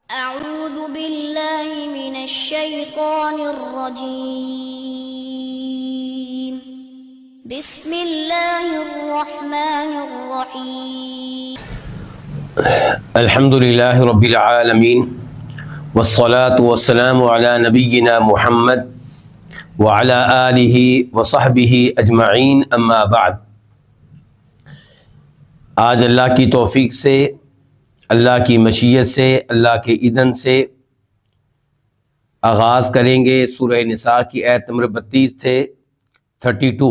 أعوذ بالله من الشيطان الرجيم بسم الله الرحمن الرحيم الحمد للہ رب العالمین والصلاة والسلام علی نبینا محمد وعلی آلہ وصحبہ اجمعین اما بعد۔ آج اللہ کی توفیق سے، اللہ کی مشیت سے، اللہ کے اذن سے آغاز کریں گے سورہ نساء کی آیت نمبر 32 سے 32۔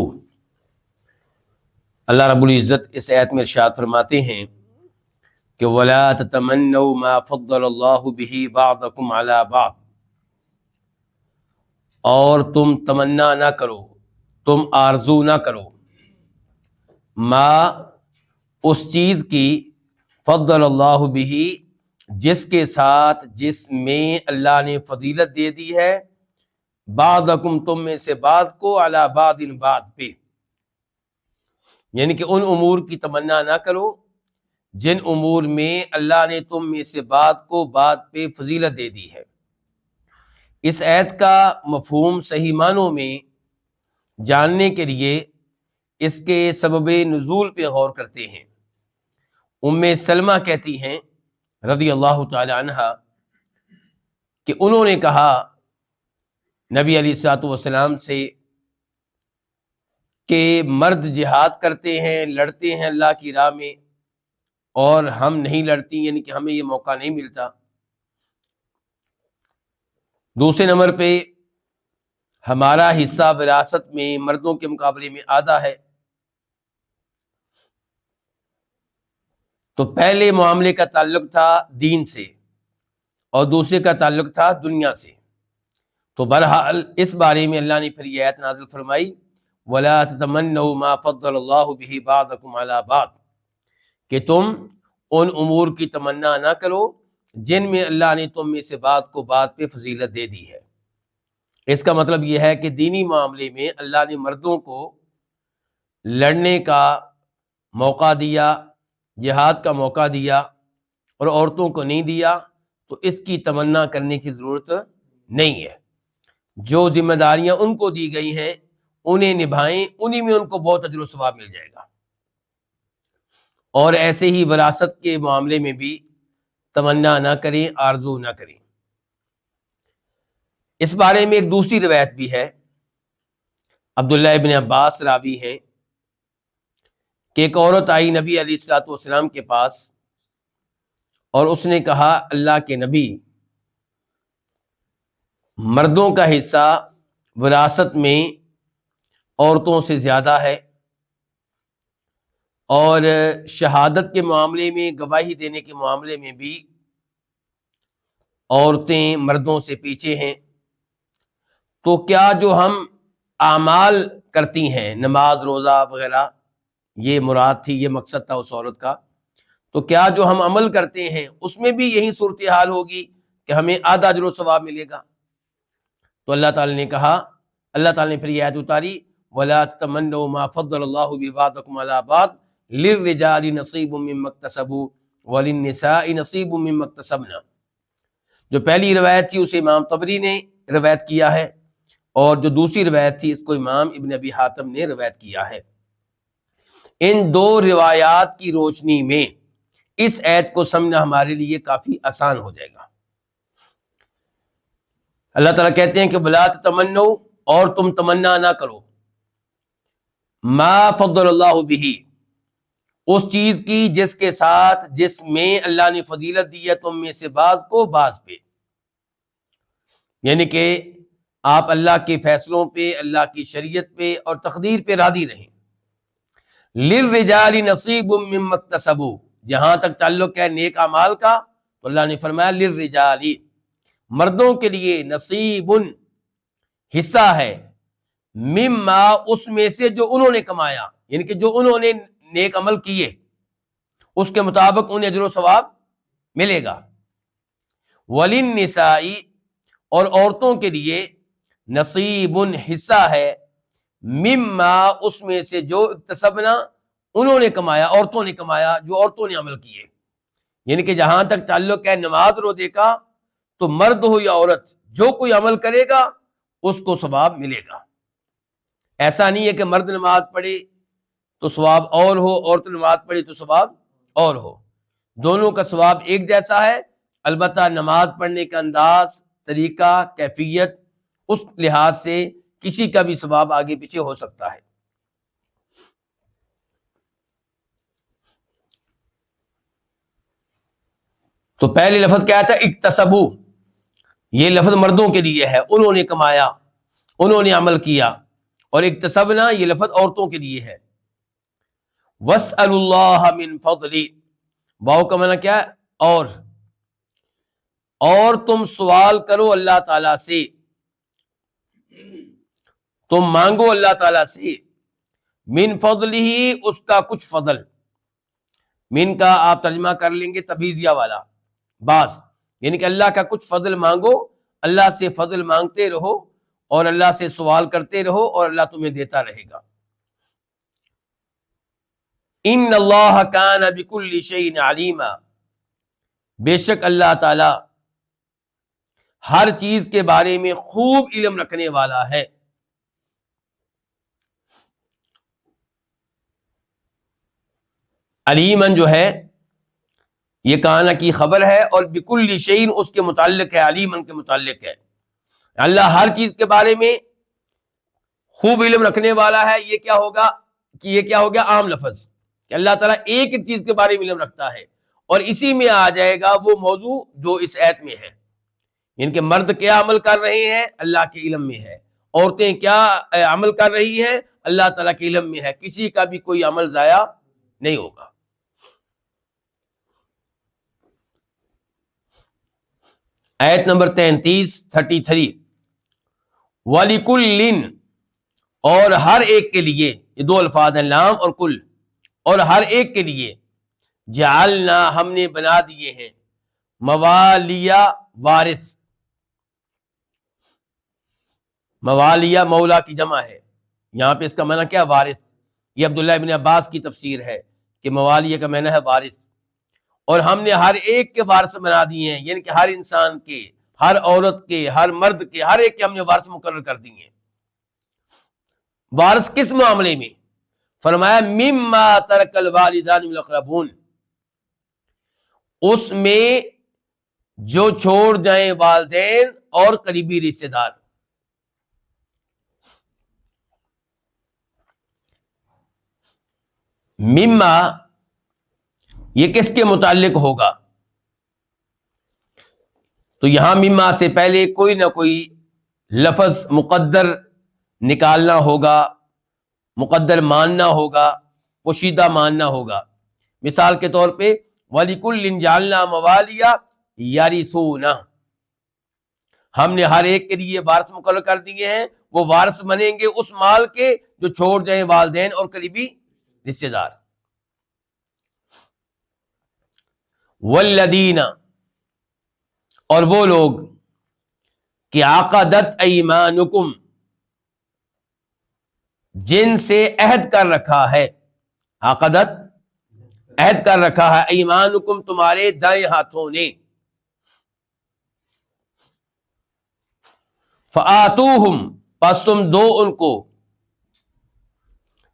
اللہ رب العزت اس آیت میں ارشاد فرماتے ہیں کہ وَلَا تَتَمَنَّوْا مَا فَضَّلَ اللَّهُ بِهِ بَعْضَكُمْ عَلَى بَعْضٍ، اور تم تمنا نہ کرو، تم آرزو نہ کرو، ما اس چیز کی، فضل اللہ بہ جس کے ساتھ، جس میں اللہ نے فضیلت دے دی ہے، بعضکم تم میں سے بعض کو، علی بعض بعض پہ، یعنی کہ ان امور کی تمنا نہ کرو جن امور میں اللہ نے تم میں سے بعض کو بعض پہ فضیلت دے دی ہے۔ اس آیت کا مفہوم صحیح معنوں میں جاننے کے لیے اس کے سبب نزول پہ غور کرتے ہیں۔ ام سلمہ کہتی ہیں رضی اللہ تعالی عنہ کہ انہوں نے کہا نبی علیہ الصلوۃ والسلام سے کہ مرد جہاد کرتے ہیں، لڑتے ہیں اللہ کی راہ میں، اور ہم نہیں لڑتی، یعنی کہ ہمیں یہ موقع نہیں ملتا۔ دوسرے نمبر پہ ہمارا حصہ وراثت میں مردوں کے مقابلے میں آدھا ہے۔ تو پہلے معاملے کا تعلق تھا دین سے اور دوسرے کا تعلق تھا دنیا سے۔ تو بہرحال اس بارے میں اللہ نے پھر یہ آیت نازل فرمائی وَلَا تَتَمَنَّوْا مَا فَضَّلَ اللَّهُ بِهِ بَعْضَكُمْ عَلَى بَعْضٍ، کہ تم ان امور کی تمنا نہ کرو جن میں اللہ نے تم میں سے بعض کو بعض پہ فضیلت دے دی ہے۔ اس کا مطلب یہ ہے کہ دینی معاملے میں اللہ نے مردوں کو لڑنے کا موقع دیا، جہاد کا موقع دیا، اور عورتوں کو نہیں دیا، تو اس کی تمنا کرنے کی ضرورت نہیں ہے۔ جو ذمہ داریاں ان کو دی گئی ہیں انہیں نبھائیں، انہی میں ان کو بہت اجر و ثواب مل جائے گا۔ اور ایسے ہی وراثت کے معاملے میں بھی تمنا نہ کریں، آرزو نہ کریں۔ اس بارے میں ایک دوسری روایت بھی ہے، عبداللہ ابن عباس راوی ہیں کہ ایک عورت آئی نبی علیہ الصلوۃ والسلام کے پاس اور اس نے کہا اللہ کے نبی، مردوں کا حصہ وراثت میں عورتوں سے زیادہ ہے، اور شہادت کے معاملے میں، گواہی دینے کے معاملے میں بھی عورتیں مردوں سے پیچھے ہیں، تو کیا جو ہم اعمال کرتی ہیں، نماز روزہ وغیرہ، یہ مراد تھی، یہ مقصد تھا اس عورت کا، تو کیا جو ہم عمل کرتے ہیں اس میں بھی یہی صورتحال ہوگی کہ ہمیں آدھا اجر و ثواب ملے گا؟ تو اللہ تعالی نے کہا، اللہ تعالی نے پھر یہ آیت اتاری وَلَا تَتَمَنَّوْا مَا فَضَّلَ اللَّهُ بِهِ بَعْضَكُمْ عَلَى بَعْضٍ لِلرِّجَالِ نَصِيبٌ مِّمَّا اكْتَسَبُوا وَلِلنِّسَاءِ نَصِيبٌ مِّمَّا اكْتَسَبْنَ۔ جو پہلی روایت تھی اسے امام طبری نے روایت کیا ہے، اور جو دوسری روایت تھی اس کو امام ابن ابی حاتم نے روایت کیا ہے۔ ان دو روایات کی روشنی میں اس آیت کو سمجھنا ہمارے لیے کافی آسان ہو جائے گا۔ اللہ تعالیٰ کہتے ہیں کہ بلا تمنو، اور تم تمنا نہ کرو، ما فضل اللہ بہ، اس چیز کی جس کے ساتھ، جس میں اللہ نے فضیلت دی ہے تم میں سے بعض کو بعض پہ، یعنی کہ آپ اللہ کے فیصلوں پہ، اللہ کی شریعت پہ اور تقدیر پہ راضی رہیں۔ للرجال نصیب مما اکتسبوا، جہاں تک تعلق ہے نیک اعمال کا تو اللہ نے فرمایا للرجال، مردوں کے لیے نصیب حصہ ہے، مما اس میں سے جو انہوں نے کمایا، یعنی کہ جو انہوں نے نیک عمل کیے اس کے مطابق انہیں اجر و ثواب ملے گا۔ وللنساء، اور عورتوں کے لیے نصیب حصہ ہے، مما اس میں سے جو اکتسبنا انہوں نے کمایا، عورتوں نے کمایا، جو عورتوں نے عمل کیے، یعنی کہ جہاں تک تعلق ہے نماز روزے کا تو مرد ہو یا عورت جو کوئی عمل کرے گا اس کو ثواب ملے گا۔ ایسا نہیں ہے کہ مرد نماز پڑھے تو ثواب اور ہو، عورت نماز پڑھے تو ثواب اور ہو، دونوں کا ثواب ایک جیسا ہے، البتہ نماز پڑھنے کا انداز، طریقہ، کیفیت، اس لحاظ سے کسی کا بھی ثواب آگے پیچھے ہو سکتا ہے۔ تو پہلے لفظ کیا تھا؟ اکتسبو، یہ لفظ مردوں کے لیے ہے، انہوں نے کمایا، انہوں نے عمل کیا، اور اکتسبنا یہ لفظ عورتوں کے لیے ہے۔ وَاسْأَلُوا اللَّهَ مِن فَضْلِ، واو کا معنی کیا ہے؟ اور تم سوال کرو اللہ تعالیٰ سے، تم مانگو اللہ تعالیٰ سے، من فضلہ، اس کا کچھ فضل، من کا آپ ترجمہ کر لیں گے تبعیضیہ والا، بعض، یعنی کہ اللہ کا کچھ فضل مانگو، اللہ سے فضل مانگتے رہو اور اللہ سے سوال کرتے رہو اور اللہ تمہیں دیتا رہے گا۔ ان اللہ کان بکل شیء علیما، بے شک اللہ تعالی ہر چیز کے بارے میں خوب علم رکھنے والا ہے۔ علیمن جو ہے یہ کانا کی خبر ہے، اور بکل شیء اس کے متعلق ہے، علیمن کے متعلق ہے۔ اللہ ہر چیز کے بارے میں خوب علم رکھنے والا ہے۔ یہ کیا ہوگا کہ یہ کیا ہو گیا؟ عام لفظ، کہ اللہ تعالیٰ ایک ایک چیز کے بارے میں علم رکھتا ہے، اور اسی میں آ جائے گا وہ موضوع جو اس آیت میں ہے، یعنی کہ مرد کیا عمل کر رہے ہیں اللہ کے علم میں ہے، عورتیں کیا عمل کر رہی ہیں اللہ تعالیٰ کے علم میں ہے، کسی کا بھی کوئی عمل ضائع نہیں ہوگا۔ آیت نمبر 33 وَلِكُلٍّ، اور ہر ایک کے لیے، یہ دو الفاظ ہیں لام اور کل، اور ہر ایک کے لیے، جعلنا ہم نے بنا دیے ہیں، موالیہ وارث، موالیہ مولا کی جمع ہے، یہاں پہ اس کا معنی کیا؟ وارث۔ یہ عبداللہ ابن عباس کی تفسیر ہے کہ موالیہ کا معنی ہے وارث، اور ہم نے ہر ایک کے وارث بنا دیے ہیں، یعنی کہ ہر انسان کے، ہر عورت کے، ہر مرد کے، ہر ایک کے ہم نے وارث مقرر کر دیے ہیں۔ وارث کس معاملے میں؟ فرمایا مما ترک الوالدان والاقربون، اس میں جو چھوڑ جائیں والدین اور قریبی رشتہ دار۔ مما یہ کس کے متعلق ہوگا؟ تو یہاں مما سے پہلے کوئی نہ کوئی لفظ مقدر نکالنا ہوگا، مقدر ماننا ہوگا، پوشیدہ ماننا ہوگا۔ مثال کے طور پہ وَلِكُلٍّ جَعَلْنَا مَوَالِيَ يَرِثُونَ، ہم نے ہر ایک کے لیے وارث مقرر کر دیے ہیں، وہ وارث بنیں گے اس مال کے جو چھوڑ جائیں والدین اور قریبی رشتہ دار۔ وَالَّذِينَ، اور وہ لوگ کہ عقدت ایمانکم، جن سے عہد کر رکھا ہے، عقدت عہد کر رکھا ہے، ایمانکم تمہارے دائیں ہاتھوں نے، فآتوہم پس تم دو ان کو،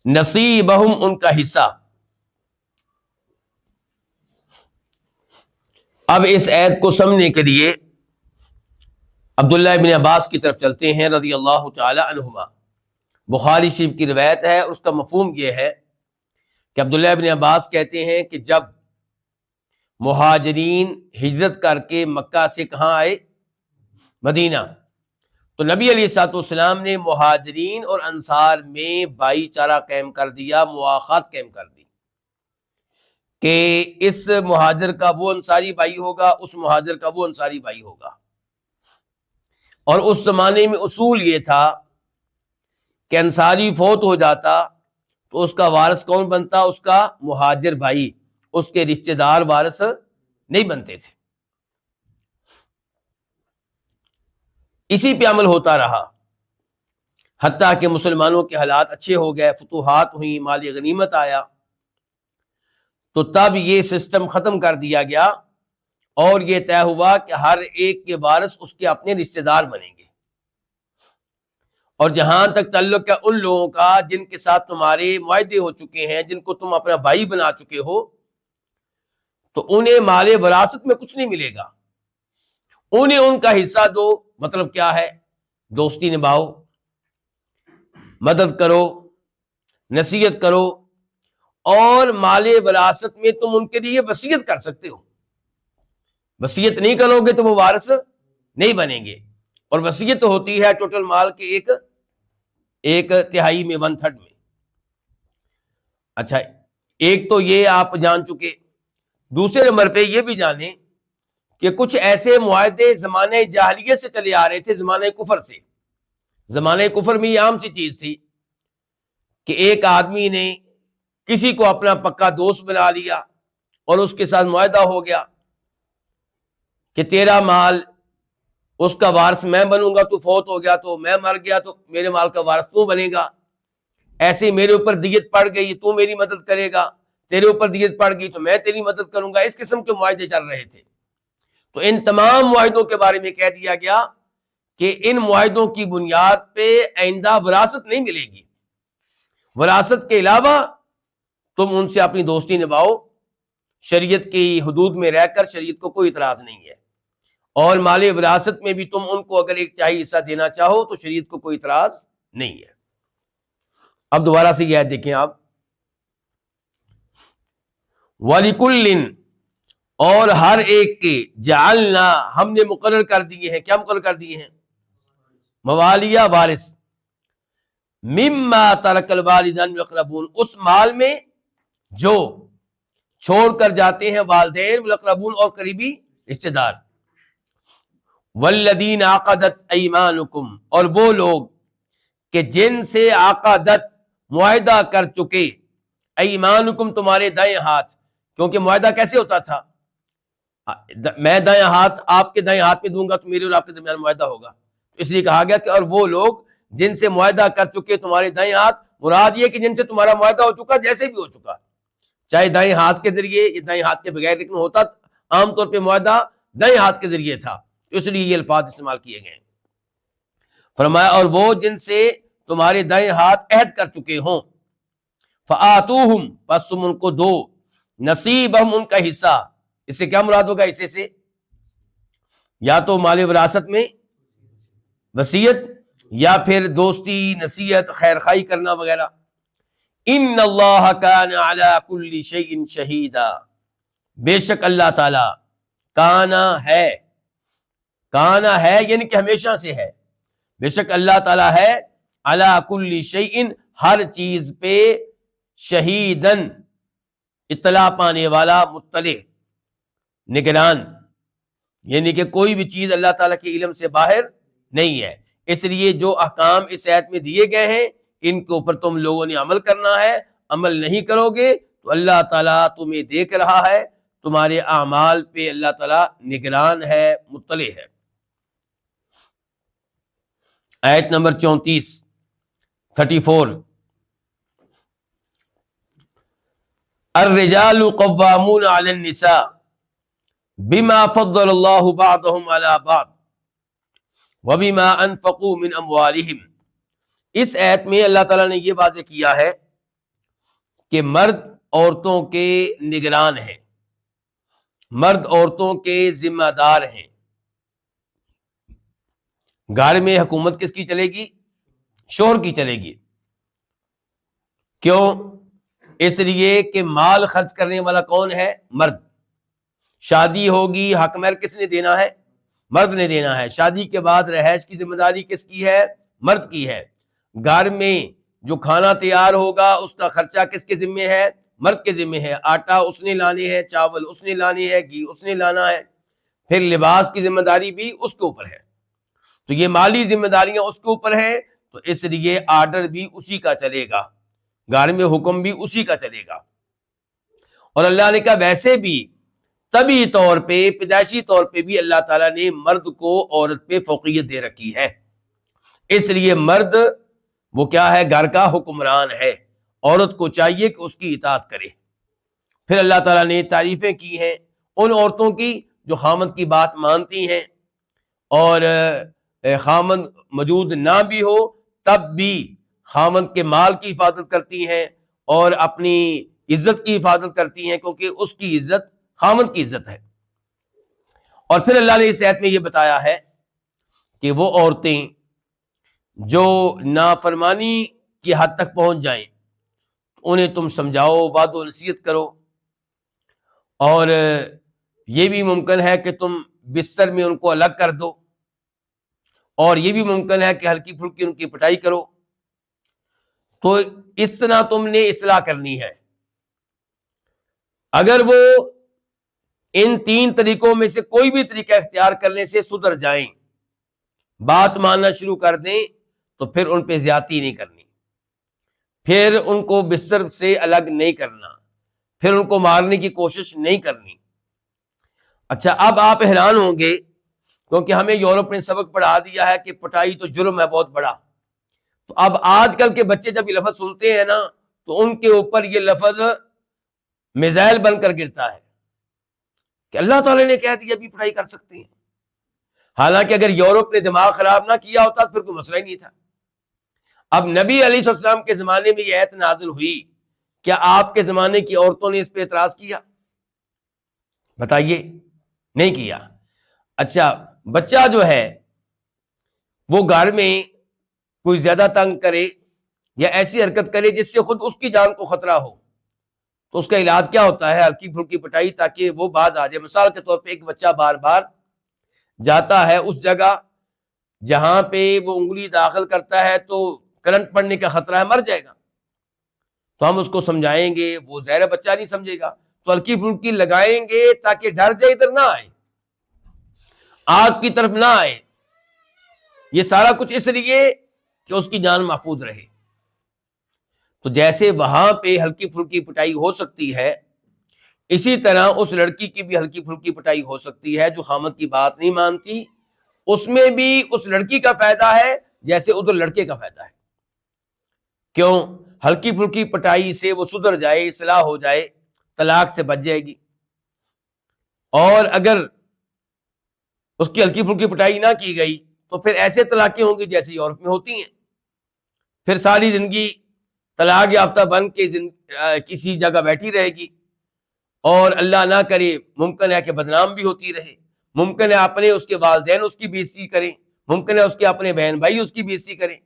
نصیبہم ان کا حصہ۔ اب اس آیت کو سمجھنے کے لیے عبداللہ ابن عباس کی طرف چلتے ہیں رضی اللہ تعالی عنہما۔ بخاری شریف کی روایت ہے، اس کا مفہوم یہ ہے کہ عبداللہ ابن عباس کہتے ہیں کہ جب مہاجرین ہجرت کر کے مکہ سے کہاں آئے؟ مدینہ، تو نبی علیہ الصلوۃ والسلام نے مہاجرین اور انصار میں بھائی چارہ قائم کر دیا، مواخات قائم کر دی کہ اس مہاجر کا وہ انصاری بھائی ہوگا، اس مہاجر کا وہ انصاری بھائی ہوگا۔ اور اس زمانے میں اصول یہ تھا کہ انصاری فوت ہو جاتا تو اس کا وارث کون بنتا؟ اس کا مہاجر بھائی، اس کے رشتہ دار وارث نہیں بنتے تھے۔ اسی پہ عمل ہوتا رہا حتیٰ کہ مسلمانوں کے حالات اچھے ہو گئے، فتوحات ہوئیں، مال غنیمت آیا، تو تب یہ سسٹم ختم کر دیا گیا اور یہ طے ہوا کہ ہر ایک کے وارث اس کے اپنے رشتہ دار بنیں گے. اور جہاں تک تعلق ہے ان لوگوں کا جن کے ساتھ تمہارے معاہدے ہو چکے ہیں، جن کو تم اپنا بھائی بنا چکے ہو، تو انہیں مال وراثت میں کچھ نہیں ملے گا. انہیں ان کا حصہ دو. مطلب کیا ہے؟ دوستی نبھاؤ، مدد کرو، نصیحت کرو، اور مال وراثت میں تم ان کے لیے وصیت کر سکتے ہو. وصیت نہیں کرو گے تو وہ وارث نہیں بنیں گے. اور وصیت ہوتی ہے ٹوٹل مال کے ایک تہائی میں، 1/3 میں. اچھا، ایک تو یہ آپ جان چکے. دوسرے نمبر پہ یہ بھی جانیں کہ کچھ ایسے معاہدے زمانہ جاہلیت سے چلے آ رہے تھے، زمانہ کفر سے. زمانہ کفر میں یہ عام سی چیز تھی کہ ایک آدمی نے کسی کو اپنا پکا دوست بنا لیا اور اس کے ساتھ معاہدہ ہو گیا کہ تیرا مال اس کا وارث میں بنوں گا، تو فوت ہو گیا تو میں مر گیا تو میرے مال کا وارث تو بنے گا. ایسے میرے اوپر دیت پڑ گئی تو میری مدد کرے گا، تیرے اوپر دیت پڑ گئی تو میں تیری مدد کروں گا. اس قسم کے معاہدے چل رہے تھے. تو ان تمام معاہدوں کے بارے میں کہہ دیا گیا کہ ان معاہدوں کی بنیاد پہ آئندہ وراثت نہیں ملے گی. وراثت کے علاوہ تم ان سے اپنی دوستی نبھاؤ، شریعت کی حدود میں رہ کر. شریعت کو کوئی اعتراض نہیں ہے. اور مال وراثت میں بھی تم ان کو اگر ایک چاہیے حصہ دینا چاہو تو شریعت کو کوئی اعتراض نہیں ہے. اب دوبارہ سے یہ آیت دیکھیں آپ. وَلِكُلٍّ، اور ہر ایک کے، جعلنا، ہم نے مقرر کر دیے ہیں. کیا مقرر کر دیے ہیں؟ موالیہ، وارث. مما ترک الوالدان والاقربون، اس مال میں جو چھوڑ کر جاتے ہیں والدین، والاقربون، اور قریبی رشتے دار. والذین عقدت ایمانکم، اور وہ لوگ کہ جن سے عقدت، معاہدہ کر چکے، ایمانکم، تمہارے دائیں ہاتھ. کیونکہ معاہدہ کیسے ہوتا تھا؟ میں دائیں ہاتھ آپ کے دائیں ہاتھ میں دوں گا تو میرے اور آپ کے درمیان معاہدہ ہوگا. اس لیے کہا گیا کہ اور وہ لوگ جن سے معاہدہ کر چکے تمہارے دائیں ہاتھ. مراد یہ کہ جن سے تمہارا معاہدہ ہو چکا، جیسے بھی ہو چکا، چاہے دائیں ہاتھ کے ذریعے یا دائیں ہاتھ کے بغیر، لیکن ہوتا عام طور پہ معاہدہ دائیں ہاتھ کے ذریعے تھا. اس لیے یہ الفاظ استعمال کیے گئے. فرمایا اور وہ جن سے تمہارے دائیں ہاتھ عہد کر چکے ہوں، فآتوہم، پس تم ان کو دو، نصیبہم، ان کا حصہ. اس سے کیا مراد ہوگا؟ حصے سے یا تو مال وراثت میں وصیت، یا پھر دوستی، نصیحت، خیر خواہی کرنا وغیرہ. ان اللہ کان علی کل شیء شہیدا، بے شک اللہ تعالی، کانا ہے، کانا ہے یعنی کہ ہمیشہ سے ہے، بے شک اللہ تعالی ہے، علی کل شیء، ہر چیز پہ، شہیدن، اطلاع پانے والا، مطلع، نگران. یعنی کہ کوئی بھی چیز اللہ تعالیٰ کے علم سے باہر نہیں ہے. اس لیے جو احکام اس آیت میں دیے گئے ہیں ان کے اوپر تم لوگوں نے عمل کرنا ہے. عمل نہیں کرو گے تو اللہ تعالیٰ تمہیں دیکھ رہا ہے، تمہارے اعمال پہ اللہ تعالیٰ نگران ہے، مطلع ہے. آیت نمبر 34 الرجال قوامون علی النساء بما فضل اللہ بعضهم علی بعض وبما انفقوا من اموالہم. اس آیت میں اللہ تعالیٰ نے یہ واضح کیا ہے کہ مرد عورتوں کے نگران ہیں، مرد عورتوں کے ذمہ دار ہیں. گھر میں حکومت کس کی چلے گی؟ شوہر کی چلے گی. کیوں؟ اس لیے کہ مال خرچ کرنے والا کون ہے؟ مرد. شادی ہوگی، حق مہر کس نے دینا ہے؟ مرد نے دینا ہے. شادی کے بعد رہائش کی ذمہ داری کس کی ہے؟ مرد کی ہے. گھر میں جو کھانا تیار ہوگا اس کا خرچہ کس کے ذمہ ہے؟ مرد کے ذمہ ہے. آٹا اس نے لانے ہے، چاول اس نے لانے ہے، گھی اس نے لانا ہے. پھر لباس کی ذمہ داری بھی اس کے اوپر ہے. تو یہ مالی ذمہ داریاں اس کے اوپر ہیں، تو اس لیے آرڈر بھی اسی کا چلے گا، گھر میں حکم بھی اسی کا چلے گا. اور اللہ نے کہا ویسے بھی طبعی طور پہ، پیدائشی طور پہ بھی اللہ تعالیٰ نے مرد کو عورت پہ فوقیت دے رکھی ہے. اس لیے مرد وہ کیا ہے؟ گھر کا حکمران ہے. عورت کو چاہیے کہ اس کی اطاعت کرے. پھر اللہ تعالیٰ نے تعریفیں کی ہیں ان عورتوں کی جو خامند کی بات مانتی ہیں اور خامند موجود نہ بھی ہو تب بھی خامند کے مال کی حفاظت کرتی ہیں اور اپنی عزت کی حفاظت کرتی ہیں، کیونکہ اس کی عزت خامند کی عزت ہے۔ اور پھر اللہ نے اس آیت میں یہ بتایا ہے کہ وہ عورتیں جو نافرمانی کی حد تک پہنچ جائیں انہیں تم سمجھاؤ، وعظ و نصیحت کرو، اور یہ بھی ممکن ہے کہ تم بستر میں ان کو الگ کر دو، اور یہ بھی ممکن ہے کہ ہلکی پھلکی ان کی پٹائی کرو۔ تو اس طرح تم نے اصلاح کرنی ہے۔ اگر وہ ان 3 طریقوں میں سے کوئی بھی طریقہ اختیار کرنے سے سدھر جائیں، بات ماننا شروع کر دیں، تو پھر ان پہ زیادتی نہیں کرنی، پھر ان کو بستر سے الگ نہیں کرنا، پھر ان کو مارنے کی کوشش نہیں کرنی۔ اچھا، اب آپ حیران ہوں گے کیونکہ ہمیں یورپ نے سبق پڑھا دیا ہے کہ پٹائی تو جرم ہے بہت بڑا۔ تو اب آج کل کے بچے جب یہ لفظ سنتے ہیں نا تو ان کے اوپر یہ لفظ میزائل بن کر گرتا ہے کہ اللہ تعالی نے کہہ دیا بھی پٹائی کر سکتے ہیں، حالانکہ اگر یورپ نے دماغ خراب نہ کیا ہوتا تو پھر کوئی مسئلہ ہی نہیں تھا۔ اب نبی علیہ السلام کے زمانے میں یہ آیت نازل ہوئی، کیا آپ کے زمانے کی عورتوں نے اس پہ اعتراض کیا؟ بتائیے، نہیں کیا۔ اچھا، بچہ جو ہے وہ گھر میں کوئی زیادہ تنگ کرے یا ایسی حرکت کرے جس سے خود اس کی جان کو خطرہ ہو، تو اس کا علاج کیا ہوتا ہے؟ ہلکی پھلکی پٹائی، تاکہ وہ باز آ جائے۔ مثال کے طور پہ ایک بچہ بار بار جاتا ہے اس جگہ جہاں پہ وہ انگلی داخل کرتا ہے تو کرنٹ پڑنے کا خطرہ ہے، مر جائے گا، تو ہم اس کو سمجھائیں گے، وہ ظاہر بچہ نہیں سمجھے گا، تو ہلکی پھلکی لگائیں گے تاکہ ڈر جائے، ادھر نہ آئے، آگ کی طرف نہ آئے۔ یہ سارا کچھ اس لیے کہ اس کی جان محفوظ رہے۔ تو جیسے وہاں پہ ہلکی پھلکی پٹائی ہو سکتی ہے، اسی طرح اس لڑکی کی بھی ہلکی پھلکی پٹائی ہو سکتی ہے جو خامد کی بات نہیں مانتی، اس میں بھی اس لڑکی کا فائدہ ہے جیسے ادھر لڑکے کا فائدہ ہے۔ کیوں؟ ہلکی پھلکی پٹائی سے وہ سدھر جائے، اصلاح ہو جائے، طلاق سے بچ جائے گی۔ اور اگر اس کی ہلکی پھلکی پٹائی نہ کی گئی تو پھر ایسے طلاقیں ہوں گی جیسے یورپ میں ہوتی ہیں، پھر ساری زندگی طلاق یافتہ بن کے کسی جگہ بیٹھی رہے گی، اور اللہ نہ کرے ممکن ہے کہ بدنام بھی ہوتی رہے، ممکن ہے اپنے اس کے والدین اس کی بےعزتی کریں، ممکن ہے اس کے اپنے بہن بھائی اس کی بےعزتی کریں۔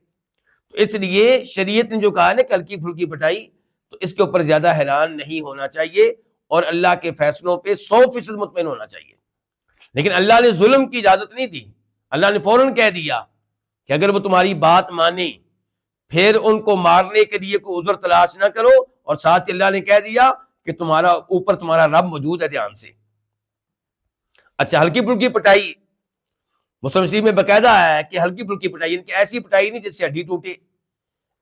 تو اس لیے شریعت نے جو کہا نا کہ ہلکی پھلکی پٹائی، تو اس کے اوپر زیادہ حیران نہیں ہونا چاہیے اور اللہ کے فیصلوں پہ 100% مطمئن ہونا چاہیے۔ لیکن اللہ نے ظلم کی اجازت نہیں دی، اللہ نے فوراً کہہ دیا کہ اگر وہ تمہاری بات مانے پھر ان کو مارنے کے لیے کوئی عذر تلاش نہ کرو، اور ساتھ اللہ نے کہہ دیا کہ تمہارا اوپر تمہارا رب موجود ہے، دھیان سے۔ اچھا، ہلکی پھلکی پٹائی مسلم شریف میں باقاعدہ ہے کہ ہلکی پھلکی پٹائی، ان کی ایسی پٹائی نہیں جس سے ہڈی ٹوٹے،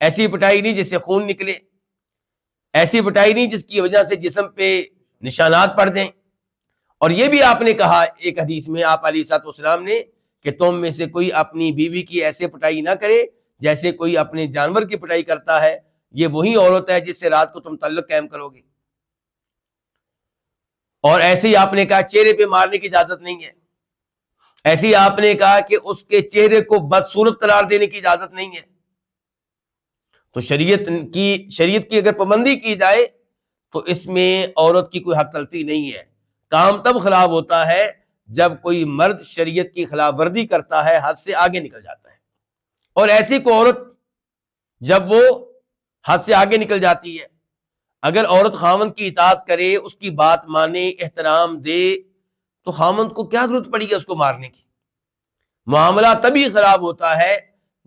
ایسی پٹائی نہیں جس سے خون نکلے، ایسی پٹائی نہیں جس کی وجہ سے جسم پہ نشانات پڑ جائیں۔ اور یہ بھی آپ نے کہا ایک حدیث میں، آپ علیہ الصلوۃ والسلام نے، کہ تم میں سے کوئی اپنی بیوی کی ایسے پٹائی نہ کرے جیسے کوئی اپنے جانور کی پٹائی کرتا ہے، یہ وہی عورت ہے جس سے رات کو تم تعلق قائم کرو گے۔ اور ایسے ہی آپ نے کہا چہرے پہ مارنے کی اجازت نہیں ہے، ایسے ہی آپ نے کہا کہ اس کے چہرے کو بدصورت قرار دینے کی اجازت نہیں ہے۔ تو شریعت کی اگر پابندی کی جائے تو اس میں عورت کی کوئی حق تلفی نہیں ہے۔ کام تب خراب ہوتا ہے جب کوئی مرد شریعت کی خلاف ورزی کرتا ہے، حد سے آگے نکل جاتا ہے، اور ایسی کوئی عورت جب وہ حد سے آگے نکل جاتی ہے، اگر عورت خاوند کی اطاعت کرے، اس کی بات مانے، احترام دے، تو خاوند کو کیا ضرورت پڑی ہے اس کو مارنے کی؟ معاملہ تبھی خراب ہوتا ہے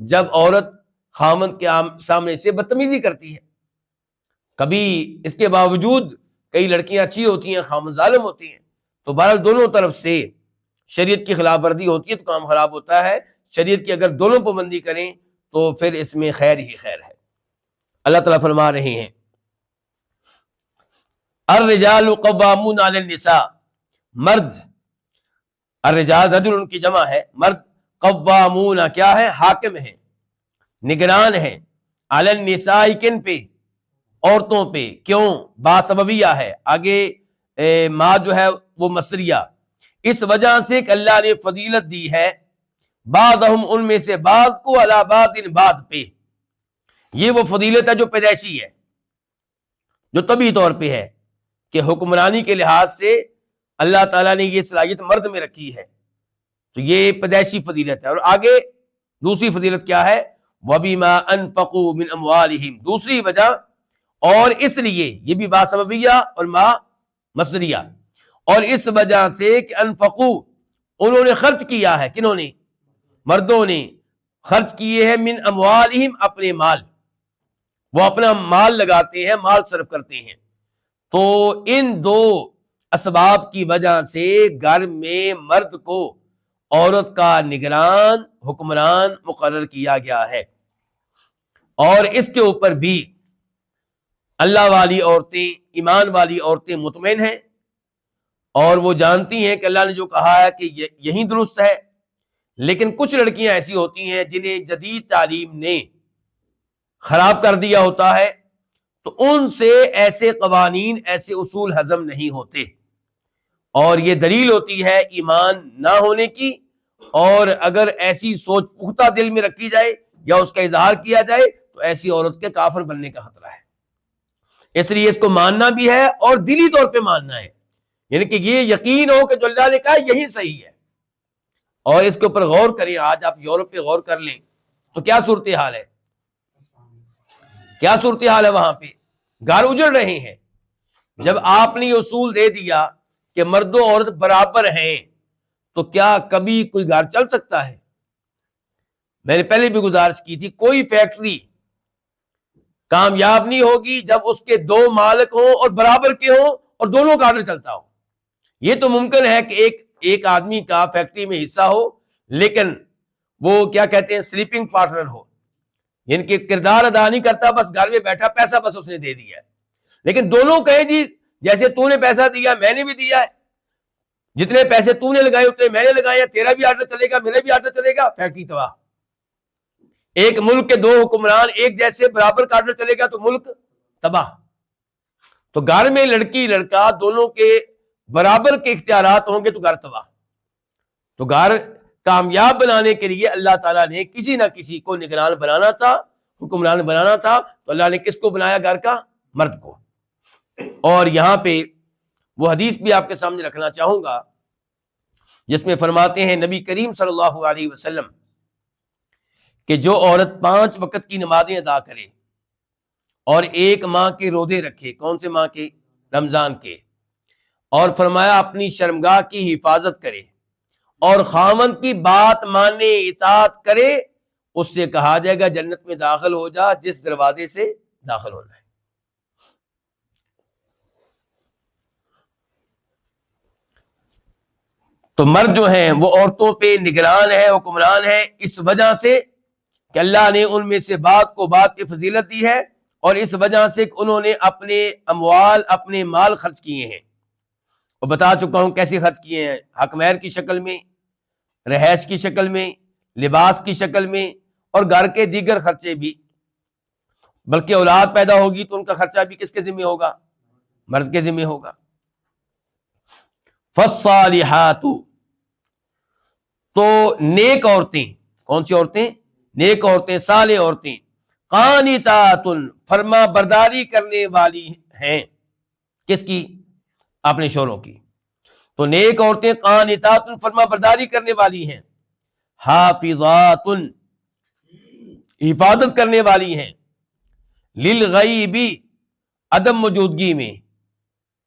جب عورت خاوند کے سامنے سے بدتمیزی کرتی ہے۔ کبھی اس کے باوجود کئی لڑکیاں اچھی ہوتی ہیں، خاوند ظالم ہوتی ہیں، تو بہرحال دونوں طرف سے شریعت کی خلاف ورزی ہوتی ہے تو کام خراب ہوتا ہے۔ شریعت کی اگر دونوں پابندی کریں تو پھر اس میں خیر ہی خیر ہے۔ اللہ تعالیٰ فرما رہے ہیں الرجال قوامون علی النساء، مرد، الرجال رجل ان کی جمع ہے، مرد قوامون کیا ہے؟ حاکم ہیں، نگران ہیں، علی النساء کن پہ؟ عورتوں پہ۔ کیوں؟ با سببیہ ہے، آگے ما جو ہے وہ مصدریہ، اس وجہ سے کہ اللہ نے فضیلت دی ہے بعضہم ان میں سے بعض کو علی بعض بعض پہ. یہ وہ فضیلت ہے جو پیدائشی ہے، جو طبعی طور پہ ہے کہ حکمرانی کے لحاظ سے اللہ تعالیٰ نے یہ صلاحیت مرد میں رکھی ہے، تو یہ پیدائشی فضیلت ہے. اور آگے دوسری فضیلت کیا ہے؟ وَبِمَا أَنفَقُوا مِنْ أَمْوَالِهِمْ، دوسری وجہ اور اس لیے، یہ بھی با سببیہ اور ما مصدریہ، اور اس وجہ سے کہ انفقو انہوں نے خرچ کیا ہے. کنہوں نے؟ مردوں نے خرچ کیے ہیں من اموالہم اپنے مال، وہ اپنا مال لگاتے ہیں، مال صرف کرتے ہیں. تو ان دو اسباب کی وجہ سے گھر میں مرد کو عورت کا نگران حکمران مقرر کیا گیا ہے. اور اس کے اوپر بھی اللہ والی عورتیں، ایمان والی عورتیں مطمئن ہیں اور وہ جانتی ہیں کہ اللہ نے جو کہا ہے کہ یہی درست ہے. لیکن کچھ لڑکیاں ایسی ہوتی ہیں جنہیں جدید تعلیم نے خراب کر دیا ہوتا ہے، تو ان سے ایسے قوانین، ایسے اصول ہضم نہیں ہوتے، اور یہ دلیل ہوتی ہے ایمان نہ ہونے کی. اور اگر ایسی سوچ پختہ دل میں رکھی جائے یا اس کا اظہار کیا جائے تو ایسی عورت کے کافر بننے کا خطرہ ہے. اس لیے اس کو ماننا بھی ہے اور دلی طور پہ ماننا ہے، یعنی کہ یہ یقین ہو کہ جو اللہ نے کہا یہی صحیح ہے. اور اس کے اوپر غور کریں. آج آپ یورپ پہ غور کر لیں تو کیا صورتحال ہے، کیا صورتحال ہے وہاں پہ. گھر اجڑ رہے ہیں. جب آپ نے یہ اصول دے دیا کہ مرد و عورت برابر ہیں تو کیا کبھی کوئی گھر چل سکتا ہے؟ میں نے پہلے بھی گزارش کی تھی، کوئی فیکٹری کامیاب نہیں ہوگی جب اس کے دو مالک ہوں اور برابر کے ہوں اور دونوں کا آرڈر چلتا ہو. یہ تو ممکن ہے کہ ایک آدمی کا فیکٹری میں حصہ ہو لیکن وہ کیا کہتے ہیں سلیپنگ پارٹنر ہو، یعنی کہ کردار ادا نہیں کرتا، بس گھر میں بیٹھا، پیسہ بس اس نے دے دیا ہے. لیکن دونوں کہیں جی جیسے تو نے پیسہ دیا میں نے بھی دیا ہے، جتنے پیسے تو نے لگائے اتنے میں نے لگائے، تیرا بھی آرڈر چلے گا میرا بھی آرڈر چلے گا، فیکٹری تباہ. ایک ملک کے دو حکمران ایک جیسے برابر کا آرڈر چلے گا تو ملک تباہ. تو گھر میں لڑکی لڑکا دونوں کے برابر کے اختیارات ہوں گے تو گھر تباہ. تو گھر کامیاب بنانے کے لیے اللہ تعالیٰ نے کسی نہ کسی کو نگران بنانا تھا، حکمران بنانا تھا. تو اللہ نے کس کو بنایا؟ گھر کا مرد کو. اور یہاں پہ وہ حدیث بھی آپ کے سامنے رکھنا چاہوں گا جس میں فرماتے ہیں نبی کریم صلی اللہ علیہ وسلم کہ جو عورت 5 وقت کی نمازیں ادا کرے اور 1 ماہ کے روزے رکھے، کون سے ماہ کے؟ رمضان کے، اور فرمایا اپنی شرمگاہ کی حفاظت کرے اور خاوند کی بات مانے، اطاعت کرے، اس سے کہا جائے گا جنت میں داخل ہو جا جس دروازے سے داخل ہونا ہے. تو مرد جو ہیں وہ عورتوں پہ نگران ہے، حکمران ہے، اس وجہ سے کہ اللہ نے ان میں سے بعض کو بعض کی فضیلت دی ہے، اور اس وجہ سے کہ انہوں نے اپنے اموال، اپنے مال خرچ کیے ہیں. اور بتا چکا ہوں کیسے خرچ کیے ہیں، حق مہر کی شکل میں، رہائش کی شکل میں، لباس کی شکل میں، اور گھر کے دیگر خرچے بھی. بلکہ اولاد پیدا ہوگی تو ان کا خرچہ بھی کس کے ذمہ ہوگا؟ مرد کے ذمہ ہوگا. فالصالحات، تو نیک عورتیں، کون سی عورتیں؟ نیک عورتیں، صالح عورتیں، قانتات، فرما برداری کرنے والی ہیں. کس کی؟ اپنے شوہروں کی. تو نیک عورتیں قانتات، فرما برداری کرنے والی ہیں، حافظات، حفاظت کرنے والی ہیں، للغیب، عدم موجودگی میں.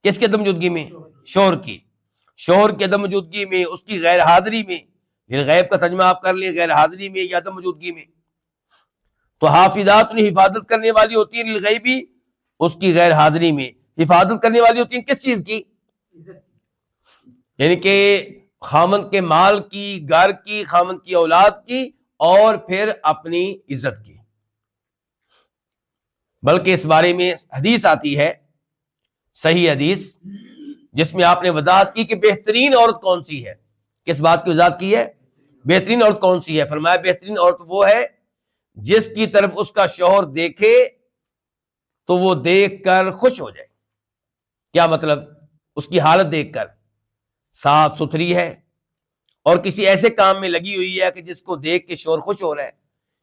کس کے عدم موجودگی میں؟ شوہر کی. شوہر کی عدم موجودگی میں، اس کی غیر حاضری میں. للغیب کا ترجمہ آپ کر لیں، غیر حاضری میں یا عدم موجودگی میں. تو حافظات حفاظت کرنے والی ہوتی ہیں للغیبی، اس کی غیر حاضری میں. حفاظت کرنے والی ہوتی ہیں کس چیز کی؟ یعنی کہ خامند کے مال کی، گھر کی، خامند کی اولاد کی، اور پھر اپنی عزت کی. بلکہ اس بارے میں حدیث آتی ہے، صحیح حدیث، جس میں آپ نے وضاحت کی کہ بہترین عورت کون سی ہے. کس بات کی وضاحت کی ہے؟ بہترین عورت کون سی ہے. فرمایا بہترین عورت وہ ہے جس کی طرف اس کا شوہر دیکھے تو وہ دیکھ کر خوش ہو جائے. کیا مطلب؟ اس کی حالت دیکھ کر. صاف ستھری ہے اور کسی ایسے کام میں لگی ہوئی ہے کہ جس کو دیکھ کے شور خوش ہو رہا ہے،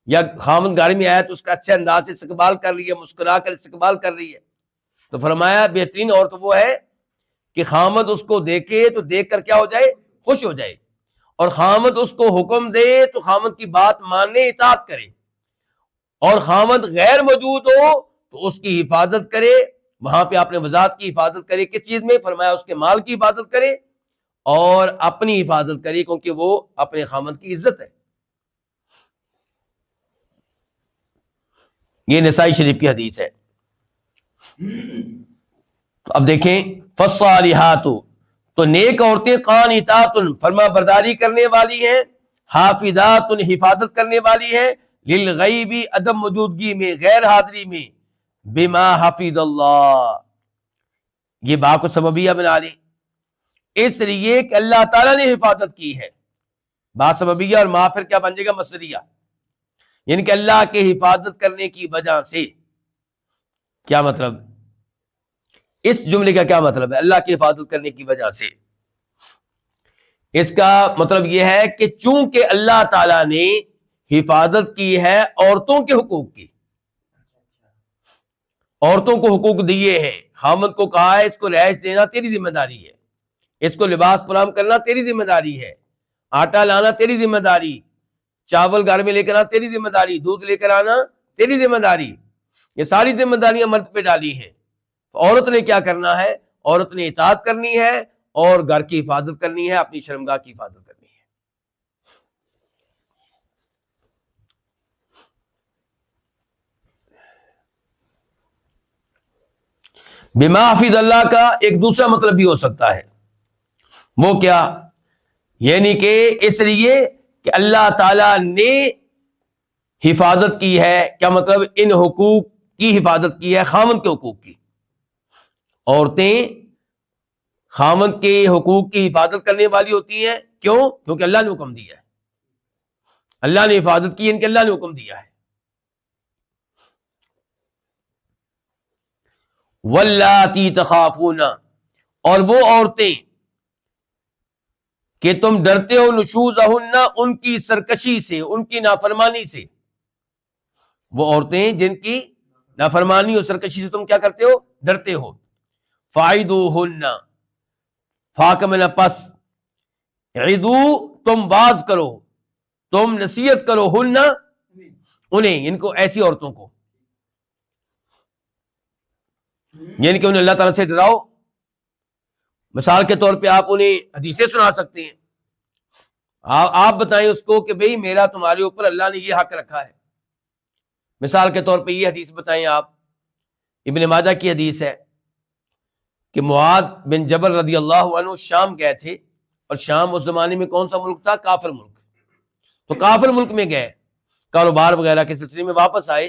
یا خامند گھر میں آیا تو اس کا اچھے انداز سے استقبال کر رہی ہے، مسکرا کر استقبال کر رہی ہے، تو فرمایا بہترین عورت وہ ہے کہ خامد اس کو دیکھے تو دیکھ کر کیا ہو جائے؟ خوش ہو جائے، اور خامد اس کو حکم دے تو خامد کی بات ماننے، اطاعت کرے، اور خامد غیر موجود ہو تو اس کی حفاظت کرے۔ وہاں پہ آپ نے وضاحت کی حفاظت کرے کس چیز میں؟ فرمایا اس کے مال کی حفاظت کرے اور اپنی حفاظت کرے، کیونکہ وہ اپنے خامد کی عزت ہے۔ یہ نسائی شریف کی حدیث ہے۔ تو اب دیکھیں فالصالحات، تو نیک عورتیں قانتات، فرما برداری کرنے والی ہیں، حافظات، حفاظت کرنے والی ہیں، للغیب، عدم موجودگی میں، غیر حاضری میں، بما حفظ اللہ، یہ با کو سببیہ بنا لیں، اس لیے کہ اللہ تعالیٰ نے حفاظت کی ہے۔ با سببیہ اور ما پھر کیا بن جائے گا؟ مصدریہ، یعنی کہ اللہ کے حفاظت کرنے کی وجہ سے۔ کیا مطلب؟ اس جملے کا کیا مطلب ہے؟ اللہ کی حفاظت کرنے کی وجہ سے، اس کا مطلب یہ ہے کہ چونکہ اللہ تعالیٰ نے حفاظت کی ہے عورتوں کے حقوق کی، عورتوں کو حقوق دیے ہیں، خامد کو کہا ہے اس کو رہائش دینا تیری ذمہ داری ہے، اس کو لباس فراہم کرنا تیری ذمہ داری ہے، آٹا لانا تیری ذمہ داری، چاول گھر میں لے کر آنا تیری ذمہ داری، دودھ لے کر آنا تیری ذمہ داری، یہ ساری ذمہ داریاں مرد پہ ڈالی ہیں۔ تو عورت نے کیا کرنا ہے؟ عورت نے اطاعت کرنی ہے اور گھر کی حفاظت کرنی ہے، اپنی شرمگاہ کی حفاظت کرنی ہے۔ بما حفظ اللہ کا ایک دوسرا مطلب بھی ہو سکتا ہے، وہ کیا؟ یعنی کہ اس لیے کہ اللہ تعالی نے حفاظت کی ہے۔ کیا مطلب؟ ان حقوق کی حفاظت کی ہے، خامند کے حقوق کی۔ عورتیں خامند کے حقوق کی حفاظت کرنے والی ہوتی ہیں، کیوں؟ کیونکہ اللہ نے حکم دیا ہے، اللہ نے حفاظت کی، ان کے اللہ نے حکم دیا ہے۔ واللاتی تخافون، اور وہ عورتیں کہ تم ڈرتے ہو، نشوزہن، ان کی سرکشی سے، ان کی نافرمانی سے، وہ عورتیں جن کی نافرمانی اور سرکشی سے تم کیا کرتے ہو؟ ڈرتے ہو۔ فاعدوہن، فاکمنا پس، عدو، تم باز کرو، تم نصیحت کرو، ہن، انہیں، ان کو، ایسی عورتوں کو، یعنی کہ انہیں اللہ تعالیٰ سے ڈراؤ۔ مثال کے طور پہ آپ انہیں حدیثیں سنا سکتے ہیں، آپ بتائیں اس کو کہ بھئی میرا تمہارے اوپر اللہ نے یہ حق رکھا ہے۔ مثال کے طور پہ یہ حدیث بتائیں آپ، ابن ماجہ کی حدیث ہے کہ معاذ بن جبل رضی اللہ عنہ شام گئے تھے، اور شام اس زمانے میں کون سا ملک تھا؟ کافر ملک۔ تو کافر ملک میں گئے کاروبار وغیرہ کے سلسلے میں، واپس آئے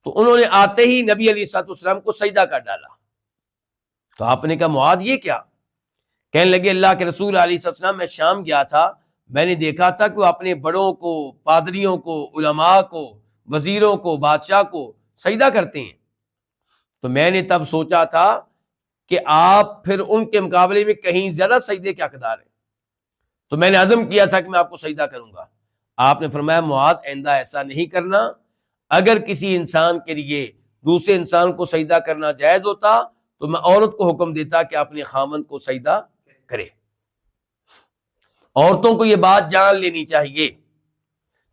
تو انہوں نے آتے ہی نبی علیہ الصلوۃ والسلام کو سجدہ کر ڈالا۔ تو آپ نے کہا معاذ یہ کیا؟ کہنے لگے اللہ کے رسول علیہ الصلوۃ والسلام، میں شام گیا تھا، میں نے دیکھا تھا کہ وہ اپنے بڑوں کو، پادریوں کو، علماء کو، وزیروں کو، بادشاہ کو سجدہ کرتے ہیں، تو میں نے تب سوچا تھا کہ آپ پھر ان کے مقابلے میں کہیں زیادہ سجدے کے حقدار ہیں، تو میں نے عزم کیا تھا کہ میں آپ کو سجدہ کروں گا۔ آپ نے فرمایا معاذ آئندہ ایسا نہیں کرنا، اگر کسی انسان کے لیے دوسرے انسان کو سجدہ کرنا جائز ہوتا تو میں عورت کو حکم دیتا کہ اپنے خامند کو سجدہ کرے۔ عورتوں کو یہ بات جان لینی چاہیے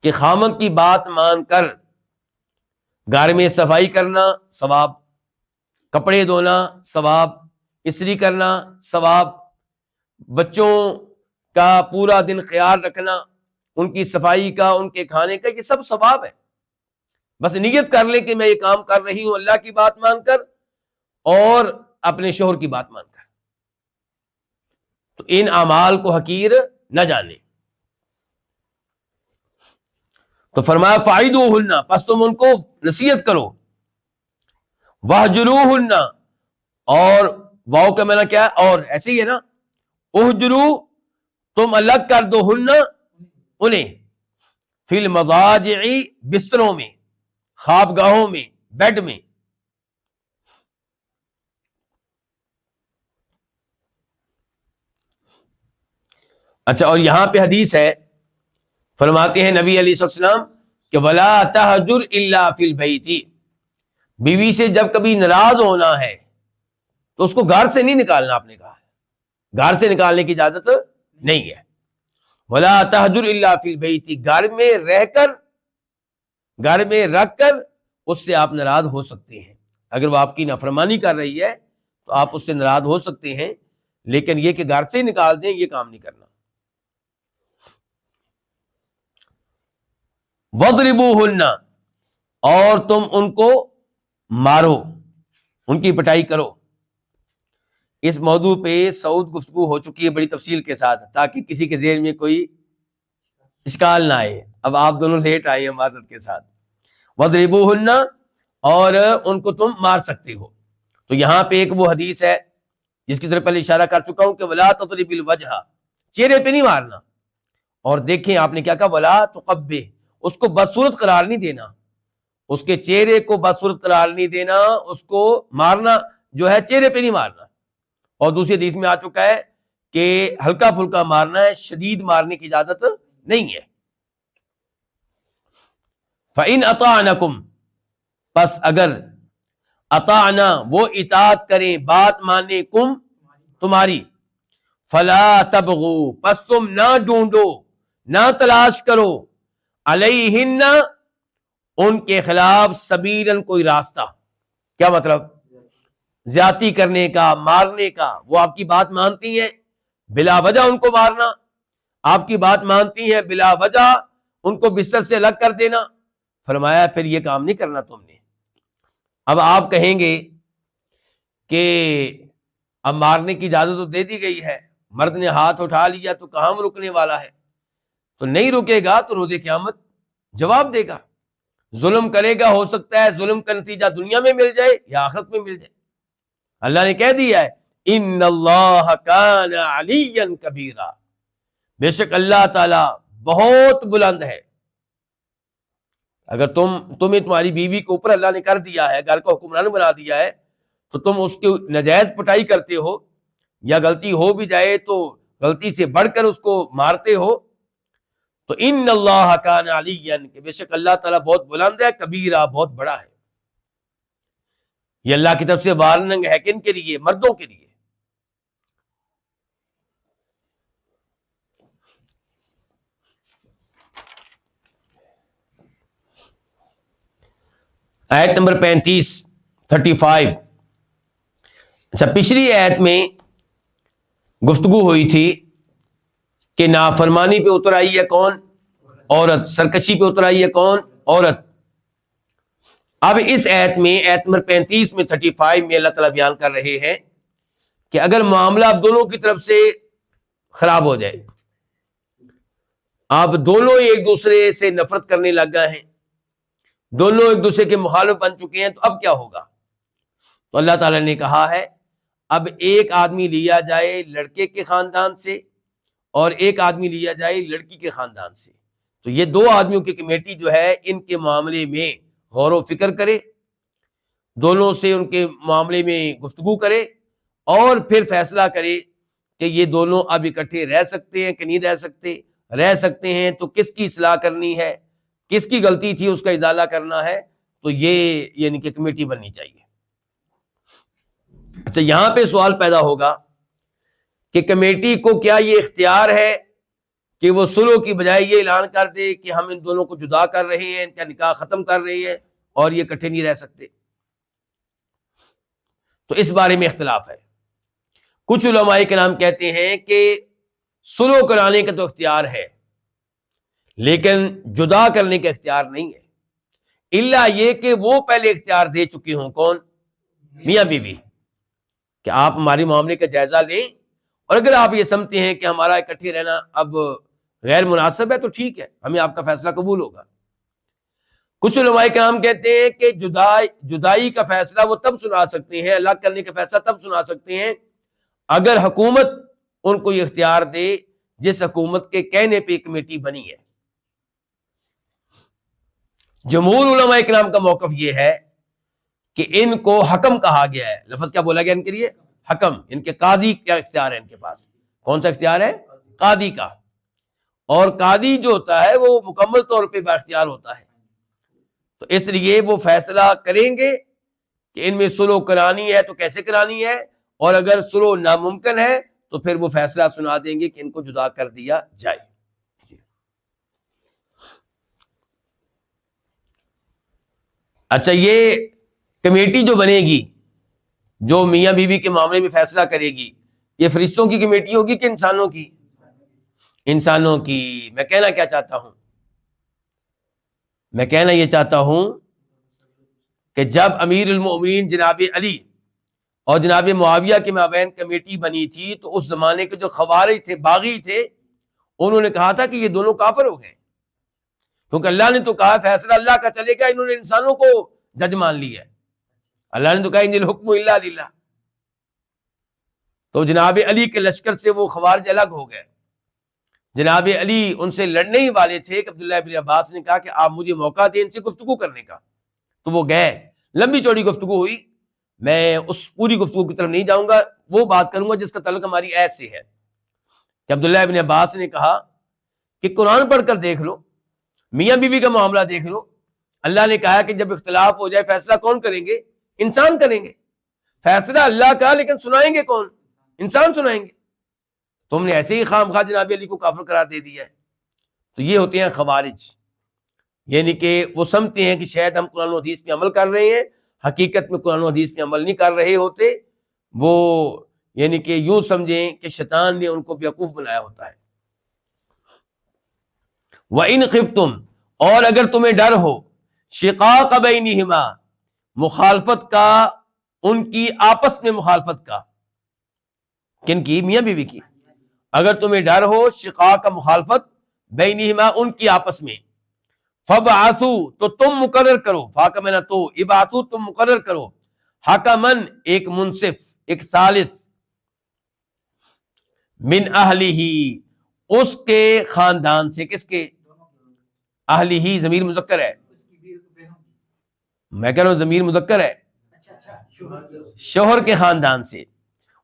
کہ خامند کی بات مان کر گھر میں صفائی کرنا ثواب، کپڑے دھونا ثواب، استری کرنا ثواب، بچوں کا پورا دن خیال رکھنا، ان کی صفائی کا، ان کے کھانے کا، یہ سب ثواب ہے۔ بس نیت کر لیں کہ میں یہ کام کر رہی ہوں اللہ کی بات مان کر اور اپنے شوہر کی بات مان کر، تو ان اعمال کو حقیر نہ جانیں۔ تو فرمایا فاعدوہن، پس تم ان کو نصیحت کرو، واہجروہن، اور واو کا معنی کیا ہے؟ اور، ایسے ہی ہے نا، اہجرو، تم الگ کر دو، ہن، انہیں، فی المضاجع، بستروں میں، خواب گاہوں میں، بیڈ میں۔ اچھا، اور یہاں پہ حدیث ہے، فرماتے ہیں نبی علیہ السلام کہ ولا تہجر الا فی البیت، بیوی سے جب کبھی ناراض ہونا ہے تو اس کو گھر سے نہیں نکالنا، آپ نے کہا ہے گھر سے نکالنے کی اجازت نہیں ہے. ولا تہجر الا فی البیت، گھر میں رہ کر، گھر میں رکھ کر اس سے آپ ناراض ہو سکتے ہیں. اگر وہ آپ کی نافرمانی کر رہی ہے تو آپ اس سے ناراض ہو سکتے ہیں، لیکن یہ کہ گھر سے نکال دیں، یہ کام نہیں کرنا. وَاضْرِبُوهُنَّ، اور تم ان کو مارو، ان کی پٹائی کرو. اس موضوع پہ سعود گفتگو ہو چکی ہے بڑی تفصیل کے ساتھ، تاکہ کسی کے ذہن میں کوئی اشکال نہ آئے. اب آپ دونوں لیٹ آئے ہیں معذرت کے ساتھ. وَاضْرِبُوهُنَّ، اور ان کو تم مار سکتے ہو. تو یہاں پہ ایک وہ حدیث ہے جس کی طرف پہلے اشارہ کر چکا ہوں کہ وَلَا تَضْرِبِ الْوَجْهَ، چہرے پہ نہیں مارنا. اور دیکھیں آپ نے کیا کہا، وَلَا تُقَبِّحْ، اس کو بدصورت قرار نہیں دینا، اس کے چہرے کو بدصورت قرار نہیں دینا، اس کو مارنا جو ہے چہرے پہ نہیں مارنا. اور دوسری حدیث میں آ چکا ہے کہ ہلکا پھلکا مارنا ہے، شدید مارنے کی اجازت نہیں ہے. فَإِنْ أَطَعْنَكُمْ، پس اگر اطعنا، وہ اطاعت کریں، بات مانے، کم، تمہاری، فلا تبغوا، پس تم نہ ڈھونڈو، نہ تلاش کرو، علیہن، ان کے خلاف، سبیلاً، کوئی راستہ. کیا مطلب؟ زیادتی کرنے کا، مارنے کا. وہ آپ کی بات مانتی ہیں، بلا وجہ ان کو مارنا، آپ کی بات مانتی ہیں، بلا وجہ ان کو بستر سے الگ کر دینا. فرمایا پھر یہ کام نہیں کرنا تم نے. اب آپ کہیں گے کہ اب مارنے کی اجازت تو دے دی گئی ہے، مرد نے ہاتھ اٹھا لیا تو کہاں وہ رکنے والا ہے؟ تو نہیں رکے گا تو روز قیامت جواب دے گا. ظلم کرے گا، ہو سکتا ہے ظلم کا نتیجہ دنیا میں مل جائے یا آخرت میں مل جائے. اللہ نے کہہ دیا ہے ان اللہ کان علیا کبیرا، بے شک اللہ تعالی بہت بلند ہے. اگر تمہیں تمہاری بیوی کے اوپر اللہ نے کر دیا ہے، گھر کا حکمران بنا دیا ہے، تو تم اس کی ناجائز پٹائی کرتے ہو، یا غلطی ہو بھی جائے تو غلطی سے بڑھ کر اس کو مارتے ہو، تو ان اللہ کان علیا، کہ بے شک اللہ تعالیٰ بہت بلند ہے، کبیرہ، بہت بڑا ہے. یہ اللہ کی طرف سے وارننگ ہے کن کے لیے؟ مردوں کے لیے. آیت نمبر 35 اچھا، پچھلی آیت میں گفتگو ہوئی تھی کہ نافرمانی پہ اتر آئی ہے کون؟ عورت. سرکشی پہ اتر آئی ہے کون؟ عورت. اب اس آیت میں، آیت نمبر 35 میں، 35 میں اللہ تعالیٰ بیان کر رہے ہیں کہ اگر معاملہ آپ دونوں کی طرف سے خراب ہو جائے، آپ دونوں ایک دوسرے سے نفرت کرنے لگ گئے ہیں، دونوں ایک دوسرے کے مخالف بن چکے ہیں، تو اب کیا ہوگا؟ تو اللہ تعالیٰ نے کہا ہے اب ایک آدمی لیا جائے لڑکے کے خاندان سے اور ایک آدمی لیا جائے لڑکی کے خاندان سے. تو یہ دو آدمیوں کی کمیٹی جو ہے ان کے معاملے میں غور و فکر کرے، دونوں سے ان کے معاملے میں گفتگو کرے، اور پھر فیصلہ کرے کہ یہ دونوں اب اکٹھے رہ سکتے ہیں کہ نہیں رہ سکتے. رہ سکتے ہیں تو کس کی اصلاح کرنی ہے، کس کی غلطی تھی اس کا ازالہ کرنا ہے. تو یہ یعنی کہ کمیٹی بننی چاہیے. اچھا، یہاں پہ سوال پیدا ہوگا کہ کمیٹی کو کیا یہ اختیار ہے کہ وہ صلح کی بجائے یہ اعلان کر دے کہ ہم ان دونوں کو جدا کر رہے ہیں، ان کا نکاح ختم کر رہے ہیں اور یہ اکٹھے نہیں رہ سکتے؟ تو اس بارے میں اختلاف ہے. کچھ علماء کرام کہتے ہیں کہ صلح کرانے کا تو اختیار ہے، لیکن جدا کرنے کا اختیار نہیں ہے، الا یہ کہ وہ پہلے اختیار دے چکے ہوں. کون؟ میاں بیوی، کہ آپ ہمارے معاملے کا جائزہ لیں، اور اگر آپ یہ سمجھتے ہیں کہ ہمارا اکٹھے رہنا اب غیر مناسب ہے تو ٹھیک ہے، ہمیں آپ کا فیصلہ قبول ہوگا. کچھ علماء کرام کہتے ہیں کہ جدائی کا فیصلہ وہ تب سنا سکتے ہیں، الگ کرنے کا فیصلہ تب سنا سکتے ہیں اگر حکومت ان کو یہ اختیار دے جس حکومت کے کہنے پہ کمیٹی بنی ہے. جمہور علماء کرام کا موقف یہ ہے کہ ان کو حکم کہا گیا ہے. لفظ کیا بولا گیا ان کے لیے؟ حکم. ان کے قاضی کیا اختیار ہے ان کے پاس؟ کون سا اختیار ہے؟ قاضی کا. اور قاضی جو ہوتا ہے وہ مکمل طور پہ بااختیار ہوتا ہے، تو اس لیے وہ فیصلہ کریں گے کہ ان میں صلح کرانی ہے تو کیسے کرانی ہے، اور اگر صلح ناممکن ہے تو پھر وہ فیصلہ سنا دیں گے کہ ان کو جدا کر دیا جائے۔ اچھا، یہ کمیٹی جو بنے گی جو میاں بیوی کے معاملے میں فیصلہ کرے گی، یہ فرشتوں کی کمیٹی ہوگی کہ انسانوں کی؟ انسانوں کی۔ میں کہنا کیا چاہتا ہوں، میں کہنا یہ چاہتا ہوں کہ جب امیر المؤمنین جناب علی اور جناب معاویہ کے مابین کمیٹی بنی تھی تو اس زمانے کے جو خوارج تھے، باغی تھے، انہوں نے کہا تھا کہ یہ دونوں کافر ہو گئے، کیونکہ اللہ نے تو کہا فیصلہ اللہ کا چلے گا، انہوں نے انسانوں کو جج مان لی ہے۔ اللہ نے تو کہا ان الحکم الا للہ۔ تو جناب علی کے لشکر سے وہ خوارج الگ ہو گئے۔ جناب علی ان سے لڑنے ہی والے تھے کہ عبداللہ ابن عباس نے کہا کہ آپ مجھے موقع دیں ان سے گفتگو کرنے کا، تو وہ گئے، لمبی چوڑی گفتگو ہوئی، میں اس پوری گفتگو کی طرف نہیں جاؤں گا، وہ بات کروں گا جس کا تعلق ہماری عیش سے ہے کہ عبداللہ ابن عباس نے کہا کہ قرآن پڑھ کر دیکھ لو، میاں بیوی کا معاملہ دیکھ لو، اللہ نے کہا کہ جب اختلاف ہو جائے فیصلہ کون کریں گے؟ انسان کریں گے۔ فیصلہ اللہ کا، لیکن سنائیں گے کون؟ انسان سنائیں گے۔ تم نے ایسے ہی خام خواہ جناب علی کو کافر قرار دے دیا ہے۔ تو یہ ہوتے ہیں خوارج، یعنی کہ وہ سمجھتے ہیں کہ شاید ہم قرآن و حدیث پہ عمل کر رہے ہیں، حقیقت میں قرآن و حدیث پہ عمل نہیں کر رہے ہوتے، وہ یعنی کہ یوں سمجھیں کہ شیطان نے ان کو بیوقوف بنایا ہوتا ہے۔ وَإِنْ خِفْتُمْ، اور اگر تمہیں ڈر ہو، شِقَاقَ بَيْنِهِمَا، مخالفت کا، ان کی آپس میں مخالفت کا، کن کی؟ میاں بیوی کی۔ اگر تمہیں ڈر ہو شقاق کا، مخالفت، بینہما، ان کی آپس میں، فَبْعَثُوا، تو تم مقرر کرو، فا کا معنی تو، ابعثوا تم مقرر کرو، حکمن، ایک منصف، ایک ثالث، من اہلہ، اس کے خاندان سے، کس کے؟ اہلہ، ضمیر مذکر ہے، میں کہہ رہا ہوں ضمیر مذکر ہے، شوہر کے خاندان سے،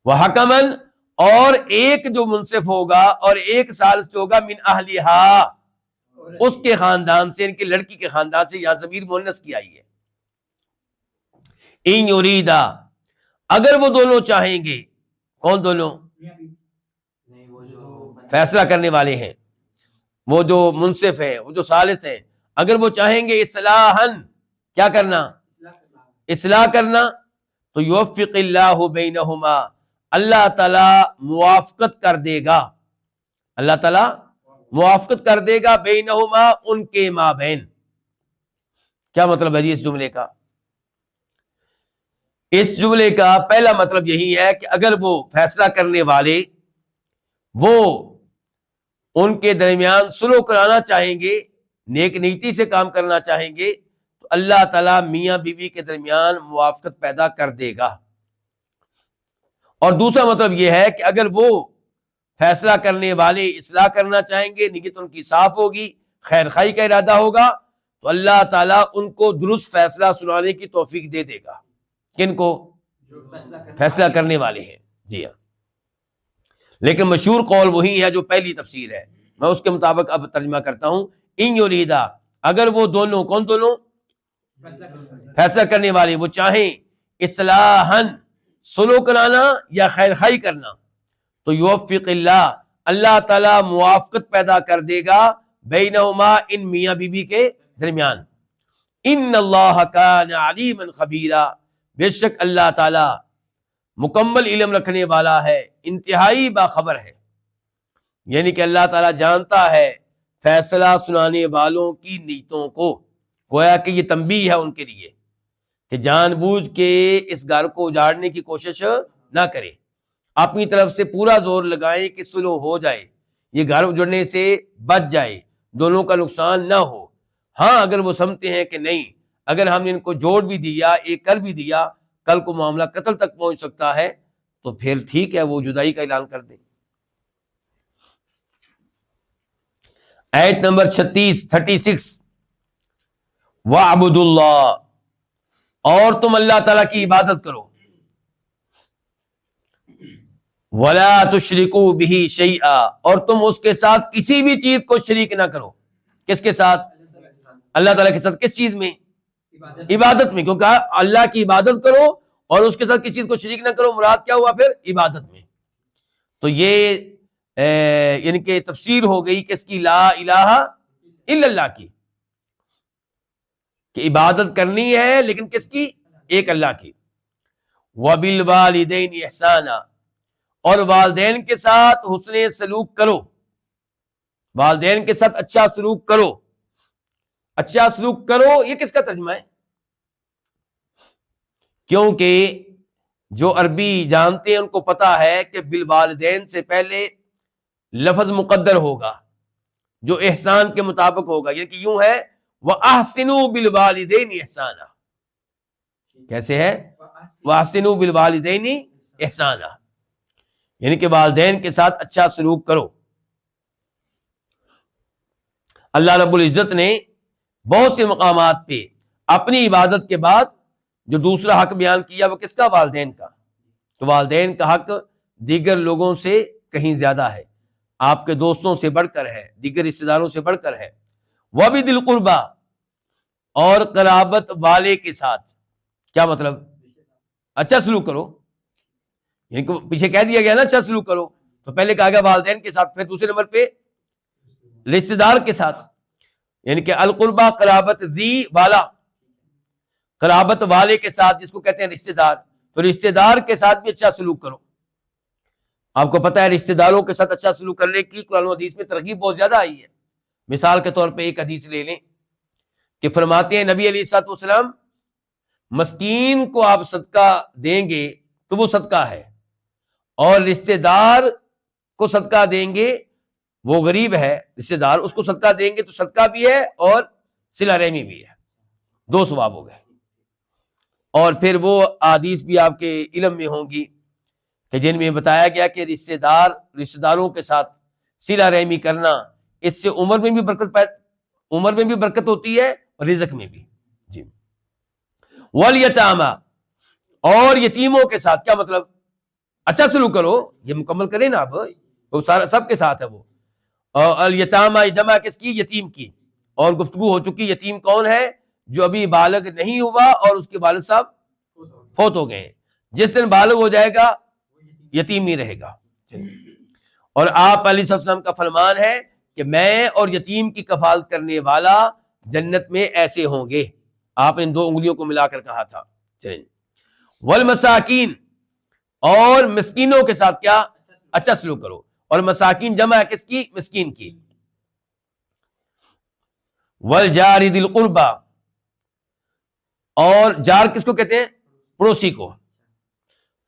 وحکمن، اور ایک جو منصف ہوگا اور ایک ثالث جو ہوگا، من اہلہا، اس کے خاندان سے، ان کی لڑکی کے خاندان سے، یہاں ضمیر مؤنث کی آئی ہے۔ ان یریدا، اگر وہ دونوں چاہیں گے، کون دونوں؟ فیصلہ کرنے والے ہیں، وہ جو منصف ہیں، وہ جو ثالث ہیں، اگر وہ چاہیں گے اصلاحاً، کیا کرنا؟ اصلاح کرنا، تو یوفق اللہ بینہما، اللہ تعالی موافقت کر دے گا، اللہ تعالی موافقت کر دے گا، بینہما، ان کے مابین۔ کیا مطلب ہے اس جملے کا؟ اس جملے کا پہلا مطلب یہی ہے کہ اگر وہ فیصلہ کرنے والے وہ ان کے درمیان صلح کرانا چاہیں گے، نیک نیتی سے کام کرنا چاہیں گے، تو اللہ تعالیٰ میاں بیوی کے درمیان موافقت پیدا کر دے گا۔ اور دوسرا مطلب یہ ہے کہ اگر وہ فیصلہ کرنے والے اصلاح کرنا چاہیں گے، نیت ان کی صاف ہوگی، خیر خواہی کا ارادہ ہوگا، تو اللہ تعالیٰ ان کو درست فیصلہ سنانے کی توفیق دے دے گا۔ کن کو؟ فیصلہ کرنے والے ہیں، جی ہاں۔ لیکن مشہور قول وہی ہے جو پہلی تفسیر ہے، میں اس کے مطابق اب ترجمہ کرتا ہوں۔ ان یریدا، اگر وہ دونوں، کون دونوں؟ فیصلہ کرنے والے، وہ چاہیں اصلاحاً، صلح کرانا یا خیر خواہی کرنا، تو یوفق اللہ، اللہ تعالیٰ موافقت پیدا کر دے گا، بینہما، ان میاں بیوی کے درمیان۔ ان اللہ کان علیما خبیرا، بے شک اللہ تعالیٰ مکمل علم رکھنے والا ہے، انتہائی باخبر ہے، یعنی کہ اللہ تعالیٰ جانتا ہے فیصلہ سنانے والوں کی نیتوں کو۔ گویا کہ یہ تنبیہ ہے ان کے لیے کہ جان بوجھ کے اس گھر کو اجاڑنے کی کوشش نہ کریں، اپنی طرف سے پورا زور لگائیں کہ صلح ہو جائے، یہ گھر اجڑنے سے بچ جائے، دونوں کا نقصان نہ ہو۔ ہاں اگر وہ سمجھتے ہیں کہ نہیں، اگر ہم نے ان کو جوڑ بھی دیا، ایک کر بھی دیا، کل کو معاملہ قتل تک پہنچ سکتا ہے، تو پھر ٹھیک ہے، وہ جدائی کا اعلان کر دیں۔ آیت نمبر 36 وَاعْبُدُوا اللَّهَ، اور تم اللہ تعالیٰ کی عبادت کرو۔ ولا تشرکوا بہ شیئا، اور تم اس کے ساتھ کسی بھی چیز کو شریک نہ کرو. کس کے ساتھ؟ اللہ تعالیٰ کے ساتھ. کس چیز میں؟ عبادت میں. کیونکہ اللہ کی عبادت کرو اور اس کے ساتھ کسی چیز کو شریک نہ کرو. مراد کیا ہوا پھر؟ عبادت میں. تو یہ یعنی کہ تفسیر ہو گئی کس کی؟ لا الہ الا اللہ کی، کہ عبادت کرنی ہے لیکن کس کی؟ ایک اللہ کی. وَبِالْوَالِدَيْنِ إِحْسَانًا، اور والدین کے ساتھ حسن سلوک کرو. والدین کے ساتھ اچھا سلوک کرو. اچھا سلوک کرو یہ کس کا ترجمہ ہے؟ کیونکہ جو عربی جانتے ہیں ان کو پتا ہے کہ بالوالدین سے پہلے لفظ مقدر ہوگا جو احسان کے مطابق ہوگا. یعنی کہ یوں ہے وَأَحْسِنُوا بِالْوَالِدَيْنِ إِحْسَانًا. کیسے ہے؟ وَأَحْسِنُوا بِالْوَالِدَيْنِ إِحْسَانًا، یعنی کہ والدین کے ساتھ اچھا سلوک کرو. اللہ رب العزت نے بہت سے مقامات پہ اپنی عبادت کے بعد جو دوسرا حق بیان کیا وہ کس کا؟ والدین کا. تو والدین کا حق دیگر لوگوں سے کہیں زیادہ ہے، آپ کے دوستوں سے بڑھ کر ہے، دیگر رشتہ داروں سے بڑھ کر ہے. وَبِذِی الْقُرْبَى، اور قرابت والے کے ساتھ. کیا مطلب؟ اچھا سلوک کرو. یعنی کہ پیچھے کہہ دیا گیا نا اچھا سلوک کرو، تو پہلے کہا گیا والدین کے ساتھ، پھر دوسرے نمبر پہ رشتہ دار کے ساتھ. یعنی کہ القربہ قرابت دی والا، قرابت والے کے ساتھ جس کو کہتے ہیں رشتہ دار. تو رشتہ دار کے ساتھ بھی اچھا سلوک کرو. آپ کو پتہ ہے رشتہ داروں کے ساتھ اچھا سلوک کرنے کی قرآن و حدیث میں ترغیب بہت زیادہ آئی ہے. مثال کے طور پہ ایک حدیث لے لیں کہ فرماتے ہیں نبی علیہ الصلوۃ والسلام مسکین کو آپ صدقہ دیں گے تو وہ صدقہ ہے، اور رشتہ دار کو صدقہ دیں گے، وہ غریب ہے رشتہ دار، اس کو صدقہ دیں گے تو صدقہ بھی ہے اور صلہ رحمی بھی ہے. دو ثواب ہو گئے. اور پھر وہ احادیث بھی آپ کے علم میں ہوں گی کہ جن میں بتایا گیا کہ رشتہ داروں کے ساتھ صلہ رحمی کرنا، اس سے عمر میں بھی برکت ہوتی ہے اور رزق میں بھی. جی. والیتامى، اور یتیموں کے ساتھ. کیا مطلب؟ اچھا سلوک کرو، یہ مکمل کریں نا آپ، وہ سارا سب کے ساتھ ہے وہ. اور الیتامى جمع کس کی؟ یتیم کی. اور گفتگو ہو چکی یتیم کون ہے؟ جو ابھی بالغ نہیں ہوا اور اس کے والد صاحب فوت ہو گئے. جس دن بالغ ہو جائے گا یتیم نہیں رہے گا. اور آپ علیہ السلام کا فرمان ہے کہ میں اور یتیم کی کفالت کرنے والا جنت میں ایسے ہوں گے. آپ نے دو انگلیوں کو ملا کر کہا تھا. چلیں. والمساکین، اور مسکینوں کے ساتھ کیا؟ اچھا سلوک کرو. اور مساکین جمع ہے کس کی؟ مسکین کی. والجار ذی القربى، اور جار کس کو کہتے ہیں؟ پڑوسی کو.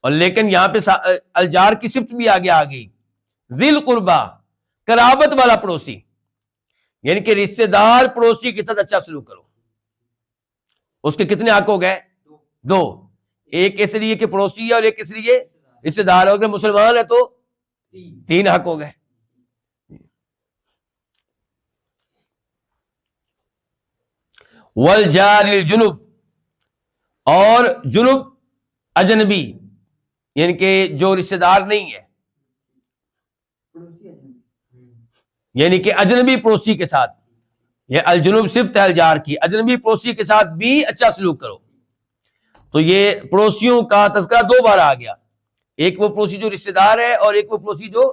اور لیکن یہاں پہ الجار کی صفت بھی آگے آ گئی. ذی القربى، قرابت والا پڑوسی، یعنی کہ رشتہ دار پڑوسی کے ساتھ اچھا سلوک کرو. اس کے کتنے حق ہو گئے؟ دو. ایک اس لیے کہ پڑوسی ہے اور ایک اس لیے رشتہ دار ہے. اگر مسلمان ہے تو تین حق ہو گئے. والجار الجنب، اور جنب اجنبی، یعنی کہ جو رشتہ دار نہیں ہے، یعنی کہ اجنبی پڑوسی کے ساتھ. یہ الجنوب صفت ہے الجار کی. اجنبی پڑوسی کے ساتھ بھی اچھا سلوک کرو. تو یہ پڑوسیوں کا تذکرہ دو بار آ گیا. ایک وہ پڑوسی جو رشتہ دار ہے اور ایک وہ پڑوسی جو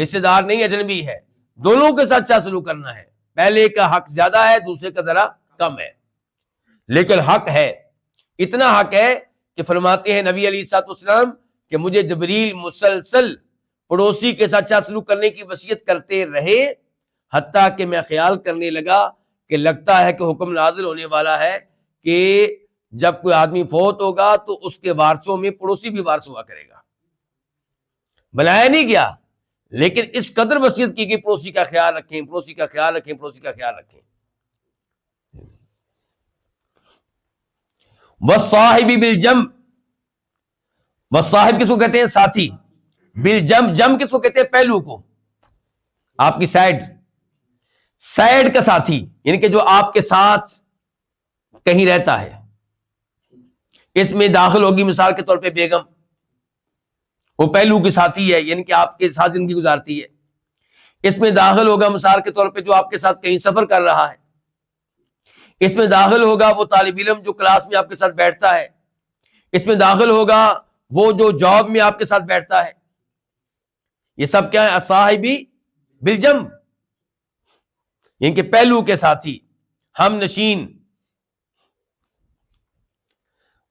رشتہ دار نہیں اجنبی ہے. دونوں کے ساتھ اچھا سلوک کرنا ہے. پہلے کا حق زیادہ ہے، دوسرے کا ذرا کم ہے، لیکن حق ہے. اتنا حق ہے کہ فرماتے ہیں نبی علیہ الصلوۃ والسلام کہ مجھے جبریل مسلسل پڑوسی کے ساتھ اچھا سلوک کرنے کی وصیت کرتے رہے، حتیٰ کہ میں خیال کرنے لگا کہ لگتا ہے کہ حکم نازل ہونے والا ہے کہ جب کوئی آدمی فوت ہوگا تو اس کے وارثوں میں پڑوسی بھی وارث ہوا کرے گا. بنایا نہیں گیا، لیکن اس قدر وصیت کی کہ پڑوسی کا خیال رکھیں، پڑوسی کا خیال رکھیں، پڑوسی کا خیال رکھیں. والصاحب بالجنب، والصاحب کس کو کہتے ہیں؟ ساتھی. بالجنب، جنب کس کو کہتے ہیں؟ پہلو کو، آپ کی سائیڈ کا ساتھی، یعنی کہ جو آپ کے ساتھ کہیں رہتا ہے. اس میں داخل ہوگی مثال کے طور پہ بیگم، وہ پہلو کے ساتھی ہے، یعنی کہ آپ کے ساتھ زندگی گزارتی ہے۔ اس میں داخل ہوگا مثال کے طور پہ جو آپ کے ساتھ کہیں سفر کر رہا ہے، اس میں داخل ہوگا وہ طالب علم جو کلاس میں آپ کے ساتھ بیٹھتا ہے، اس میں داخل ہوگا وہ جو جاب میں آپ کے ساتھ بیٹھتا ہے۔ یہ سب کیا ہے؟ اصحابی بالجنب، یعنی کہ پہلو کے ساتھی، ہم نشین۔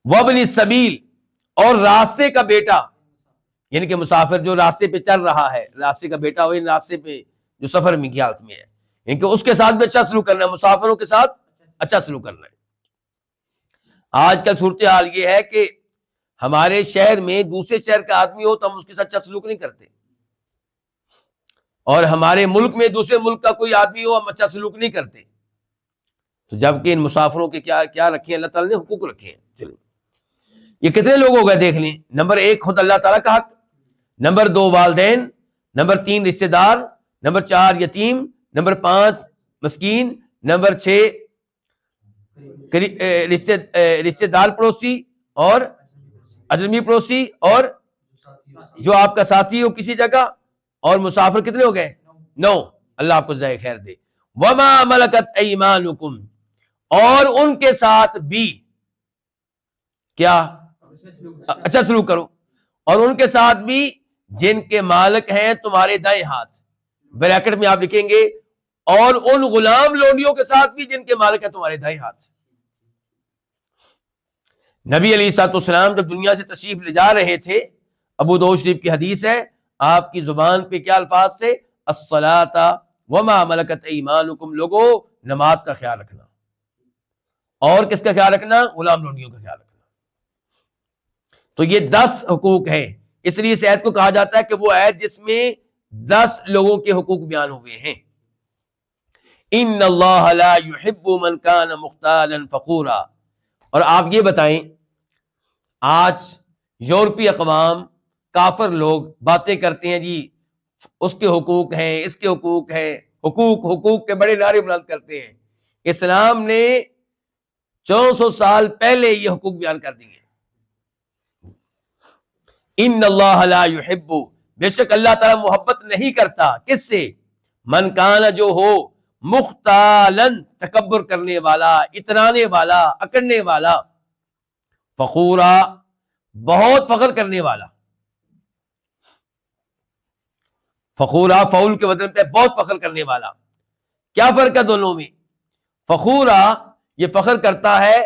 وابن السبیل، اور راستے کا بیٹا، یعنی کہ مسافر جو راستے پہ چل رہا ہے، راستے کا بیٹا ہو، راستے پہ جو سفر میں کی حالت میں ہے، یعنی کہ اس کے ساتھ بھی اچھا سلوک کرنا ہے، مسافروں کے ساتھ اچھا سلوک کرنا ہے۔ آج کل صورتحال یہ ہے کہ ہمارے شہر میں دوسرے شہر کا آدمی ہو تو ہم اس کے ساتھ اچھا سلوک نہیں کرتے، اور ہمارے ملک میں دوسرے ملک کا کوئی آدمی ہو ہم اچھا سلوک نہیں کرتے۔ تو جبکہ ان مسافروں کے کیا رکھے ہیں؟ اللہ تعالیٰ نے حقوق رکھے ہیں۔ چلو یہ کتنے لوگ ہو گئے دیکھ لیں۔ نمبر 1 خود اللہ تعالیٰ کا حق، نمبر 2 والدین، نمبر 3 رشتہ دار، نمبر 4 یتیم، نمبر 5 مسکین، نمبر 6 رشتہ دار پڑوسی اور اجنبی پڑوسی، اور جو آپ کا ساتھی ہو کسی جگہ، اور مسافر کتنے ہو گئے؟ 9۔ اللہ آپ کو جزائے خیر دے۔ وما ملکت ایمانکم، اور ان کے ساتھ بھی کیا اچھا سلوک کرو، اور ان کے ساتھ بھی جن کے مالک ہیں تمہارے دائیں ہاتھ، بریکٹ میں آپ لکھیں گے، اور ان غلام لونڈیوں کے ساتھ بھی جن کے مالک ہیں تمہارے دائیں ہاتھ۔ نبی علیہ الصلوۃ والسلام جب دنیا سے تشریف لے جا رہے تھے، ابو داؤد شریف کی حدیث ہے، آپ کی زبان پہ کیا الفاظ تھے؟ الصلاۃ وما ملکت ایمانکم، لوگوں نماز کا خیال رکھنا، اور کس کا خیال رکھنا؟ غلام لونڈیوں کا خیال رکھنا۔ تو یہ 10 حقوق ہیں، اس لیے اس آیت کو کہا جاتا ہے کہ وہ آیت جس میں 10 لوگوں کے حقوق بیان ہوئے ہیں۔ ان اللہ لا يحب من كان مختالا فخورا۔ اور آپ یہ بتائیں، آج یورپی اقوام، کافر لوگ باتیں کرتے ہیں، جی اس کے حقوق ہیں، اس کے حقوق ہیں، حقوق کے بڑے نعرے بلند کرتے ہیں۔ اسلام نے 400 سال پہلے یہ حقوق بیان کر دیے۔ ان اللہ لا يحب، بے شک اللہ تعالیٰ محبت نہیں کرتا، کس سے؟ من کان، جو ہو، مختالن، تکبر کرنے والا، اترانے والا، اکڑنے والا، فخورا، بہت فخر کرنے والا۔ فخورا فعول کے وزن پہ بہت فخر کرنے والا۔ کیا فرق ہے دونوں میں؟ فخورا یہ فخر کرتا ہے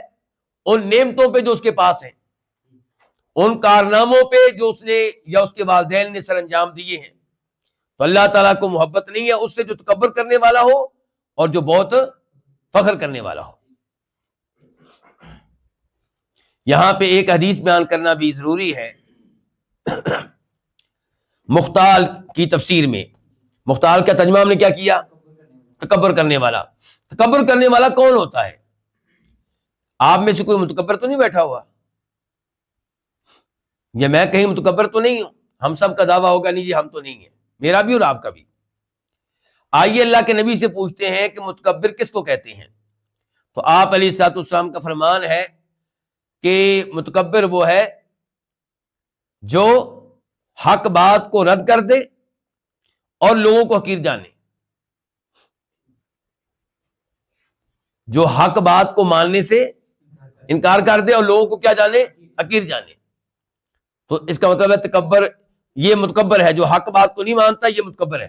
ان نعمتوں پہ جو اس کے پاس ہیں، ان کارناموں پہ جو اس نے یا اس کے والدین نے سر انجام دیے ہیں۔ تو اللہ تعالیٰ کو محبت نہیں ہے اس سے جو تکبر کرنے والا ہو اور جو بہت فخر کرنے والا ہو۔ یہاں پہ ایک حدیث بیان کرنا بھی ضروری ہے۔ مختال کی تفسیر میں، مختال کا ترجمہ ہم نے کیا کیا؟ تکبر کرنے والا۔ تکبر کرنے والا کون ہوتا ہے؟ آپ میں سے کوئی متکبر تو نہیں بیٹھا ہوا؟ یا میں کہیں متکبر تو نہیں ہوں؟ ہم سب کا دعویٰ ہوگا نہیں جی ہم تو نہیں ہیں، میرا بھی اور آپ کا بھی۔ آئیے اللہ کے نبی سے پوچھتے ہیں کہ متکبر کس کو کہتے ہیں؟ تو آپ علیہ الصلوۃ والسلام کا فرمان ہے کہ متکبر وہ ہے جو حق بات کو رد کر دے اور لوگوں کو حقیر جانے، جو حق بات کو ماننے سے انکار کر دے اور لوگوں کو کیا جانے؟ حقیر جانے۔ تو اس کا مطلب ہے تکبر، یہ متکبر ہے جو حق بات کو نہیں مانتا، یہ متکبر ہے،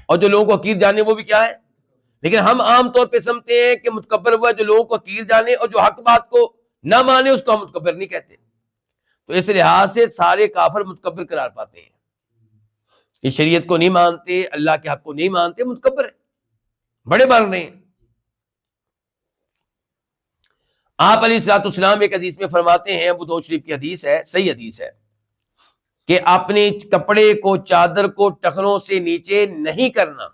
اور جو لوگوں کو حقیر جانے وہ بھی کیا ہے؟ لیکن ہم عام طور پہ سمجھتے ہیں کہ متکبر وہ ہے جو لوگوں کو حقیر جانے اور جو حق بات کو نہ مانے اس کو ہم متکبر نہیں کہتے۔ تو اس لحاظ سے سارے کافر متکبر قرار پاتے ہیں، یہ شریعت کو نہیں مانتے، اللہ کے حق کو نہیں مانتے، متکبر ہے، بڑے بن رہے ہیں۔ آپ علیہ الصلوۃ والسلام ایک حدیث میں فرماتے ہیں، ابو داؤد شریف کی حدیث ہے، صحیح حدیث ہے، کہ اپنے کپڑے کو، چادر کو ٹخنوں سے نیچے نہیں کرنا،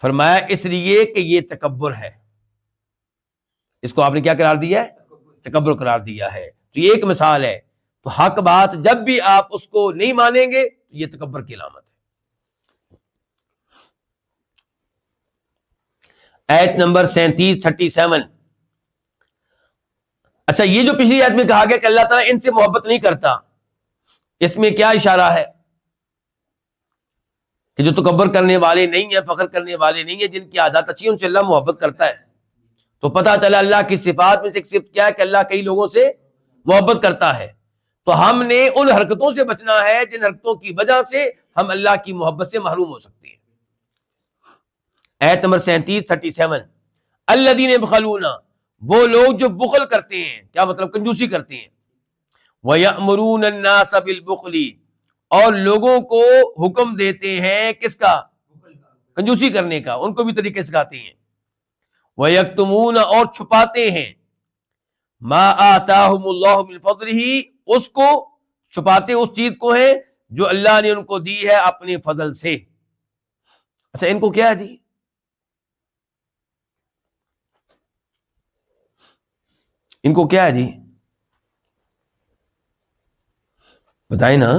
فرمایا اس لیے کہ یہ تکبر ہے۔ اس کو آپ نے کیا قرار دیا ہے؟ تکبر قرار دیا ہے۔ تو یہ ایک مثال ہے۔ تو حق بات جب بھی آپ اس کو نہیں مانیں گے تو یہ تکبر کی علامت ہے۔ آیت نمبر 37 اچھا، یہ جو پچھلی آیت میں کہا گیا کہ اللہ تعالیٰ ان سے محبت نہیں کرتا، اس میں کیا اشارہ ہے کہ جو تکبر کرنے والے نہیں ہیں، فخر کرنے والے نہیں ہیں، جن کی عادات اچھی ہیں، ان سے اللہ محبت کرتا ہے. تو پتہ چلا اللہ کی صفات میں سے ایک صفت کیا ہے کہ اللہ کئی لوگوں سے محبت کرتا ہے. تو ہم نے ان حرکتوں سے بچنا ہے جن حرکتوں کی وجہ سے ہم اللہ کی محبت سے محروم ہو سکتے ہیں. آیت نمبر 37 الذین یبخلون، وہ لوگ جو بخل کرتے ہیں، کیا مطلب کنجوسی کرتے ہیں. وَيَأْمُرُونَ النَّاسَ بِالْبُخْلِ، اور لوگوں کو حکم دیتے ہیں کس کا؟ کنجوسی کرنے کا. ان کو بھی طریقے سکھاتے ہیں. وَيَكْتُمُونَ، اور چھپاتے ہیں مَا آتَاهُمُ اللَّهُ مِنْ فَضْلِهِ، اس کو چھپاتے اس چیز کو ہے جو اللہ نے ان کو دی ہے اپنے فضل سے. اچھا ان کو کیا ہے جی؟ ان کو کیا ہے جی؟ بتائیں نا.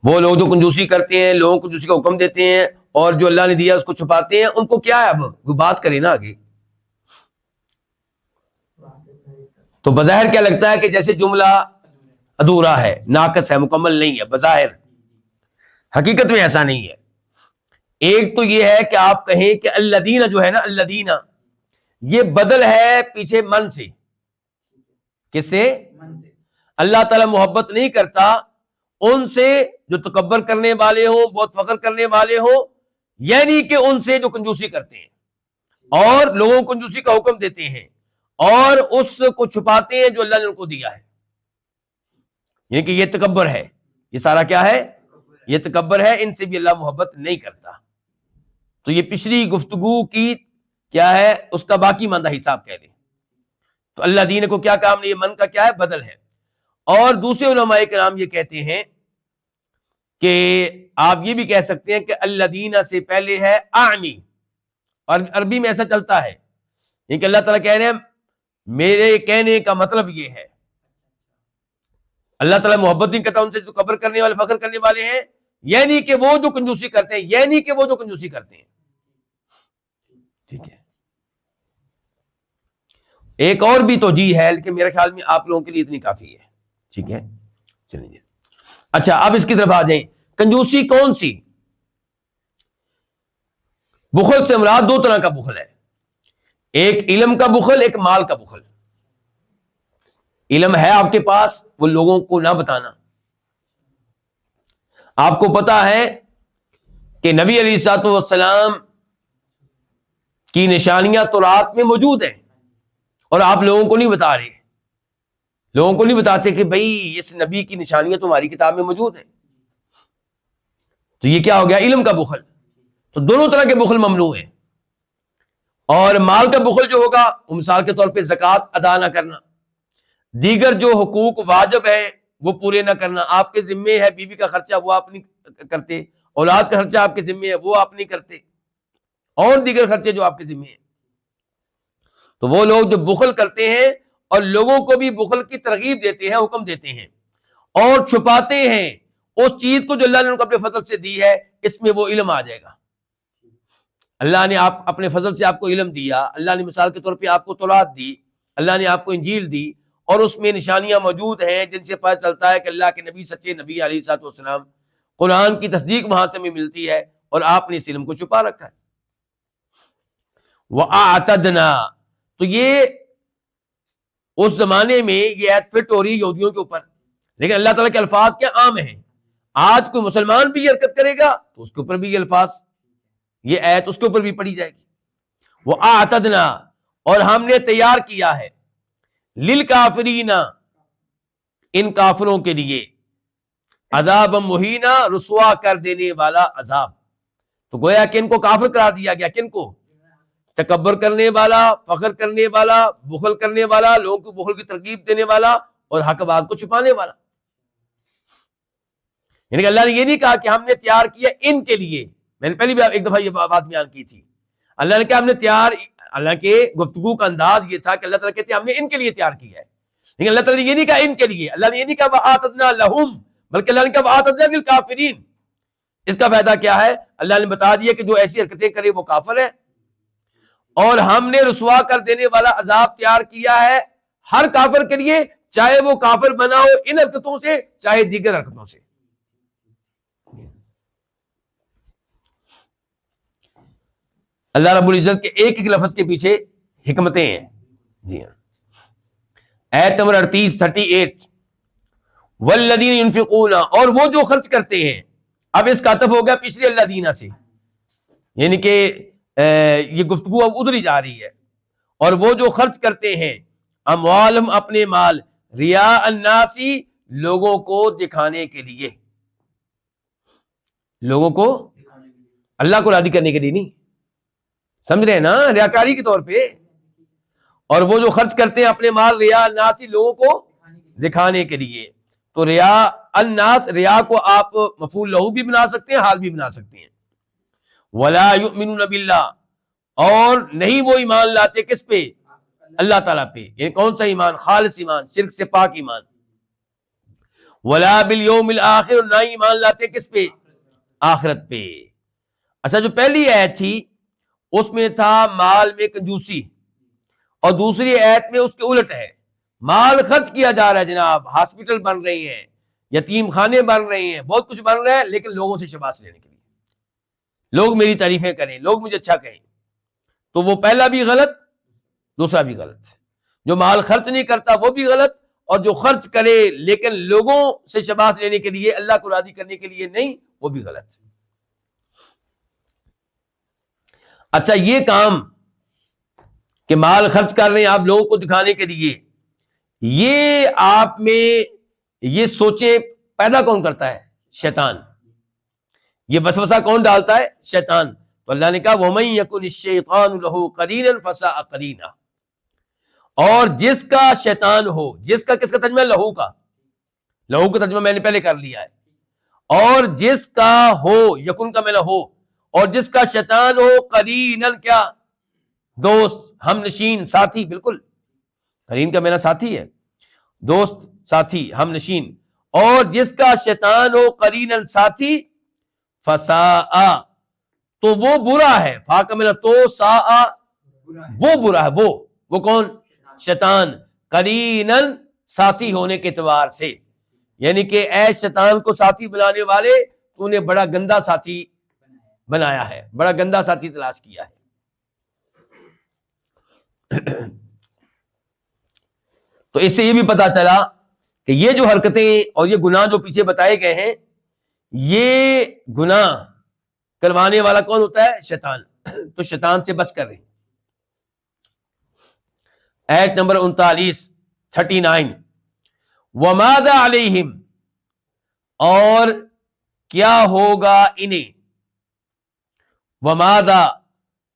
وہ لوگ جو کنجوسی کرتے ہیں، لوگوں کو کنجوسی کا حکم دیتے ہیں، اور جو اللہ نے دیا اس کو چھپاتے ہیں، ان کو کیا ہے؟ اب وہ بات کریں نا آگے. تو بظاہر کیا لگتا ہے کہ جیسے جملہ ادھورا ہے، ناقص ہے، مکمل نہیں ہے بظاہر. حقیقت میں ایسا نہیں ہے. ایک تو یہ ہے کہ آپ کہیں کہ الذین جو ہے نا، الذین یہ بدل ہے پیچھے من سے. کس سے؟ اللہ تعالیٰ محبت نہیں کرتا ان سے جو تکبر کرنے والے ہوں، بہت فخر کرنے والے ہوں، یعنی کہ ان سے جو کنجوسی کرتے ہیں اور لوگوں کو کنجوسی کا حکم دیتے ہیں اور اس کو چھپاتے ہیں جو اللہ نے ان کو دیا ہے. یعنی کہ یہ تکبر ہے. یہ سارا کیا ہے؟ یہ تکبر ہے. ان سے بھی اللہ محبت نہیں کرتا. تو یہ پچھلی گفتگو کی کیا ہے، اس کا باقی ماندہ حساب کہہ لیں. تو اللہ دین کو کیا کام نہیں، یہ من کا کیا ہے؟ بدل ہے. اور دوسرے علماء کرام یہ کہتے ہیں کہ آپ یہ بھی کہہ سکتے ہیں کہ اللہ دین سے پہلے ہے اعنی، اور عربی میں ایسا چلتا ہے. یعنی کہ اللہ تعالیٰ کہہ رہے ہیں میرے کہنے کا مطلب یہ ہے، اللہ تعالیٰ محبت نہیں کرتا ان سے جو قبر کرنے والے، فخر کرنے والے ہیں، یعنی کہ وہ جو کنجوسی کرتے ہیں، یعنی کہ وہ جو کنجوسی کرتے ہیں. ٹھیک ہے. ایک اور بھی توجیہ ہے لیکن میرے خیال میں آپ لوگوں کے لیے اتنی کافی ہے. ٹھیک ہے چلیے. اچھا اب اس کی طرف آ جائیں. کنجوسی کون سی؟ بخل سے مراد دو طرح کا بخل ہے. ایک علم کا بخل، ایک مال کا بخل. علم ہے آپ کے پاس، وہ لوگوں کو نہ بتانا. آپ کو پتا ہے کہ نبی علیہ الصلوۃ والسلام کی نشانیاں تورات میں موجود ہیں اور آپ لوگوں کو نہیں بتا رہے. لوگوں کو نہیں بتاتے کہ بھئی اس نبی کی نشانیاں تمہاری کتاب میں موجود ہیں. تو یہ کیا ہو گیا؟ علم کا بخل. تو دونوں طرح کے بخل ممنوع ہیں. اور مال کا بخل جو ہوگا وہ مثال کے طور پہ زکوٰۃ ادا نہ کرنا، دیگر جو حقوق واجب ہیں وہ پورے نہ کرنا. آپ کے ذمے ہے بیوی کا خرچہ، وہ آپ نہیں کرتے. اولاد کا خرچہ آپ کے ذمے ہے، وہ آپ نہیں کرتے. اور دیگر خرچے جو آپ کے ذمے ہیں. تو وہ لوگ جو بخل کرتے ہیں اور لوگوں کو بھی بخل کی ترغیب دیتے ہیں، حکم دیتے ہیں اور چھپاتے ہیں اس چیز کو جو اللہ نے ان کو اپنے فضل سے دی ہے، اس میں وہ علم آ جائے گا. اللہ نے آپ اپنے فضل سے آپ کو علم دیا، اللہ نے مثال کے طور پہ آپ کو تورات دی، اللہ نے آپ کو انجیل دی، اور اس میں نشانیاں موجود ہیں جن سے پتہ چلتا ہے کہ اللہ کے نبی سچے نبی علیہ الصلوۃ والسلام. قرآن کی تصدیق وہاں سے ہمیں ملتی ہے اور آپ نے اس علم کو چھپا رکھا ہے. وَأَعْتَدْنَا، تو یہ اس زمانے میں یہ ایت فٹ ہو رہی ہے یہودیوں کے اوپر، لیکن اللہ تعالیٰ کے الفاظ کیا عام ہیں. آج کوئی مسلمان بھی یہ حرکت کرے گا تو اس کے اوپر بھی یہ الفاظ، یہ ایت اس کے اوپر بھی پڑھی جائے گی. وَأَعْتَدْنَا، اور ہم نے تیار کیا ہے، للکافرین، ان کافروں کے لیے، عذاب مہینہ، رسوا کر دینے والا عذاب. تو گویا کہ ان کو کافر قرار دیا گیا. کن کو؟ تکبر کرنے والا، فخر کرنے والا، بخل کرنے والا، لوگوں کو بخل کی ترغیب دینے والا اور حق بات کو چھپانے والا. یعنی کہ اللہ نے یہ نہیں کہا کہ ہم نے تیار کیا ان کے لیے. میں نے پہلی بھی ایک دفعہ یہ بات بیان کی تھی. اللہ نے کہا ہم نے تیار، اللہ کے گفتگو کا انداز یہ تھا کہ اللہ تعالیٰ کہتے ہیں ہم نے ان کے لیے تیار کیا ہے، لیکن اللہ تعالیٰ نے یہ نہیں کہا ان کے لیے. اللہ نے یہ نہیں کہا وَآتَدْنَا لَهُمْ، بلکہ اللہ نے کہا وَآتَدْنَا لِلْكَافِرِينَ. اس کا فائدہ کیا ہے؟ اللہ نے بتا دیا کہ جو ایسی حرکتیں کرے وہ کافر ہے، اور ہم نے رسوا کر دینے والا عذاب تیار کیا ہے ہر کافر کے لیے، چاہے وہ کافر بنا ہو ان حرکتوں سے چاہے دیگر حرکتوں سے. اللہ رب العزت کے ایک ایک لفظ کے پیچھے حکمتیں ہیں. جی ہاں. آیت نمبر 38 والذین ينفقون، اور وہ جو خرچ کرتے ہیں. اب اس کا عطف ہو گیا پچھلے الذین سے، یعنی کہ یہ گفتگو اب ادھر ہی جا رہی ہے. اور وہ جو خرچ کرتے ہیں اموالہم، اپنے مال، ریا الناس، لوگوں کو دکھانے کے لیے، لوگوں کو اللہ کو راضی کرنے کے لیے نہیں، سمجھ رہے ہیں نا، ریاکاری کے طور پہ. اور وہ جو خرچ کرتے ہیں اپنے مال ریا الناس، لوگوں کو دکھانے کے لیے. تو ریا الناس، ریا کو آپ مفعول لہو بھی بنا سکتے ہیں، حال بھی بنا سکتے ہیں. ولا یؤمنون باللہ، اور نہیں وہ ایمان لاتے کس پہ؟ اللہ تعالیٰ پہ. یہ کون سا ایمان؟ خالص ایمان، شرک سے پاک ایمان. ولا بالیوم الاخر، نہ ایمان لاتے کس پہ؟ آخرت پہ. اچھا، جو پہلی آیت تھی اس میں تھا مال میں کنجوسی، اور دوسری آیت میں اس کے الٹ ہے، مال خرچ کیا جا رہا ہے جناب، ہاسپٹل بن رہی ہیں، یتیم خانے بن رہے ہیں، بہت کچھ بن رہا ہے، لیکن لوگوں سے شاباش لینے کے لیے، لوگ میری تعریفیں کریں، لوگ مجھے اچھا کہیں. تو وہ پہلا بھی غلط، دوسرا بھی غلط. جو مال خرچ نہیں کرتا وہ بھی غلط، اور جو خرچ کرے لیکن لوگوں سے شاباش لینے کے لیے، اللہ کو راضی کرنے کے لیے نہیں، وہ بھی غلط. اچھا، یہ کام کہ مال خرچ کر رہے ہیں آپ لوگوں کو دکھانے کے لیے، یہ آپ میں یہ سوچے پیدا کون کرتا ہے؟ شیطان. یہ وسوسہ کون ڈالتا ہے؟ شیطان. تو اللہ نے کہا وَمَن يَكُنِ الشَّيْطَانُ لَهُ قَرِينًا فَسَاءَ قَرِينًا، اور جس کا شیطان ہو، جس کا کس کا ترجمہ؟ لہو کا. لہو کا ترجمہ میں نے پہلے کر لیا ہے. اور جس کا ہو، یکن کا معنی ہو، اور جس کا شیطان ہو قرینن، کیا؟ دوست، ہم نشین، ساتھی. بالکل، قرین کا معنی ساتھی ہے، دوست، ساتھی، ہم نشین. اور جس کا شیطان ہو قرینن، ساتھی، فساء، تو وہ برا ہے. فا کا معنی تو، سا، وہ برا ہے. وہ کون؟ شیطان. قرینن، ساتھی ہونے کے اعتبار سے، یعنی کہ اے شیطان کو ساتھی بنانے والے، تو نے بڑا گندا ساتھی بنایا ہے، بڑا گندا ساتھی تلاش کیا ہے. تو اس سے یہ بھی پتا چلا کہ یہ جو حرکتیں اور یہ گناہ جو پیچھے بتائے گئے ہیں، یہ گناہ کروانے والا کون ہوتا ہے؟ شیطان. تو شیطان سے بچ کر رہے. آیت نمبر 39 وَمَاذَا عَلَيْهِمْ، اور کیا ہوگا انہیں، وَمَاذَا،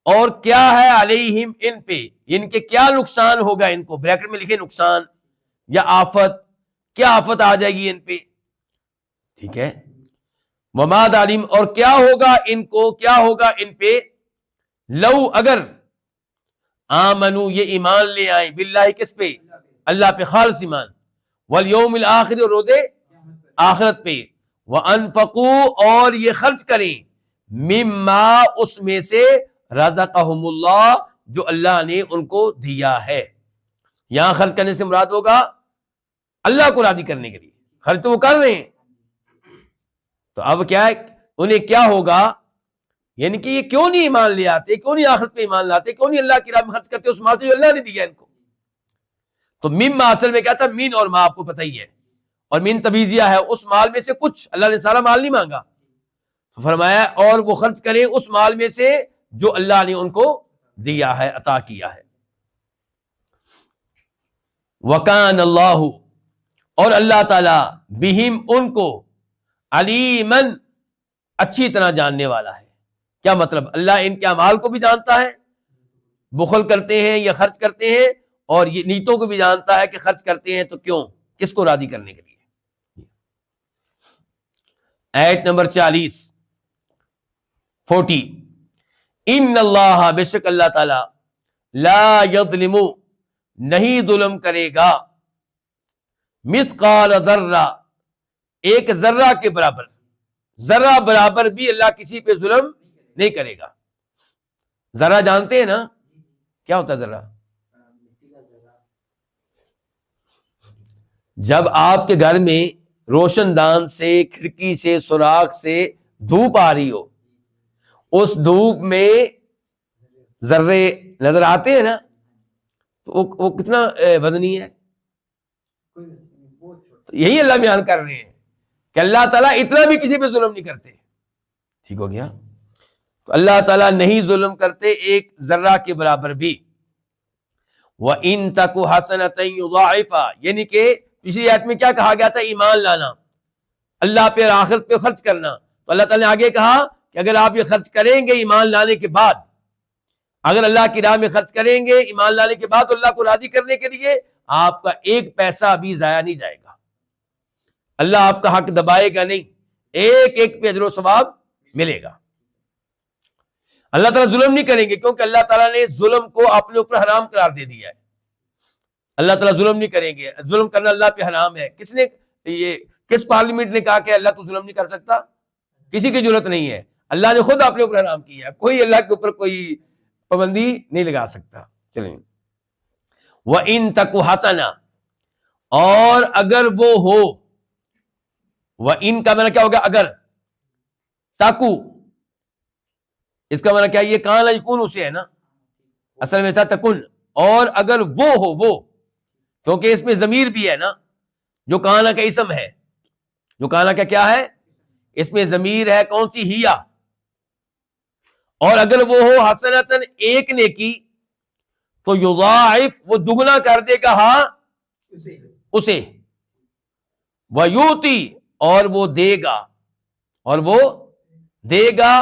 اور کیا ہے، علیہم، ان پہ، ان کے کیا نقصان ہوگا ان کو. بریکٹ میں لکھے نقصان یا آفت، کیا آفت آ جائے گی ان پہ. ٹھیک ہے، وَمَاذَا عَلَيْهِمْ، اور کیا ہوگا ان کو، کیا ہوگا ان پہ، لو، اگر، آمنو، یہ ایمان لے آئیں، باللہ، کس پہ؟ اللہ پہ، خالص ایمان، والیوم الآخر، اور روز آخرت پہ، وَأَنفَقُوا، اور یہ خرچ کریں، مما، اس میں سے، رزقہم اللہ، جو اللہ نے ان کو دیا ہے. یہاں خرچ کرنے سے مراد ہوگا اللہ کو راضی کرنے کے لیے. خرچ تو وہ کر رہے ہیں، تو اب کیا ہے، انہیں کیا ہوگا، یعنی کہ یہ کیوں نہیں ایمان لے آتے، کیوں نہیں آخرت پہ ایمان لاتے، کیوں نہیں اللہ کی راہ میں خرچ کرتے اس مال سے جو اللہ نے دیا ان کو. تو مما اصل میں کیا تھا؟ مین اور ما، آپ کو پتہ ہی ہے، اور مین تبیزیہ ہے. اس مال میں سے کچھ، اللہ نے سارا مال نہیں مانگا، تو فرمایا اور وہ خرچ کریں اس مال میں سے جو اللہ نے ان کو دیا ہے، عطا کیا ہے. وَكَانَ اللَّهُ، اور اللہ تعالی، بہم، ان کو، علیماً، اچھی طرح جاننے والا ہے. کیا مطلب؟ اللہ ان کے اعمال کو بھی جانتا ہے، بخل کرتے ہیں یا خرچ کرتے ہیں، اور یہ نیتوں کو بھی جانتا ہے کہ خرچ کرتے ہیں تو کیوں، کس کو راضی کرنے کے لیے. آیت نمبر 40 ان اللہ، بے شک اللہ تعالی، لا یظلم، نہیں ظلم کرے گا، مثقال ذرہ، ایک ذرہ کے برابر، ذرہ برابر بھی اللہ کسی پہ ظلم نہیں کرے گا. ذرہ جانتے ہیں نا کیا ہوتا ہے ذرہ؟ جب آپ کے گھر میں روشن دان سے، کھڑکی سے، سوراخ سے دھوپ آ رہی ہو، اس دھوپ میں ذرے نظر آتے ہیں نا، تو وہ کتنا وزنی ہے. یہی اللہ بیان کر رہے ہیں کہ اللہ تعالیٰ اتنا بھی کسی پہ ظلم نہیں کرتے. ٹھیک ہو گیا؟ تو اللہ تعالیٰ نہیں ظلم کرتے ایک ذرہ کے برابر بھی. وَإِن تَكُ حَسَنَةً يُضَاعِفْهَا، یعنی کہ پچھلی آیت میں کیا کہا گیا تھا؟ ایمان لانا، اللہ پہ اور آخرت پہ خرچ کرنا. تو اللہ تعالیٰ نے آگے کہا کہ اگر آپ یہ خرچ کریں گے ایمان لانے کے بعد، اگر اللہ کی راہ میں خرچ کریں گے ایمان لانے کے بعد اللہ کو راضی کرنے کے لیے، آپ کا ایک پیسہ بھی ضائع نہیں جائے گا. اللہ آپ کا حق دبائے گا نہیں، ایک ایک پہ اجر و ثواب ملے گا. اللہ تعالیٰ ظلم نہیں کریں گے کیونکہ اللہ تعالیٰ نے ظلم کو اپنے اوپر حرام قرار دے دیا ہے. اللہ تعالیٰ ظلم نہیں کریں گے، ظلم کرنا اللہ پہ حرام ہے. کس پارلیمنٹ نے کہا کہ اللہ تو ظلم نہیں کر سکتا؟ کسی کی ضرورت نہیں ہے، اللہ نے خود اپنے اوپر حرام کیا ہے، کوئی اللہ کے اوپر کوئی پابندی نہیں لگا سکتا. چلیں. وَإِن تَكُ حَسَنَةً، اور اگر وہ ہو، وَإِن کا معنی کیا ہوگا؟ اگر. تَكُ اس کا معنی کیا؟ یہ کان یکون اسے ہے نا، اصل میں تھا تکن. اور اگر وہ ہو، وہ کیونکہ اس میں ضمیر بھی ہے نا، جو کانا کا اسم ہے. جو کانا کا کیا ہے؟ اس میں ضمیر ہے، کون سی؟ ہیا. اور اگر وہ ہو حسنتن، ایک نیکی، تو یضاعف، وہ دگنا کر دے گا ہاں اسے. ویوتی، اور وہ دے گا، اور وہ دے گا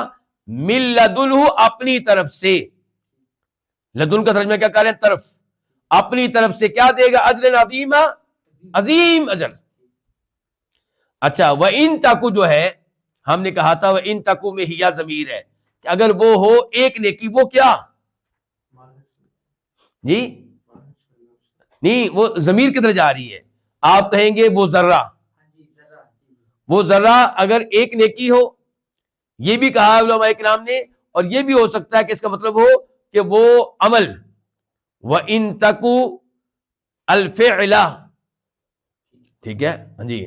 من لدنہ، اپنی طرف سے. لدن کا ترجمہ کیا کر رہے ہیں؟ طرف. اپنی طرف سے کیا دے گا؟ اجر عظیم، عظیم اجر. اچھا، وَإِن تَكُ جو ہے ہم نے کہا تھا وَإِن تَكُ میں ہیا ضمیر ہے کہ اگر وہ ہو ایک نیکی، وہ کیا جی نہیں، وہ ضمیر کدھر جا رہی ہے؟ آپ کہیں گے وہ ذرہ. وہ ذرہ اگر ایک نیکی ہو، یہ بھی کہا علماء کرام نے، اور یہ بھی ہو سکتا ہے کہ اس کا مطلب ہو کہ وہ عمل. وَإِن تَكُ الْفِعْلَ، ٹھیک ہے ہاں جی.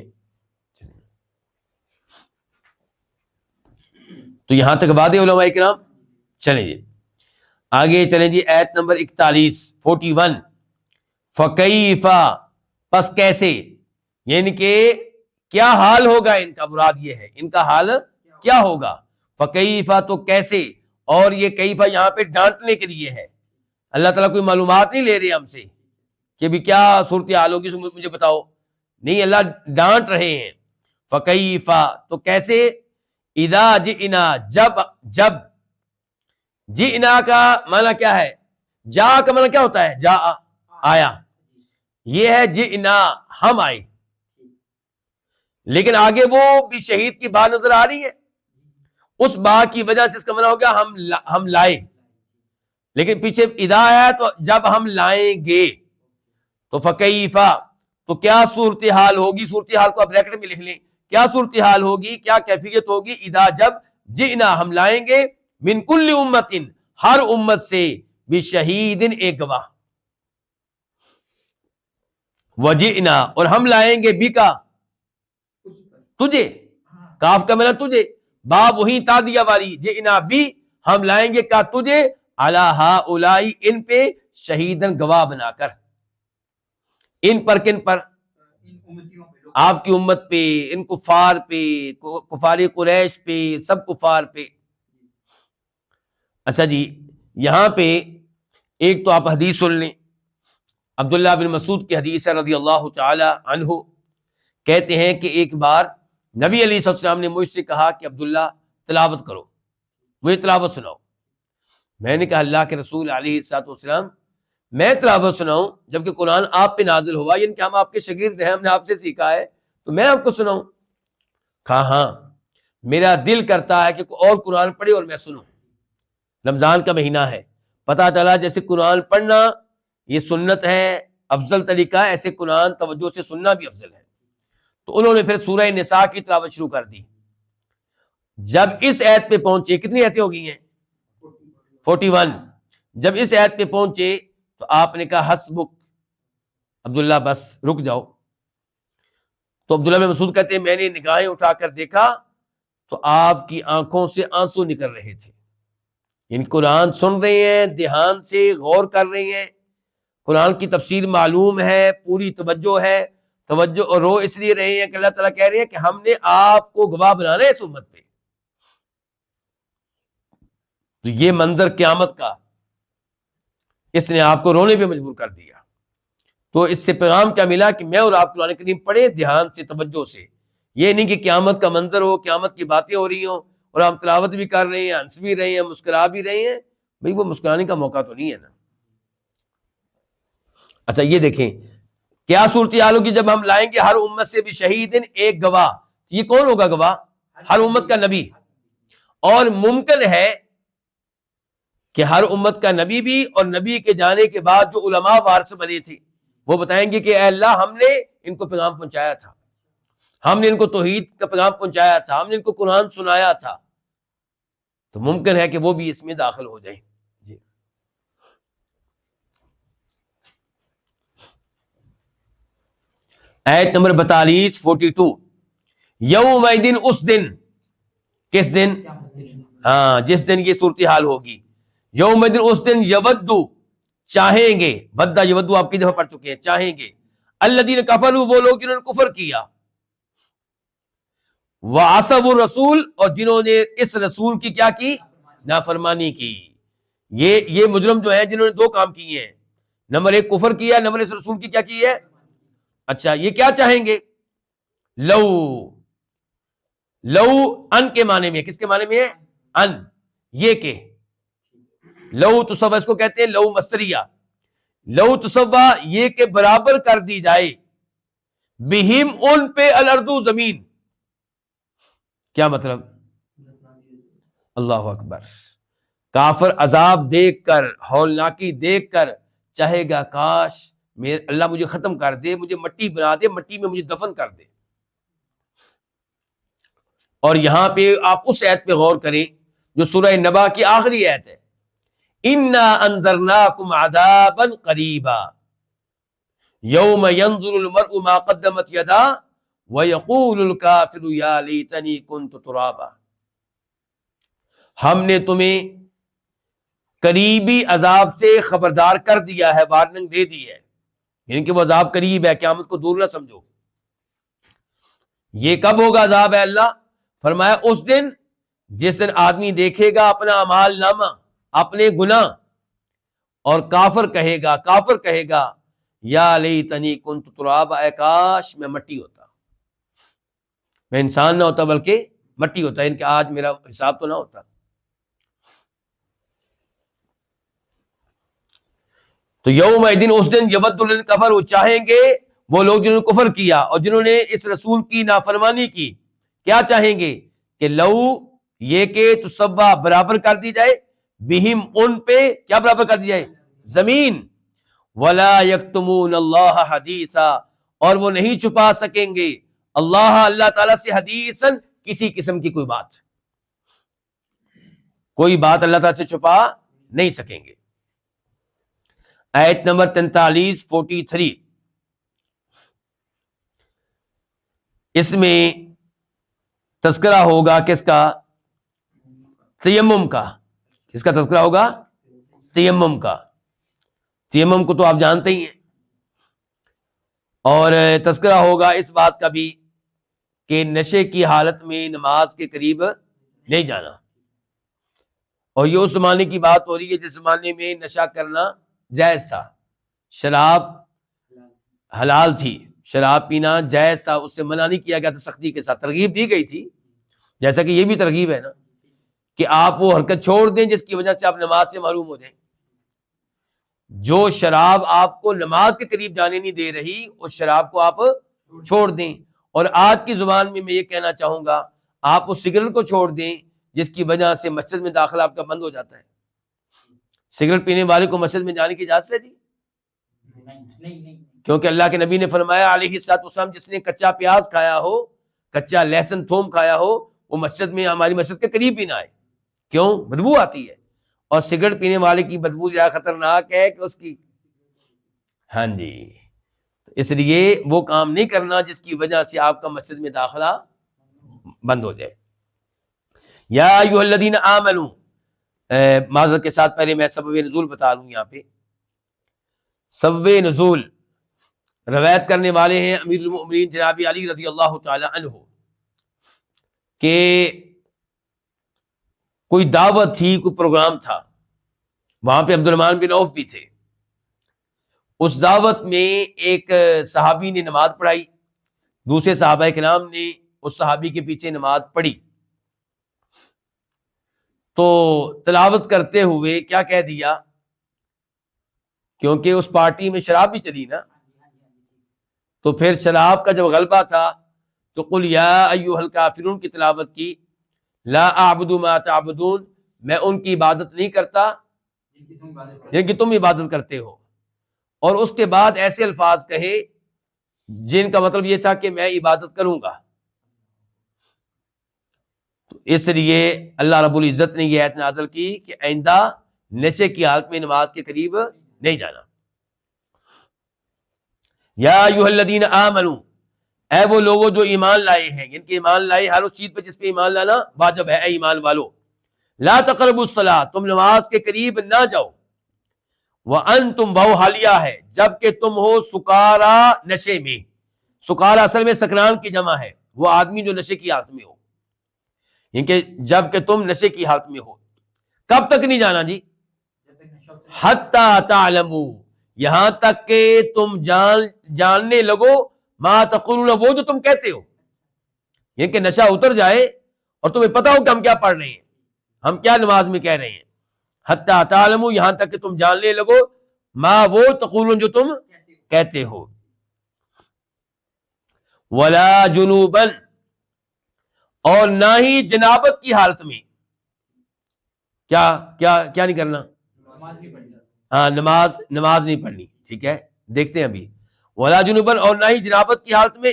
تو یہاں تک بات ہے علماء کرام. چلیں جی آگے چلیں جی. آیت نمبر 41 فَكَيْفَ، پس کیسے، یعنی کہ کیا حال ہوگا ان کا. مراد یہ ہے ان کا حال کیا ہوگا. فَكَيْفَ تو کیسے، اور یہ کیفا یہاں پہ ڈانٹنے کے لیے ہے. اللہ تعالیٰ کوئی معلومات نہیں لے رہے ہم سے کہ بھی کیا صورتحال ہوگی مجھے بتاؤ، نہیں، اللہ ڈانٹ رہے ہیں. فَكَيْفَ تو کیسے، اذا جئنا، جب. جئنا کا معنی کیا ہے؟ جا کا معنی کیا ہوتا ہے؟ جا، آیا. یہ ہے جئنا، ہم آئے. لیکن آگے وہ بھی شہید کی بات نظر آ رہی ہے، اس بات کی وجہ سے اس کا معنی ہو گیا ہم لائے. لیکن پیچھے اذا آیا تو جب ہم لائیں گے. تو فکیف تو کیا صورتحال ہوگی. صورتحال کو آپ بریکٹ میں لکھ لیں. کیا صورتحال ہوگی، کیا کیفیت ہوگی. اذا جب جئنا ہم لائیں گے، من کل امت ہر امت سے، بشہید ایک گواہ. وجئنا اور ہم لائیں گے، بکا تجھے، کاف کا معنی تجھے، با وہی تادیہ والی، جئنا بھی ہم لائیں گے کا تجھے، علی ہؤلاء ان پہ، شہیدن گواہ بنا کر. ان پر کن پر؟ آپ کی امت پہ، ان کفار پہ، کفار قریش پہ، سب کفار پہ. اچھا جی یہاں پہ ایک تو آپ حدیث سن لیں. عبداللہ بن مسعود کی حدیث ہے رضی اللہ تعالی عنہ. کہتے ہیں کہ ایک بار نبی علیہ السلام نے مجھ سے کہا کہ عبداللہ تلاوت کرو، مجھے تلاوت سناؤ. میں نے کہا اللہ کے رسول علیہ السلام میں تلاوت سناؤں جبکہ قرآن آپ پہ نازل ہوا، یعنی کہ ہم آپ کے شاگرد ہیں، ہم نے آپ سے سیکھا ہے، تو میں آپ کو سناؤں؟ کہا ہاں، میرا دل کرتا ہے کہ کوئی اور قرآن پڑھے اور میں سنوں. رمضان کا مہینہ ہے، پتہ چلا جیسے قرآن پڑھنا یہ سنت ہے، افضل طریقہ ہے، ایسے قرآن توجہ سے سننا بھی افضل ہے. تو انہوں نے پھر سورہ نساء کی تلاوت شروع کر دی. جب اس آیت پہ پہنچے، کتنی آیتیں ہو گئی ہیں؟ 41. جب اس آیت پہ پہنچے تو آپ نے کہا حسبک عبداللہ، بس رک جاؤ. تو عبداللہ بن مسعود کہتے ہیں میں نے نگاہیں اٹھا کر دیکھا تو آپ کی آنکھوں سے آنسو نکل رہے تھے. ان قرآن سن رہے ہیں، دھیان سے غور کر رہے ہیں، قرآن کی تفسیر معلوم ہے، پوری توجہ ہے، توجہ اور رو اس لیے رہے ہیں کہ اللہ تعالیٰ کہہ رہے ہیں کہ ہم نے آپ کو گواہ بنانا ہے اس امت پہ. تو یہ منظر قیامت کا اس نے آپ کو رونے پہ مجبور کر دیا. تو اس سے پیغام کیا ملا کہ میں اور آپ قرآن کریم پڑھیں دھیان سے، توجہ سے. یہ نہیں کہ قیامت کا منظر ہو، قیامت کی باتیں ہو رہی ہوں اور ہم تلاوت بھی کر رہے ہیں، ہنس بھی رہے ہیں، مسکرا بھی رہے ہیں. بھئی وہ مسکرانے کا موقع تو نہیں ہے نا. اچھا یہ دیکھیں کیا صورتحال ہوگی جب ہم لائیں گے ہر امت سے بھی شہید ایک گواہ. یہ کون ہوگا گواہ؟ ہر امت کا نبی. اور ممکن ہے کہ ہر امت کا نبی بھی، اور نبی کے جانے کے بعد جو علماء وارث بنے تھے وہ بتائیں گے کہ اے اللہ ہم نے ان کو پیغام پہنچایا تھا، ہم نے ان کو توحید کا پیغام پہنچایا تھا، ہم نے ان کو قرآن سنایا تھا. تو ممکن ہے کہ وہ بھی اس میں داخل ہو جائیں. جی آیت نمبر 42 42. یوم دن، اس دن، کس دن؟ ہاں جس دن یہ صورتحال ہوگی. یوم دن، اس دن، یودو چاہیں گے، بدہ یودو آپ کی دفعہ پڑھ چکے ہیں، چاہیں گے، الذین کفروا وہ لوگ جنہوں نے کفر کیا، وعصوا الرسول اور جنہوں نے اس رسول کی کیا کی؟ نافرمانی کی. یہ مجرم جو ہیں جنہوں نے دو کام کیے ہیں، نمبر ایک کفر کیا، نمبر اس رسول کی کیا کی ہے؟ اچھا یہ کیا چاہیں گے؟ لو ان کے معنی میں، کس کے معنی میں ہے؟ ان، یہ کہ لو تصوہ اس کو کہتے ہیں لو مصدریہ. لو تصوہ یہ کہ برابر کر دی جائے، بہم ان پہ، الارض زمین. کیا مطلب؟ اللہ اکبر. کافر عذاب دیکھ کر، ہولناکی دیکھ کر چاہے گا کاش اللہ مجھے ختم کر دے، مجھے مٹی بنا دے، مٹی میں مجھے دفن کر دے. اور یہاں پہ آپ اس آیت پہ غور کریں جو سورہ نبا کی آخری آیت ہے، اِنَّا أَنذَرْنَاكُمْ عَذَابًا قَرِيبًا يَوْمَ يَنظُرُ الْمَرْءُ مَا قَدَّمَتْ يَدَاهُ وَيَقُولُ الْكَافِرُ يَا لَيْتَنِي كُنتُ تُرَابًا. ہم نے تمہیں قریبی عذاب سے خبردار کر دیا ہے، وارننگ دے دی ہے، یعنی کہ وہ عذاب قریب ہے، قیامت کو دور نہ سمجھو. یہ کب ہوگا عذاب ہے اللہ؟ فرمایا اس دن جس دن آدمی دیکھے گا اپنا اعمال نامہ، اپنے گناہ، اور کافر کہے گا یا لیتنی کنت ترابا، اے کاش میں مٹی ہوتا، میں انسان نہ ہوتا بلکہ مٹی ہوتا، ان کہ آج میرا حساب تو نہ ہوتا. تو یوم دن، اس دن، یود الذین کفروا چاہیں گے وہ لوگ جنہوں نے کفر کیا اور جنہوں نے اس رسول کی نافرمانی کی. کیا چاہیں گے؟ کہ لو یہ کہ تصبہ برابر کر دی جائے، بہم ان پہ، کیا برابر کر دی جائے؟ زمین. ولا یکتمون اللہ حدیثا اور وہ نہیں چھپا سکیں گے اللہ تعالیٰ سے حدیثاً کسی قسم کی کوئی بات اللہ تعالیٰ سے چھپا نہیں سکیں گے. آیت نمبر 43 43. اس میں تذکرہ ہوگا کس کا؟ تیمم کا. کس کا تذکرہ ہوگا؟ تیمم کا. تیمم کو تو آپ جانتے ہی ہیں. اور تذکرہ ہوگا اس بات کا بھی کہ نشے کی حالت میں نماز کے قریب نہیں جانا. اور یہ اس زمانے کی بات ہو رہی ہے جس زمانے میں نشہ کرنا جائز تھا، شراب حلال تھی، شراب پینا جائز تھا، اس سے منع نہیں کیا گیا تھا، سختی کے ساتھ ترغیب دی گئی تھی. جیسا کہ یہ بھی ترغیب ہے نا کہ آپ وہ حرکت چھوڑ دیں جس کی وجہ سے آپ نماز سے محروم ہو جائیں. جو شراب آپ کو نماز کے قریب جانے نہیں دے رہی اس شراب کو آپ چھوڑ دیں. اور آج کی زبان میں یہ کہنا چاہوں گا آپ اس سگریٹ کو چھوڑ دیں جس کی وجہ سے مسجد میں داخلہ آپ کا بند ہو جاتا ہے. سگریٹ پینے والے کو مسجد میں جانے کی اجازت ہے جی؟ کیونکہ اللہ کے نبی نے فرمایا علیہ الصلوۃ والسلام جس نے کچا پیاز کھایا ہو، کچا لہسن تھوم کھایا ہو، وہ مسجد میں، ہماری مسجد کے قریب بھی نہ آئے. کیوں؟ بدبو آتی ہے. اور سگریٹ پینے والے کی بدبو زیادہ خطرناک ہے کہ اس کی، ہاں جی، اس لیے وہ کام نہیں کرنا جس کی وجہ سے آپ کا مسجد میں داخلہ بند ہو جائے. یا ایھا الذین آمنوا معذرت کے ساتھ پہلے میں سبب نزول بتا لوں. یہاں پہ سبب نزول روایت کرنے والے ہیں امیر المؤمنین جناب علی رضی اللہ تعالی عنہ کہ کوئی دعوت تھی، کوئی پروگرام تھا، وہاں پہ عبد الرحمن بن عوف بھی تھے. اس دعوت میں ایک صحابی نے نماز پڑھائی، دوسرے صحابہ کرام نے اس صحابی کے پیچھے نماز پڑھی. تو تلاوت کرتے ہوئے کیا کہہ دیا، کیونکہ اس پارٹی میں شراب بھی چلی نا، تو پھر شراب کا جب غلبہ تھا تو قل یا ایھا الکافرون کی تلاوت کی، لا اعبد ما تعبدون، میں ان کی عبادت نہیں کرتا جن کی تم عبادت کرتے ہو. اور اس کے بعد ایسے الفاظ کہے جن کا مطلب یہ تھا کہ میں عبادت کروں گا. تو اس لیے اللہ رب العزت نے یہ آیت نازل کی کہ آئندہ نشے کی حالت میں نماز کے قریب نہیں جانا. یا ایھا الذین آمنوا، اے وہ لوگوں جو ایمان لائے ہیں، یعنی کہ ایمان لائے ہر اس چیز پہ جس پہ ایمان لانا واجب ہے. اے ایمان والو، لا تقربوا الصلاۃ، تم نماز کے قریب نہ جاؤ، وانتم، وہ حالیہ ہے جب کہ تم ہو سکارا، نشے میں. سکارا اصل میں سکران کی جمع ہے، وہ آدمی جو نشے کی حالت میں ہو، یعنی کہ جب کہ تم نشے کی حالت میں ہو. کب تک نہیں جانا جی؟ حتی تعلموا، یہاں تک کہ تم جاننے لگو، ما تقولون، وہ جو تم کہتے ہو، یعنی کہ نشہ اتر جائے اور تمہیں پتا ہو کہ ہم کیا پڑھ رہے ہیں، ہم کیا نماز میں کہہ رہے ہیں. حتی تعلموا، یہاں تک کہ تم جاننے لگو، ما وہ تقولون جو تم کہتے ہو. ولا جنوبا، اور نہ ہی جنابت کی حالت میں. کیا نہیں کرنا؟ ہاں، نماز نہیں پڑھنی. ٹھیک ہے، دیکھتے ہیں ابھی. ولا جنوبا، اور نہ ہی جنابت کی حالت میں،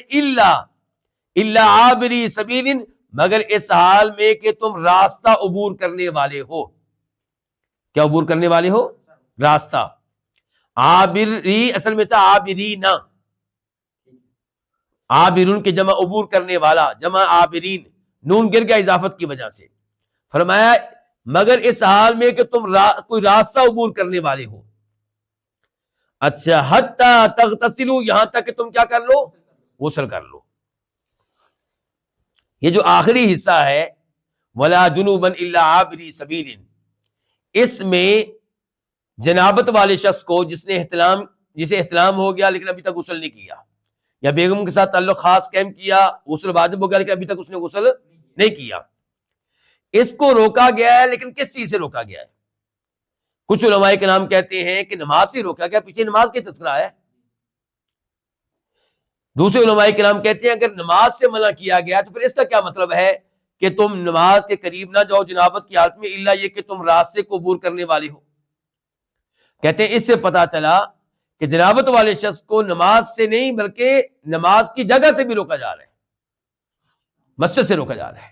الا عابری سبیل، مگر اس حال میں کہ تم راستہ عبور کرنے والے ہو. کیا عبور کرنے والے ہو؟ راستہ. عابری اصل میں تھا عابرین، عابرون کی جمع عبور کرنے والا، جمع عابرین، نون گر گیا اضافت کی وجہ سے. فرمایا مگر اس حال میں کہ تم کوئی راستہ عبور کرنے والے ہو. اچھا، حتی تغتسلوا، یہاں تک کہ تم کیا کر لو؟ غسل کر لو. یہ جو آخری حصہ ہے ولا جنوبا الا عابری سبیل، اس میں جنابت والے شخص کو جسے احتلام ہو گیا لیکن ابھی تک غسل نہیں کیا، یا بیگم کے ساتھ تعلق خاص قائم کیا، غسل واجب ہو گیا لیکن ابھی تک اس نے غسل نہیں کیا، اس کو روکا گیا ہے. لیکن کس چیز سے روکا گیا ہے؟ کچھ علماء کرام کہتے ہیں کہ نماز سے روکا گیا، پیچھے نماز کے تذکرہ ہے. دوسرے علماء کرام کہتے ہیں اگر نماز سے منع کیا گیا تو پھر اس کا کیا مطلب ہے کہ تم نماز کے قریب نہ جاؤ جنابت کی حالت میں، الا یہ کہ تم راستے کو عبور کرنے والے ہو. کہتے ہیں اس سے پتہ چلا کہ جنابت والے شخص کو نماز سے نہیں بلکہ نماز کی جگہ سے بھی روکا جا رہا ہے، مسجد سے روکا جا رہا ہے.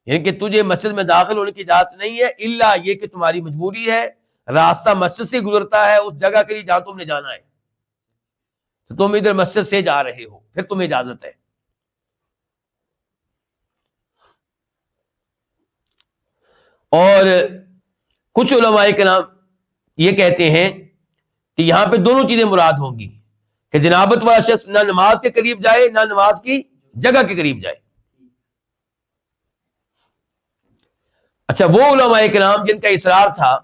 یعنی کہ تجھے مسجد میں داخل ہونے کی اجازت نہیں ہے، الا یہ کہ تمہاری مجبوری ہے، راستہ مسجد سے گزرتا ہے اس جگہ کے لیے جہاں تم نے جانا ہے، تو تم ادھر مسجد سے جا رہے ہو، پھر تمہیں اجازت ہے. اور کچھ علماء کرام یہ کہتے ہیں کہ یہاں پہ دونوں چیزیں مراد ہوں گی، کہ جنابت والا شخص نہ نماز کے قریب جائے نہ نماز کی جگہ کے قریب جائے. اچھا، وہ علماء کرام جن کا اصرار تھا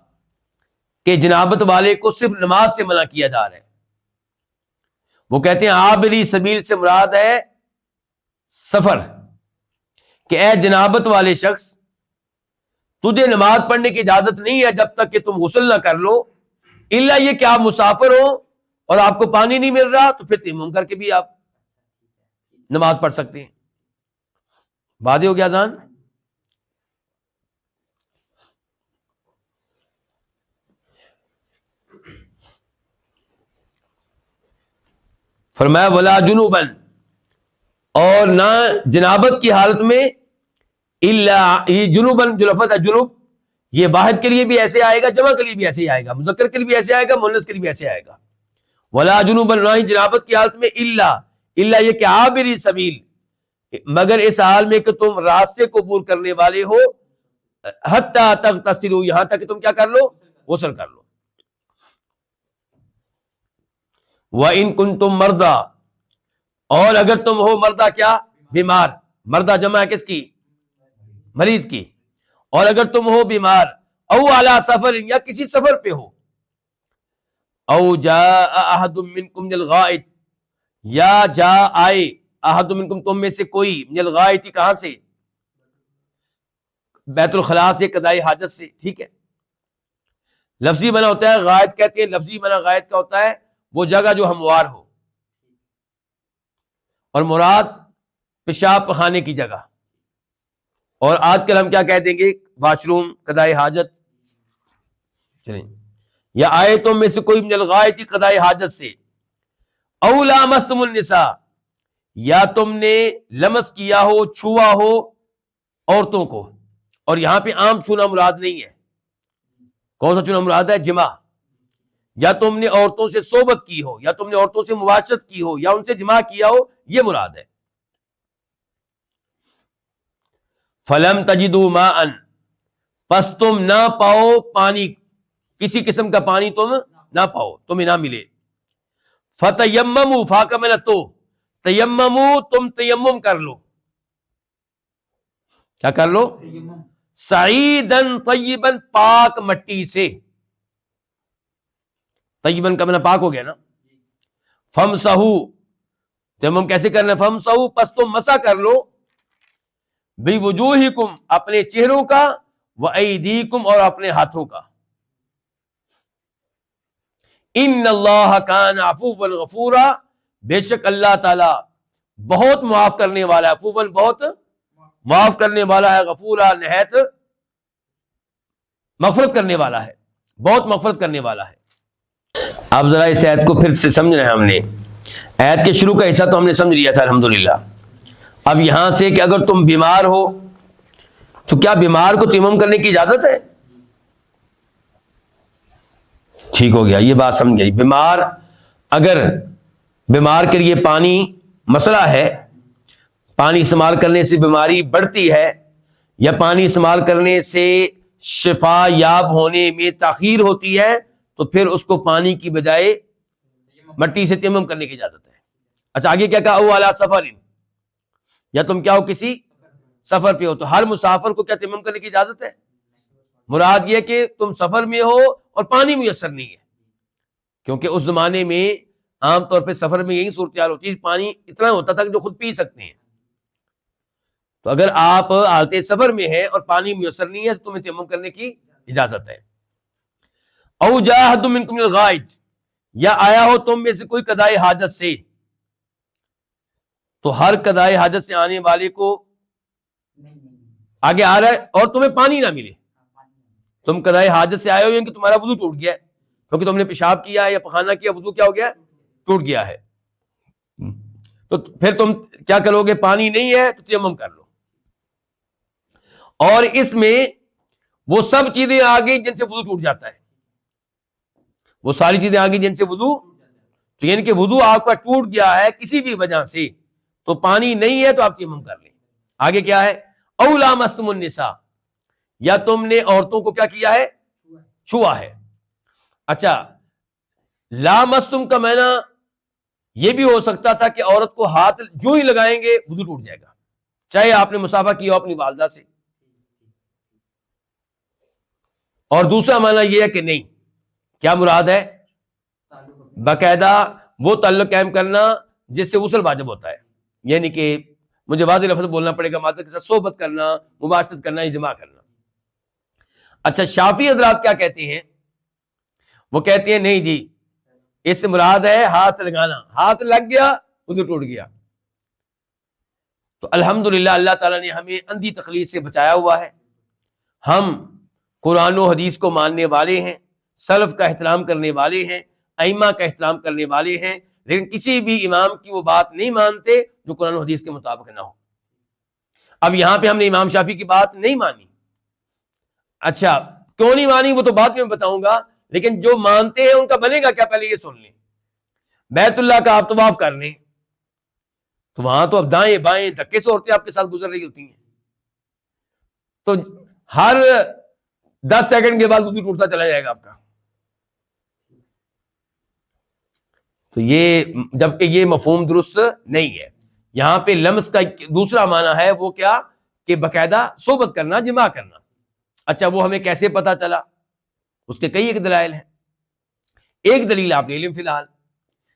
کہ جنابت والے کو صرف نماز سے منع کیا جا رہا ہے، وہ کہتے ہیں عابری سبیل سے مراد ہے سفر، کہ اے جنابت والے شخص تجھے نماز پڑھنے کی اجازت نہیں ہے جب تک کہ تم غسل نہ کر لو، الا یہ کہ آپ مسافر ہو اور آپ کو پانی نہیں مل رہا، تو پھر تیمم کر کے بھی آپ نماز پڑھ سکتے ہیں. واضح ہو گیا اذان؟ فرمایا ولا جنوبا، اور نہ جنابت کی حالت میں، الا، یہ جنوبن جو لفظ ہے جنوب، یہ واحد کے لیے بھی ایسے آئے گا، جمع کے لیے بھی ایسے ہی آئے گا، مذکر کے لیے بھی ایسے آئے گا، مؤنث کے لیے بھی ایسے آئے گا. ولا جنوبا، نہ ہی جنابت کی حالت میں، الا یہ کہ عابری سبیل، مگر اس حال میں کہ تم راستے کو عبور کرنے والے ہو، حتی تغتسلوا، یہاں تک کہ تم کیا کر لو؟ غسل کر لو. وَإِن كُنتُم مَرْضَىٰ، اور اگر تم ہو مردہ کیا؟ بیمار. مردہ جمع ہے کس کی؟ مریض کی. اور اگر تم ہو بیمار، او علی سفر، یا کسی سفر پہ ہو، او جاء احد منکم من الغائط، یا جا آئے احد منکم تم میں سے کوئی، من الغائط کہاں سے؟ بیت الخلاء سے، قضاء حاجت سے. ٹھیک ہے. لفظی معنی ہوتا ہے غائط کہتے ہیں، لفظی معنی غائط کا ہوتا ہے وہ جگہ جو ہموار ہو، اور مراد پیشاب پخانے کی جگہ. اور آج کل ہم کیا کہہ دیں گے؟ واش روم، قضاء حاجت. چلیں، یا آئے تم میں سے کوئی من الغائط قضاء حاجت سے، او لامستم النساء، یا تم نے لمس کیا ہو، چھوا ہو عورتوں کو. اور یہاں پہ عام چھونا مراد نہیں ہے. کون سا چھونا مراد ہے؟ جماع. یا تم نے عورتوں سے صحبت کی ہو، یا تم نے عورتوں سے مباشرت کی ہو، یا ان سے جماع کیا ہو، یہ مراد ہے. فلم تجدوا ماء، پس تم نہ پاؤ پانی، کسی قسم کا پانی تم نہ پاؤ، تمہیں نہ ملے. فتیمموا، فا کا معنی تو، تیمموا تم تیمم کر لو. کیا کر لو؟ سعیدن طیبن، پاک مٹی سے. طیبن کا معنی پاک ہو گیا نا. فمسحو، تیمم کیسے کرنا ہے؟ فمسحو، پس تم مسح کر لو، بوجوہکم، اپنے چہروں کا، وایدیکم، اور اپنے ہاتھوں کا. ان اللہ کان عفوا غفورا، بے شک اللہ تعالی بہت معاف کرنے والا ہے. عفوا بہت معاف کرنے والا ہے، غفورا نہایت مغفرت کرنے والا ہے، بہت مغفرت کرنے والا ہے. اب ذرا اس آیت کو پھر سے سمجھنا ہے. ہم نے آیت کے شروع کا حصہ تو ہم نے سمجھ لیا تھا الحمدللہ. اب یہاں سے کہ اگر تم بیمار ہو تو کیا بیمار کو تیمم کرنے کی اجازت ہے؟ ٹھیک ہو گیا، یہ بات سمجھ گئی. بیمار، اگر بیمار کے لیے پانی مسئلہ ہے، پانی استعمال کرنے سے بیماری بڑھتی ہے، یا پانی استعمال کرنے سے شفا یاب ہونے میں تاخیر ہوتی ہے، تو پھر اس کو پانی کی بجائے مٹی سے تیمم کرنے کی اجازت ہے. اچھا آگے کیا کہا؟ او علی سفر، یا تم کیا ہو؟ کسی سفر پہ ہو. تو ہر مسافر کو کیا تیمم کرنے کی اجازت ہے؟ مراد یہ کہ تم سفر میں ہو اور پانی میسر نہیں ہے، کیونکہ اس زمانے میں عام طور پہ سفر میں یہی صورتحال ہوتی ہے، پانی اتنا ہوتا تھا کہ جو خود پی سکتے ہیں. تو اگر آپ حالت سفر میں ہیں اور پانی میسر نہیں ہے تو تمہیں تیمم کرنے کی اجازت ہے. او جاء احد منکم من الغائط، یا آیا ہو تم میں سے کوئی قضاء حاجت سے. تو ہر قضاء حاجت سے آنے والے کو آگے آ رہا ہے، اور تمہیں پانی نہ ملے. تم قضاء حاجت سے آئے ہو، یعنی کہ تمہارا وضو ٹوٹ گیا ہے، کیونکہ تم نے پیشاب کیا ہے یا پخانہ کیا، وضو کیا ہو گیا؟ ٹوٹ گیا ہے. تو پھر تم کیا کرو گے؟ پانی نہیں ہے تو تیمم کر لو. اور اس میں وہ سب چیزیں آ گئی جن سے وضو ٹوٹ جاتا ہے، وہ ساری چیزیں آ گئی جن سے وضو، تو یعنی کہ وضو آپ کا ٹوٹ گیا ہے کسی بھی وجہ سے، تو پانی نہیں ہے تو آپ تیمم کر لیں. آگے کیا ہے؟ او لامستم النساء، یا تم نے عورتوں کو کیا کیا ہے؟ چھوا ہے. اچھا، لامستم کا معنی یہ بھی ہو سکتا تھا کہ عورت کو ہاتھ جو ہی لگائیں گے وضو ٹوٹ جائے گا، چاہے آپ نے مصافحہ کیا ہو اپنی والدہ سے. اور دوسرا معنی یہ ہے کہ نہیں، کیا مراد ہے؟ باقاعدہ وہ تعلق قائم کرنا جس سے غسل واجب ہوتا ہے، یعنی کہ مجھے واضح لفظ بولنا پڑے گا، مادر کے ساتھ صحبت کرنا، مباشرت کرنا، اجماع کرنا. اچھا شافعی حضرات کیا کہتے ہیں؟ وہ کہتے ہیں نہیں جی، اس سے مراد ہے ہاتھ لگانا، ہاتھ لگ گیا وضو ٹوٹ گیا. تو الحمدللہ اللہ تعالیٰ نے ہمیں اندھی تقلید سے بچایا ہوا ہے. ہم قرآن و حدیث کو ماننے والے ہیں، سلف کا احترام کرنے والے ہیں، ائمہ کا احترام کرنے والے ہیں، لیکن کسی بھی امام کی وہ بات نہیں مانتے جو قرآن و حدیث کے مطابق نہ ہو. اب یہاں پہ ہم نے امام شافعی کی بات نہیں مانی. اچھا کیوں نہیں مانی وہ تو بعد میں بتاؤں گا، لیکن جو مانتے ہیں ان کا بنے گا کیا؟ پہلے یہ سن لیں. بیت اللہ کا آپ طواف کر لیں تو وہاں تو اب دائیں بائیں دھکے سے عورتیں آپ کے ساتھ گزر رہی ہوتی ہیں. تو ہر 10 سیکنڈ کے بعد وضو ٹوٹتا چلا جائے گا آپ کا. تو یہ جبکہ یہ مفہوم درست نہیں ہے. یہاں پہ لمس کا دوسرا معنی ہے وہ کیا کہ باقاعدہ صحبت کرنا، جماع کرنا. اچھا وہ ہمیں کیسے پتا چلا؟ اس کے کئی ایک دلائل ہیں. ایک دلیل آپ لے لیں فی الحال.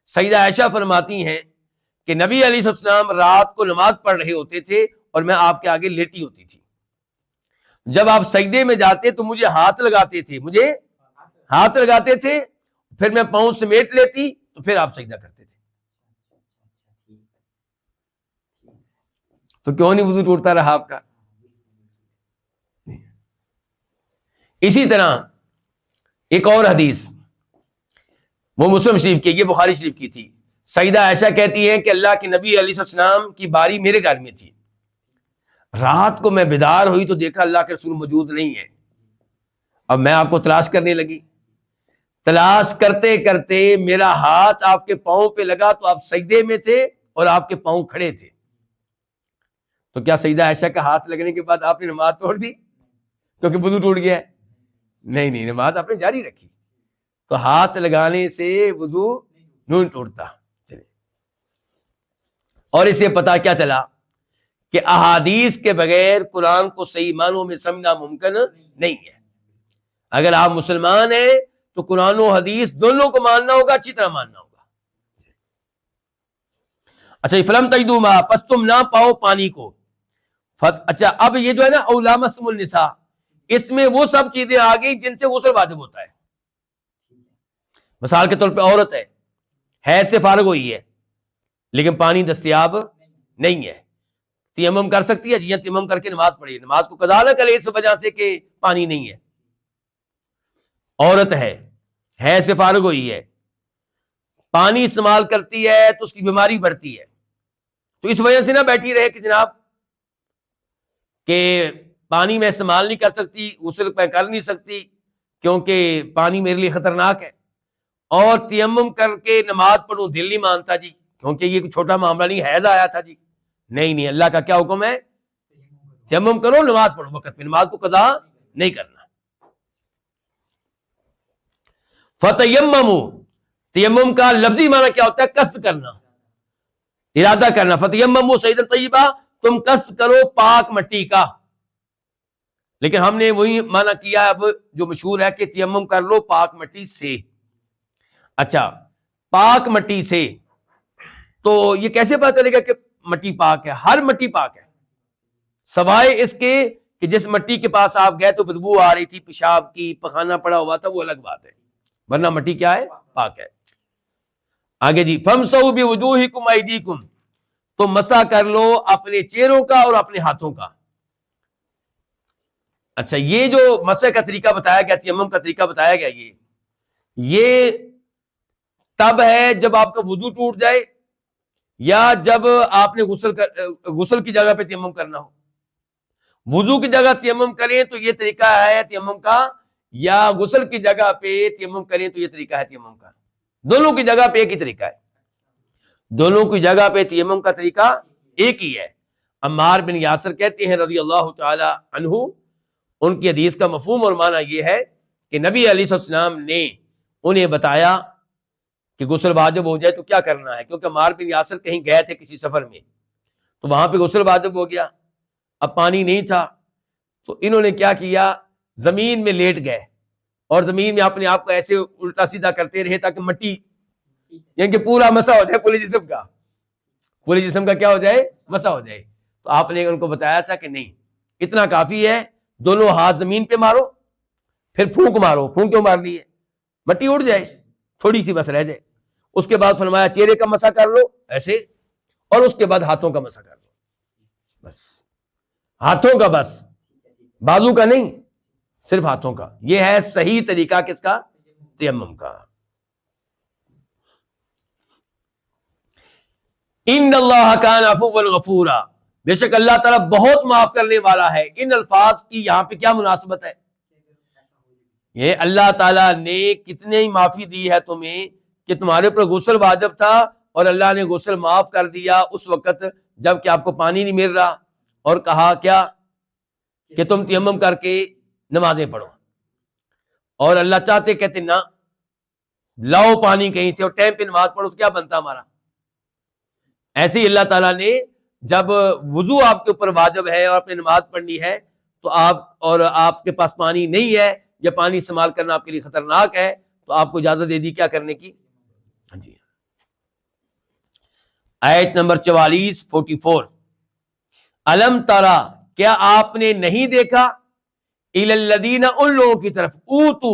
سیدہ عائشہ فرماتی ہیں کہ نبی علیہ السلام رات کو نماز پڑھ رہے ہوتے تھے اور میں آپ کے آگے لیٹی ہوتی تھی. جب آپ سجدے میں جاتے تو مجھے ہاتھ لگاتے تھے، پھر میں پاؤں سمیٹ لیتی تو پھر آپ سجدہ کرتے تھے. تو کیوں نہیں وضو ٹوٹتا رہا آپ کا؟ اسی طرح ایک اور حدیث وہ مسلم شریف کی، یہ بخاری شریف کی تھی. سیدہ عائشہ کہتی ہیں کہ اللہ کے نبی علیہ السلام کی باری میرے گھر میں تھی. رات کو میں بیدار ہوئی تو دیکھا اللہ کے رسول موجود نہیں ہے. اب میں آپ کو تلاش کرنے لگی. تلاش کرتے کرتے میرا ہاتھ آپ کے پاؤں پہ لگا تو آپ سجدے میں تھے اور آپ کے پاؤں کھڑے تھے. تو کیا سیدہ عائشہ کا ہاتھ لگنے کے بعد آپ نے نماز توڑ دی کیونکہ وضو ٹوٹ گیا ہے؟ نہیں، نماز آپ نے جاری رکھی. تو ہاتھ لگانے سے وضو نہیں ٹوٹتا. اور اسے پتا کیا چلا کہ احادیث کے بغیر قرآن کو صحیح معنوں میں سمجھنا ممکن نہیں ہے. اگر آپ مسلمان ہیں تو قرآن و حدیث دونوں کو ماننا ہوگا، اچھی طرح ماننا ہوگا. اچھا فلم تجدوا ماء، پس تم نہ پاؤ پانی کو. اچھا اب یہ جو ہے نا او لامستم النساء، اس میں وہ سب چیزیں آ گئی جن سے غسل واجب ہوتا ہے. مثال کے طور پہ عورت ہے، حیض سے فارغ ہوئی ہے لیکن پانی دستیاب نہیں ہے، تیمم کر سکتی ہے؟ جی تیمم کر کے نماز پڑھی، نماز کو قضا نہ کرے اس وجہ سے کہ پانی نہیں ہے. عورت ہے، حیض سے فارغ ہوئی ہے، پانی استعمال کرتی ہے تو اس کی بیماری بڑھتی ہے، تو اس وجہ سے نہ بیٹھی رہے کہ جناب کہ پانی میں استعمال نہیں کر سکتی، غسل میں کر نہیں سکتی کیونکہ پانی میرے لیے خطرناک ہے، اور تیمم کر کے نماز پڑھوں دل نہیں مانتا جی کیونکہ یہ کوئی چھوٹا معاملہ نہیں، حیض آیا تھا جی. نہیں، اللہ کا کیا حکم ہے؟ تیمم کرو، نماز پڑھو وقت پہ، نماز کو قضا نہیں کرنا. فتیمموا، تیمم کا لفظی معنی کیا ہوتا ہے؟ قصد کرنا، ارادہ کرنا. فتیمموا صعیدا طیبا، تم قصد کرو پاک مٹی کا. لیکن ہم نے وہی معنی کیا اب جو مشہور ہے کہ تیمم کر لو پاک مٹی سے. اچھا پاک مٹی سے تو یہ کیسے پتا چلے گا کہ مٹی پاک ہے؟ ہر مٹی پاک ہے سوائے اس کے کہ جس مٹی کے پاس آپ گئے تو بدبو آ رہی تھی، پیشاب کی، پخانہ پڑا ہوا تھا، وہ الگ بات ہے، ورنہ مٹی کیا ہے؟ پاک ہے. آگے جی فَامْسَحُوا بِوُجُوهِكُمْ وَأَيْدِيكُمْ، تو مسح کر لو اپنے چہروں کا اور اپنے ہاتھوں کا. اچھا یہ جو مسح کا طریقہ بتایا گیا، تیمم کا طریقہ بتایا گیا، یہ تب ہے جب آپ کا وضو ٹوٹ جائے یا جب آپ نے غسل کی جگہ پہ تیمم کرنا ہو. وضو کی جگہ تیمم کریں تو یہ طریقہ ہے تیمم کا، یا غسل کی جگہ پہ تیمم کریں تو یہ طریقہ ہے تیمم کا. دونوں کی جگہ پہ ایک ہی طریقہ ہے، دونوں کی جگہ پہ تیمم کا طریقہ ایک ہی ہے. عمار بن یاسر کہتے ہیں رضی اللہ تعالی عنہ، ان کی حدیث کا مفہوم اور معنی یہ ہے کہ نبی علیہ السلام نے انہیں بتایا کہ غسل واجب ہو جائے تو کیا کرنا ہے، کیونکہ عمار بن یاسر کہیں گئے تھے کسی سفر میں تو وہاں پہ غسل واجب ہو گیا، اب پانی نہیں تھا تو انہوں نے کیا کیا، زمین میں لیٹ گئے اور زمین میں اپنے آپ کو ایسے الٹا سیدھا کرتے رہے تاکہ مٹی یعنی کہ پورا مسح ہو جائے، پورے جسم کا کیا ہو جائے؟ مسح ہو جائے. تو آپ نے ان کو بتایا تھا کہ نہیں اتنا کافی ہے، دونوں ہاتھ زمین پہ مارو، پھر پھونک مارو. پھونک کیوں مارنی ہے؟ مٹی اڑ جائے، تھوڑی سی بس رہ جائے. اس کے بعد فرمایا چہرے کا مسح کر لو ایسے، اور اس کے بعد ہاتھوں کا مسح کر لو، بس ہاتھوں کا، بس بازو کا نہیں، صرف ہاتھوں کا. یہ ہے صحیح طریقہ کس کا؟ تیمم کا. ان اللہ کان عفوا غفورا، بے شک اللہ تعالیٰ بہت معاف کرنے والا ہے. ان الفاظ کی یہاں پہ کیا مناسبت ہے؟ یہ اللہ تعالیٰ نے کتنی معافی دی ہے تمہیں کہ تمہارے پر غسل واجب تھا اور اللہ نے غسل معاف کر دیا اس وقت جب کہ آپ کو پانی نہیں مل رہا، اور کہا کیا کہ تم تیمم کر کے نمازیں پڑھو، اور اللہ چاہتے کہتے نہ، لاؤ پانی کہیں سے اور ٹائم پہ نماز پڑھو، تو کیا بنتا ہمارا؟ ایسے ہی اللہ تعالیٰ نے جب وضو آپ کے اوپر واجب ہے اور اپنی نماز پڑھنی ہے تو آپ کے پاس پانی نہیں ہے یا پانی استعمال کرنا آپ کے لیے خطرناک ہے، تو آپ کو اجازت دے دی کیا کرنے کی؟ ہاں جی، آیت نمبر 44 الم ترا، کیا آپ نے نہیں دیکھا، الی الذین، ان لوگوں کی طرف، اوتو،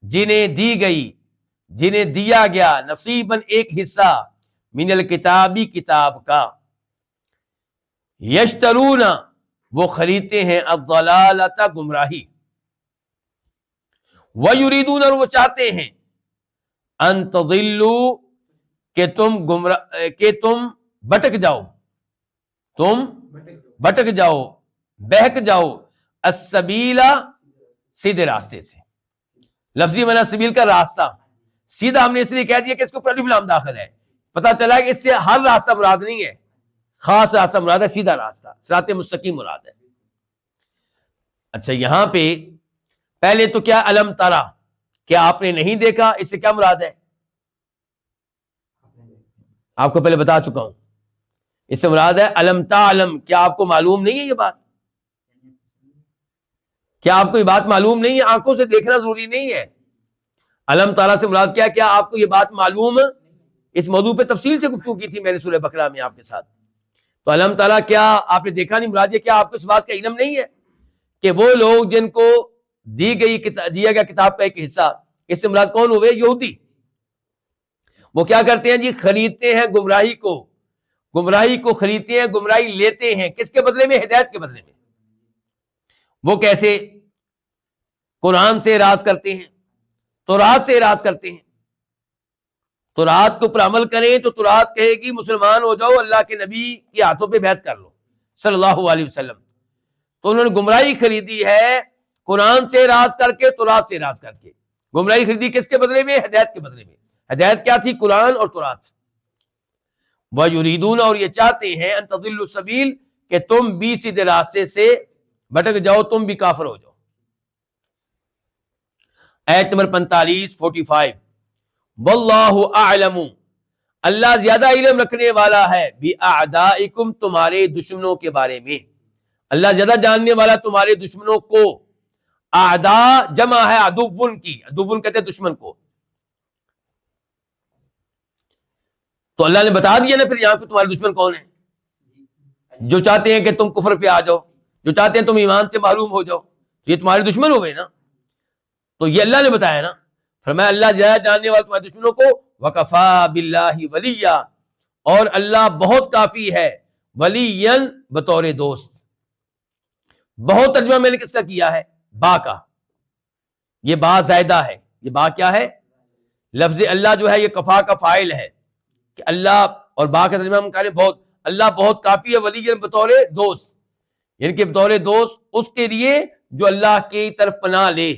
جنہیں دی گئی، جنہیں دیا گیا، نصیباً، ایک حصہ، من الکتابی، کتاب کا، یشترون، وہ خریدتے ہیں، الضلالۃ، گمراہی، ویریدون، اور وہ چاہتے ہیں، ان تضلوا، کہ تم بھٹک جاؤ، تم بھٹک جاؤ، بہک جاؤ، السبیل، سیدھے راستے سے، لفظی معنی سبیل کا راستہ، سیدھا ہم نے اس لیے کہہ دیا کہ اس کے اوپر الف لام داخل ہے، پتہ چلا کہ اس سے ہر راستہ مراد نہیں ہے، خاص راستہ مراد ہے، سیدھا راستہ، صراط مستقیم مراد ہے۔ اچھا، یہاں پہ پہلے تو کیا علم ترا، کیا آپ نے نہیں دیکھا، اس سے کیا مراد ہے؟ آپ کو پہلے بتا چکا ہوں، اس سے مراد ہے علم تعلم، کیا آپ کو معلوم نہیں ہے یہ بات؟ کیا آپ کو یہ بات معلوم نہیں ہے؟ آنکھوں سے دیکھنا ضروری نہیں ہے۔ علم تعالیٰ سے مراد کیا آپ کو یہ بات معلوم؟ اس موضوع پہ تفصیل سے گفتگو کی تھی میں نے سورہ بقرہ میں آپ کے ساتھ۔ تو علم تعالیٰ، کیا آپ نے دیکھا نہیں، مراد یہ کیا آپ کو اس بات کا علم نہیں ہے کہ وہ لوگ جن کو دیا گیا کتاب کا ایک حصہ، اس سے مراد کون ہوئے؟ یہودی۔ وہ کیا کرتے ہیں جی؟ خریدتے ہیں گمراہی کو خریدتے ہیں، گمراہی لیتے ہیں، کس کے بدلے میں؟ ہدایت کے بدلے میں۔ وہ کیسے؟ قرآن سے اعراض کرتے ہیں، تورات سے اعراض کرتے ہیں، تورات کے اوپر عمل کریں تو تورات کہے گی مسلمان ہو جاؤ، اللہ کے نبی کے ہاتھوں پہ بیعت کر لو صلی اللہ علیہ وسلم۔ تو انہوں نے گمراہی خریدی ہے قرآن سے اعراض کر کے، تورات سے اعراض کر کے۔ گمراہی خریدی کس کے بدلے میں؟ ہدایت کے بدلے میں۔ ہدایت کیا تھی؟ قرآن اور تورات۔ وَيُرِيدُونَ، اور یہ چاہتے ہیں، ان تضلوا السبیل، کہ تم بھی سیدھے راستے سے بھٹک جاؤ، تم بھی کافر ہو جاؤ۔ آیت نمبر 45 واللہ اعلم، اللہ زیادہ علم رکھنے والا ہے، بِأَعْدَائِكُمْ، تمہارے دشمنوں کے بارے میں، اللہ زیادہ جاننے والا تمہارے دشمنوں کو۔ اعداء جمع ہے عدوٌ کی، عدوٌ کہتے ہیں دشمن کو۔ تو اللہ نے بتا دیا نا پھر یہاں پہ تمہارے دشمن کون ہیں، جو چاہتے ہیں کہ تم کفر پہ آ جاؤ، جو چاہتے ہیں تم ایمان سے محروم ہو جاؤ، یہ تمہارے دشمن ہو گئے نا۔ تو یہ اللہ نے بتایا نا، فرمایا اللہ زیادہ جاننے والا تمہارے دشمنوں کو، وَكَفَى بِاللَّهِ وَلِيًّا، اور اللہ بہت کافی ہے، ولیًّا، بطور دوست۔ بہت ترجمہ میں نے کس کا کیا ہے؟ با کا، یہ با زائدہ ہے، یہ با کیا ہے؟ لفظ اللہ جو ہے یہ کفا کا فاعل ہے، کہ اللہ، اور با کا ترجمہ ہم کہہ رہے ہیں بہت، اللہ بہت کافی ہے، ولیًّا، بطور دوست، یعنی کہ بطور دوست اس کے لیے جو اللہ کی طرف پناہ لے،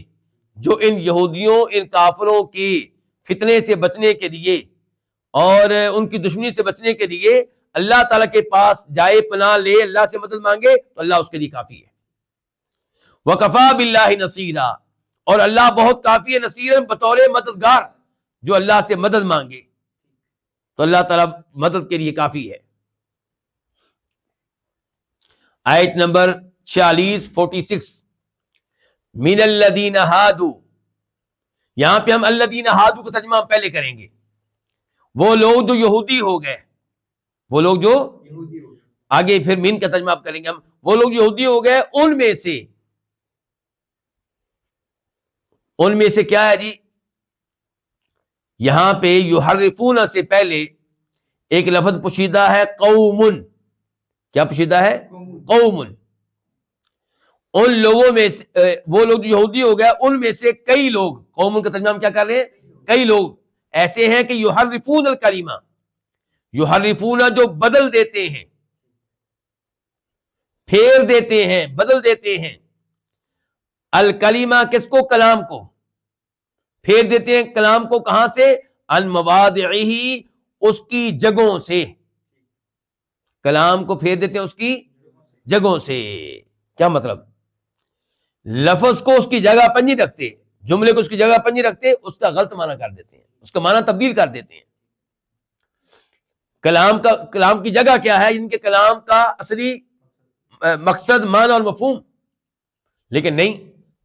جو ان یہودیوں، ان کافروں کی فتنے سے بچنے کے لیے اور ان کی دشمنی سے بچنے کے لیے اللہ تعالیٰ کے پاس جائے، پناہ لے، اللہ سے مدد مانگے، تو اللہ اس کے لیے کافی ہے۔ وَكَفَى بِاللَّهِ نَصِيرًا، اور اللہ بہت کافی ہے، نصیرًا، بطور مددگار، جو اللہ سے مدد مانگے تو اللہ تعالیٰ مدد کے لیے کافی ہے۔ آیت نمبر 46 من الذین ہادو، یہاں پہ ہم الذین ہادو کا ترجمہ ہم پہلے کریں گے، وہ لوگ جو یہودی ہو گئے، وہ لوگ جو آگے پھر من کا ترجمہ آپ کریں گے ہم، وہ لوگ یہودی ہو گئے، ان میں سے کیا ہے جی؟ یہاں پہ یحرفون سے پہلے ایک لفظ پوشیدہ ہے، قوم۔ کیا پوشیدہ ہے؟ قوم۔ ان لوگوں میں سے، وہ لوگ جو یہودی ہو گئے ان میں سے کئی لوگ، قوم کا ترجمہ ہم کیا کر رہے ہیں؟ کئی لوگ ایسے ہیں کہ یحرفون الکلمہ، یحرفون جو بدل دیتے ہیں، پھیر دیتے ہیں، بدل دیتے ہیں، الکلمہ کس کو؟ کلام کو پھیر دیتے ہیں، کلام کو کہاں سے؟ عن مواضعہ، اس کی جگہوں سے، کلام کو پھیر دیتے ہیں اس کی جگہوں سے۔ کیا مطلب؟ لفظ کو اس کی جگہ پر نہیں رکھتے، جملے کو اس کی جگہ پر نہیں رکھتے، اس کا غلط معنی کر دیتے ہیں، اس کا معنی تبدیل کر دیتے ہیں۔ کلام کی جگہ کیا ہے؟ ان کے کلام کا اصلی مقصد، معنی اور مفہوم، لیکن نہیں،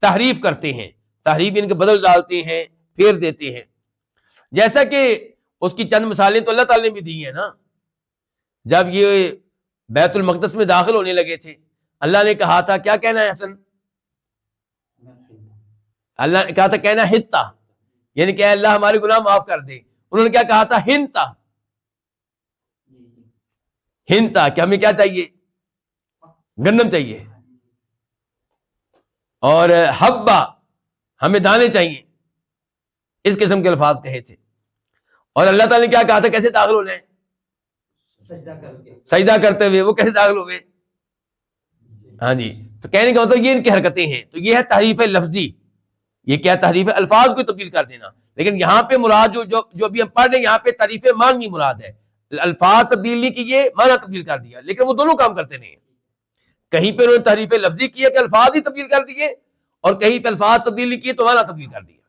تحریف کرتے ہیں، تحریف ان کے بدل ڈالتے ہیں، پھیر دیتے ہیں۔ جیسا کہ اس کی چند مثالیں تو اللہ تعالی نے بھی دی ہیں نا۔ جب یہ بیت المقدس میں داخل ہونے لگے تھے، اللہ نے کہا تھا، کیا کہنا ہے حسن؟ اللہ نے کہا تھا کہنا ہنتا، یعنی کہ اللہ ہمارے گناہ معاف کر دے۔ انہوں نے کیا کہا تھا؟ ہنتا، ہنتا، کہ ہمیں کیا چاہیے؟ گندم چاہیے، اور حبا، ہمیں دانے چاہیے، اس قسم کے الفاظ کہے تھے۔ اور اللہ تعالیٰ نے کیا کہا تھا کیسے داخل ہونا ہے؟ سجدہ کرتے ہوئے۔ وہ کیسے داخل ہوئے؟ ہاں جی، تو کہنے کا مطلب یہ ان کی حرکتیں ہیں۔ تو یہ ہے تحریف لفظی، یہ کیا تحریف ہے؟ الفاظ کو تبدیل کر دینا۔ لیکن یہاں پہ مراد جو ابھی ہم پڑھ رہے ہیں، یہاں پہ تحریف معنوی مراد ہے۔ الفاظ تبدیل نہیں کیے، معنی تبدیل کر دیا، لیکن وہ دونوں کام کرتے نہیں ہیں۔ کہیں پہ انہوں نے تحریف لفظی کی ہے کہ الفاظ ہی تبدیل کر دیے، اور کہیں پہ الفاظ تبدیل نہیں کیے تو معنی تبدیل کر دیا،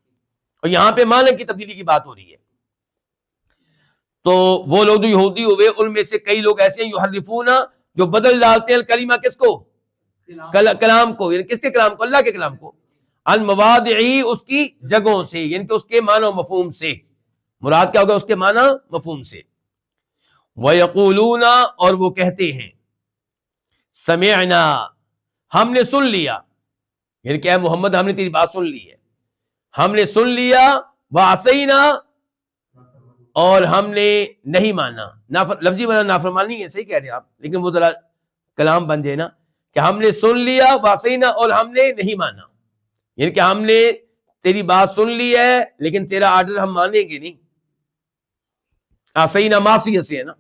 اور یہاں پہ معنی کی تبدیلی کی بات ہو رہی ہے۔ تو وہ لوگ جو یہودی ہوئے، ان میں سے کئی لوگ ایسے ہیں یحرفون، جو بدل ڈالتے ہیں الکلمہ، کس کو؟ کلام کو، یعنی کس کے کلام کو؟ اللہ کے کلام کو، عن مواضعہ، اس کی جگہوں سے، یعنی کہ اس کے معنی و مفہوم سے۔ مراد کیا ہوگا؟ اس کے معنی مفہوم سے۔ وَيَقُولُونَ، اور وہ کہتے ہیں، سمعنا، ہم نے سن لیا، یعنی کہ اے محمد ہم نے تیری بات سن لی ہے، ہم نے سن لیا، وَعَصَيْنَا، اور ہم نے نہیں مانا۔ لفظی معنی نافرمانی ہے، صحیح کہہ رہے ہیں آپ، لیکن وہ ذرا کلام بن جائے نا کہ ہم نے سن لیا، وَعَصَيْنَا، اور ہم نے نہیں مانا، یعنی کہ ہم نے تیری بات سن لی ہے لیکن تیرا آرڈر ہم مانیں گے نہیں۔ عَصَيْنَا معصیہ سے ہے نا۔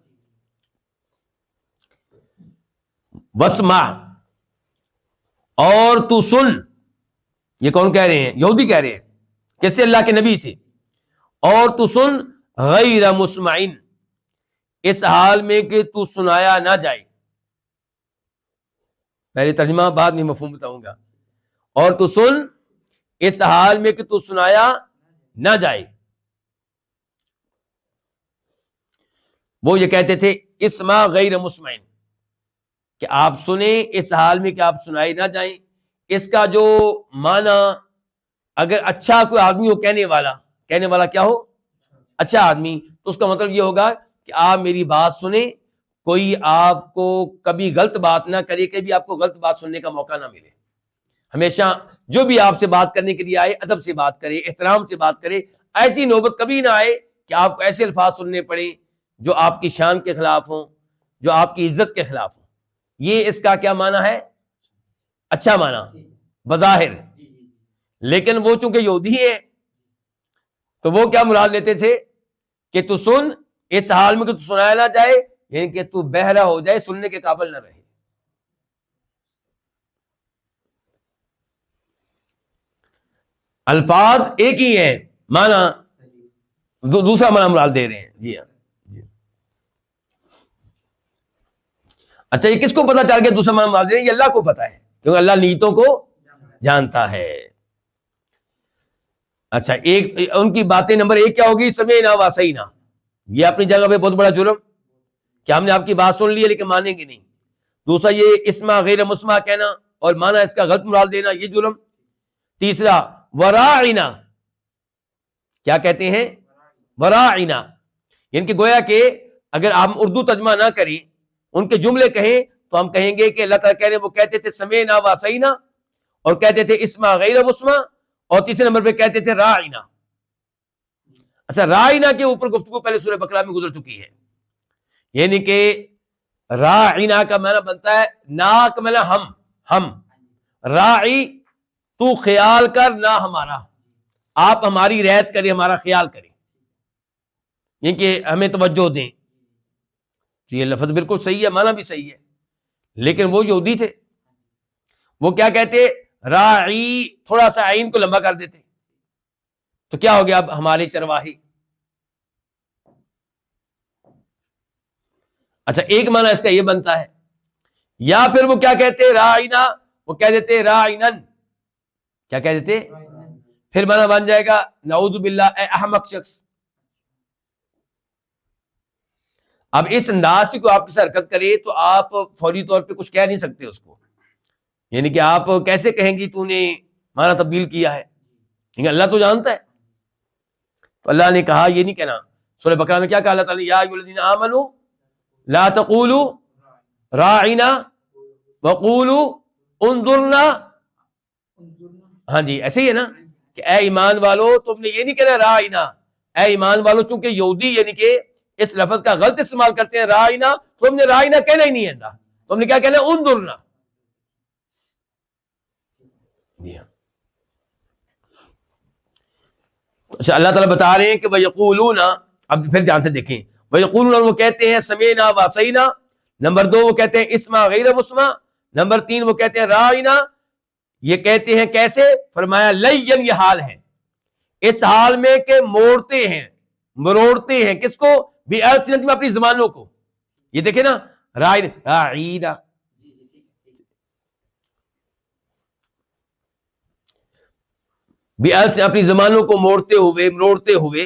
وَاسْمَعْ، اور تو سن، یہ کون کہہ رہے ہیں؟ یہودی کہہ رہے ہیں، کیسے؟ اللہ کے نبی سے۔ اور تو سن، غیر مسمعین، اس حال میں کہ تو سنایا نہ جائے۔ پہلے ترجمہ بعد میں مفہوم بتاؤں گا۔ اور تو سن، اس حال میں کہ تو سنایا نہ جائے۔ وہ یہ کہتے تھے اسمع غیر مسمعین، کہ آپ سنیں اس حال میں کہ آپ سنائے نہ جائیں۔ اس کا جو معنی، اگر اچھا کوئی آدمی ہو، کہنے والا کیا ہو؟ اچھا آدمی، تو اس کا مطلب یہ ہوگا کہ آپ میری بات سنیں، کوئی آپ کو کبھی غلط بات نہ کرے، کبھی آپ کو غلط بات سننے کا موقع نہ ملے۔ ہمیشہ جو بھی آپ سے بات کرنے کے لیے آئے، ادب سے بات کرے، احترام سے بات کرے، ایسی نوبت کبھی نہ آئے کہ آپ کو ایسے الفاظ سننے پڑیں جو آپ کی شان کے خلاف ہوں، جو آپ کی عزت کے خلاف ہوں۔ یہ اس کا کیا معنی ہے؟ اچھا معنی بظاہر۔ لیکن وہ چونکہ یہودی ہے تو وہ کیا مراد لیتے تھے کہ تو سن اس حال میں کہ تو سنایا نہ جائے، یعنی کہ تو بہرا ہو جائے، سننے کے قابل نہ رہے۔ الفاظ ایک ہی ہیں، معنی دوسرا معنی مراد دے رہے ہیں۔ جی ہاں، اچھا یہ کس کو پتا چل گیا دوسرا معنی مراد دے رہے ہیں؟ یہ اللہ کو پتا ہے، کیونکہ اللہ نیتوں کو جانتا ہے۔ اچھا، ایک ان کی باتیں نمبر ایک کیا ہوگی؟ سمعنا وعصینا، یہ اپنی جگہ پہ بہت بڑا جرم کہ ہم نے آپ کی بات سن لی ہے لیکن مانیں گے نہیں۔ دوسرا یہ اسمع غیر مسمع کہنا اور معنی اس کا غلط مراد دینا، یہ جرم۔ تیسرا وراعنا، کیا کہتے ہیں؟ وراعنا، یعنی کہ گویا کہ اگر ہم اردو ترجمہ نہ کریں، ان کے جملے کہیں تو ہم کہیں گے کہ اللہ تعالیٰ کہہ رہے ہیں، وہ کہتے تھے سمعنا وعصینا، اور کہتے تھے اسمع غیر مسمع، اور تیسرے نمبر پہ کہتے تھے راعنا۔ اچھا، راعنا کے اوپر گفتگو پہلے سورہ بقرہ میں گزر چکی ہے، یعنی کہ راعنا کا معنی بنتا ہے نا کا معنی ہم، راعی تو خیال کر نہ ہمارا، آپ ہماری رعایت کریں، ہمارا خیال کریں، یعنی کہ ہمیں توجہ دیں۔ یہ لفظ بالکل صحیح ہے، معنی بھی صحیح ہے، لیکن وہ یہودی تھے، وہ کیا کہتے؟ راعی، تھوڑا سا عین کو لمبا کر دیتے، تو کیا ہو گیا؟ اب ہمارے چرواہی۔ اچھا، ایک معنی اس کا یہ بنتا ہے، یا پھر وہ کیا کہتے؟ راعینا، وہ کہہ دیتے راعینن، کیا کہہ دیتے؟ پھر معنی بن جائے گا نعوذ باللہ اے احمق شخص. اب اس انداز سے کوئی آپ کے ساتھ حرکت کرے تو آپ فوری طور پہ کچھ کہہ نہیں سکتے اس کو، یعنی کہ آپ کیسے کہیں گی تو نے معنی تبدیل کیا ہے، لیکن اللہ تو جانتا ہے. تو اللہ نے کہا یہ نہیں کہنا. سورہ بقرہ میں کیا کہا اللہ تعالیٰ نے؟ یا ایھا الذین آمنوا لا تقولوا راعنا وقولوا انظرنا. ہاں جی ایسے ہی ہے نا کہ اے ایمان والو تم نے یہ نہیں کہنا راعنا. اے ایمان والو، چونکہ یہودی یعنی کہ اس لفظ کا غلط استعمال کرتے ہیں راعنا، تم نے راعنا کہنا ہی نہیں ہے، تم نے کیا کہنا ہے؟ انظرنا. اچھا اللہ تعالیٰ بتا رہے ہیں کہ وَيَقُولُونَ، اب پھر دھیان سے دیکھیں، وَيَقُولُونَ وہ کہتے ہیں سَمِعْنَا وَعَصَيْنَا. نمبر 2 وہ کہتے ہیں اسمع غیر مسمع. نمبر 3 وہ کہتے ہیں راعنا. یہ کہتے ہیں کیسے؟ فرمایا لین، یہ حال ہے، اس حال میں کہ موڑتے ہیں مروڑتے ہیں کس کو؟ بِأَلْسِنَتِهِمْ، اپنی زبانوں کو. یہ دیکھیں نا راعنا سے اپنی زمانوں کو موڑتے ہوئے مروڑتے ہوئے،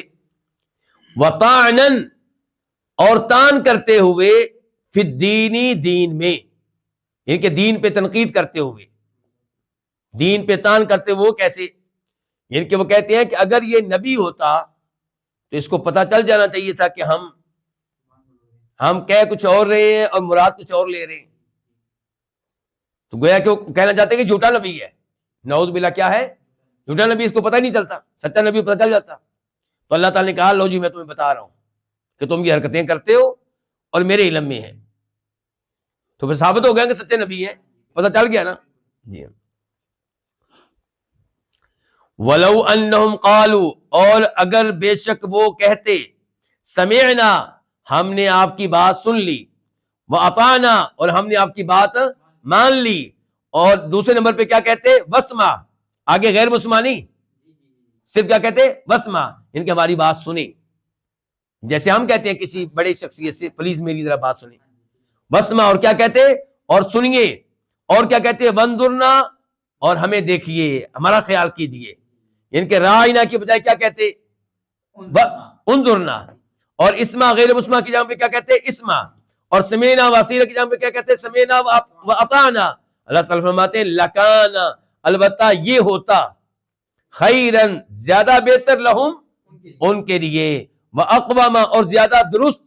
وَطَعْنًا اور تان کرتے ہوئے، فی الدین دین میں، یعنی کہ دین پہ تنقید کرتے ہوئے، دین پہ تان کرتے ہوئے. کیسے؟ یعنی کہ وہ کہتے ہیں کہ اگر یہ نبی ہوتا تو اس کو پتہ چل جانا چاہیے تھا کہ ہم کہہ کچھ اور رہے ہیں اور مراد کچھ اور لے رہے ہیں. تو گویا کہ وہ کہنا چاہتے ہیں کہ جھوٹا نبی ہے. نعوذ باللہ کیا ہے؟ جھوٹا نبی. اس کو پتہ ہی نہیں چلتا، سچا نبی پتہ چل جاتا. تو اللہ تعالیٰ نے کہا لو جی میں تمہیں بتا رہا ہوں کہ تم یہ حرکتیں کرتے ہو اور میرے علم میں ہیں. تو پھر ثابت ہو گیا کہ سچے نبی ہیں، پتہ چل گیا نا. جی وَلَوْ أَنَّهُمْ قَالُوا، اور اگر بے شک وہ کہتے سمعنا، ہم نے آپ کی بات سن لی، وَأَطَعْنَا اور ہم نے آپ کی بات مان لی. اور دوسرے نمبر پہ کیا کہتے؟ وَاسْمَعْ، آگے غیر مسمع نہیں، صرف کیا کہتے؟ وَاسْمَعْ، ان کی ہماری بات سنیں. جیسے ہم کہتے ہیں کسی بڑے شخصیت سے پلیز میری ذرا بات سنیں. وَاسْمَعْ اور کیا کہتے؟ اور سنیے. اور کیا کہتے؟ وَانظُرْنَا اور ہمیں دیکھیے، ہمارا خیال کیجئے. ان کے راعنا کی بجائے کیا کہتے؟ انظرنا. اور اسمع غیر مسمع کی جگہ پہ کیا کہتے؟ اسمع. اور سمعنا وَعَصَيْنَا کی جگہ پہ کیا کہتے؟ سمعنا وَأَطَعْنَا. اللہ تعالیٰ فرماتے ہیں لَكَانَ، البتہ یہ ہوتا، خیرن زیادہ بہتر، لہم ان کے لیے، وَأَقْوَمَ اور زیادہ درست،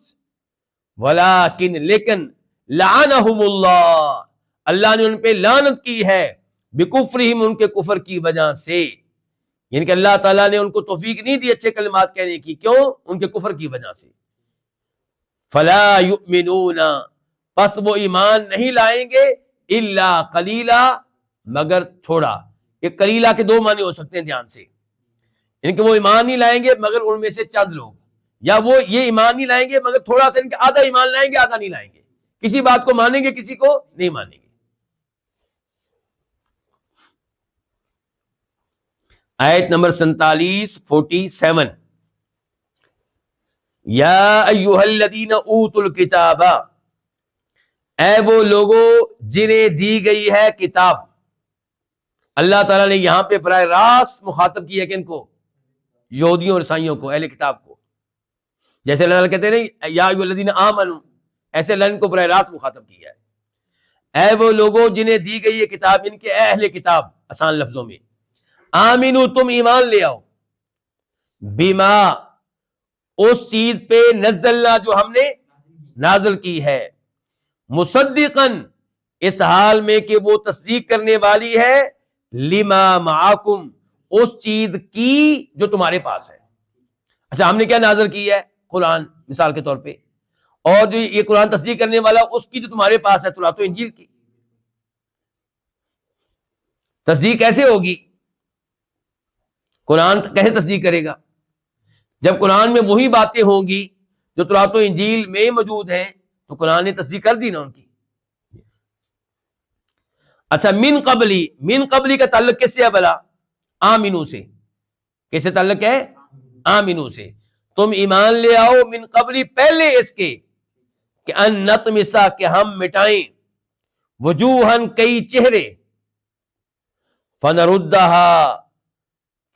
وَلَكِن لیکن، لَعَنَهُمُ اللَّهُ اللہ نے ان پہ لعنت کی ہے، بِكُفْرِهِمْ ان کے کفر کی وجہ سے. یعنی کہ اللہ تعالیٰ نے ان کو توفیق نہیں دی اچھے کلمات کہنے کی. کیوں؟ ان کے کفر کی وجہ سے. فَلَا يُؤْمِنُونَ پس وہ ایمان نہیں لائیں گے، إِلَّا قَلِيلًا مگر تھوڑا. یہ قلیلہ کے 2 معنی ہو سکتے ہیں دھیان سے. یعنی کہ وہ ایمان نہیں لائیں گے مگر ان میں سے چند لوگ، یا وہ یہ ایمان نہیں لائیں گے مگر تھوڑا سا، ان کے آدھا ایمان لائیں گے آدھا نہیں لائیں گے. کسی بات کو مانیں گے کسی کو نہیں مانیں گے. آیت نمبر 47 یا ایھا الذین اوتوا الکتاب، اے وہ لوگوں جنہیں دی گئی ہے کتاب. اللہ تعالیٰ نے یہاں پہ براہ راست مخاطب کیا کہ ان کو، یہودیوں اور عیسائیوں کو، اہل کتاب کو. جیسے اللہ تعالیٰ کہتے ہیں یا ایھا الذین آمنوا، ایسے اللہ نے ان کو براہ راست مخاطب کیا ہے. اے وہ لوگوں جنہیں دی گئی ہے کتاب، ان کے اہل کتاب آسان لفظوں میں. آمینو تم ایمان لے آؤ، بما اس چیز پہ نزلنا جو ہم نے نازل کی ہے، مصدقاً اس حال میں کہ وہ تصدیق کرنے والی ہے، لما معاکم اس چیز کی جو تمہارے پاس ہے. اچھا ہم نے کیا نازل کی ہے؟ قرآن مثال کے طور پہ. اور جو یہ قرآن تصدیق کرنے والا اس کی جو تمہارے پاس ہے تورات و انجیل کی. تصدیق کیسے ہوگی؟ قرآن کیسے تصدیق کرے گا؟ جب قرآن میں وہی باتیں ہوں گی جو تورات و انجیل میں موجود ہیں تو قرآن نے تصدیق کر دی نا ان کی. اچھا من قبلی کا تعلق کس سے ہے بھلا؟ آمینو سے. کس سے تعلق ہے؟ آمینو سے. تم ایمان لے آؤ من قبلی پہلے اس کے کہ ان نطمسا کہ ہم مٹائیں، وجوہن کئی چہرے، فنردھا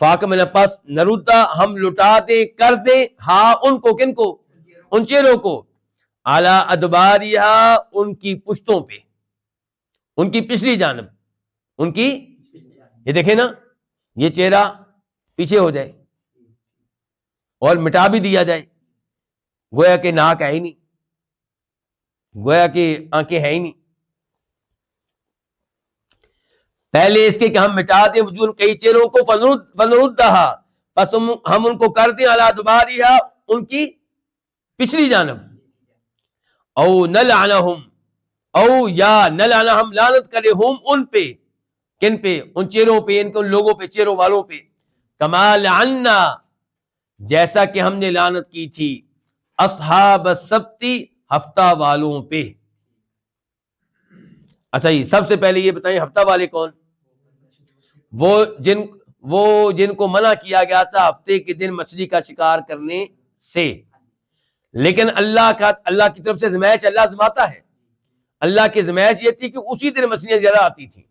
فا کا معنی پس، نردہ ہم لٹا دیں، کر دیں، ہاں ان کو، کن کو؟ ان چہروں کو، علی ادباریہا ان کی پشتوں پہ، ان کی پچھلی جانب، ان کی، یہ دیکھیں نا، یہ چہرہ پیچھے ہو جائے اور مٹا بھی دیا جائے، گویا کہ ناک ہے ہی نہیں، گویا کہ آنکھیں ہے ہی نہیں، پہلے اس کے کہ ہم مٹا دیں وجوہ کئی چہروں کو، فنردھا پس ہم ان کو کر دیں علی ادباریہا ان کی پچھلی جانب، او نلعنہم او یا نلعنہ ہم لعنت کرے ہم ان پہ، کن پہ؟ ان چہروں پہ، ان لوگوں پہ، چہروں والوں پہ، کما لعنا جیسا کہ ہم نے لعنت کی تھی اصحاب السبت ہفتہ والوں پہ۔ اچھا جی، سب سے پہلے یہ بتائیں ہفتہ والے کون؟ وہ جن کو منع کیا گیا تھا ہفتے کے دن مچھلی کا شکار کرنے سے، لیکن اللہ کی طرف سے زمائش، اللہ زماتا ہے، اللہ کی زمائش یہ تھی کہ اسی دن مچھلیاں زیادہ آتی تھی،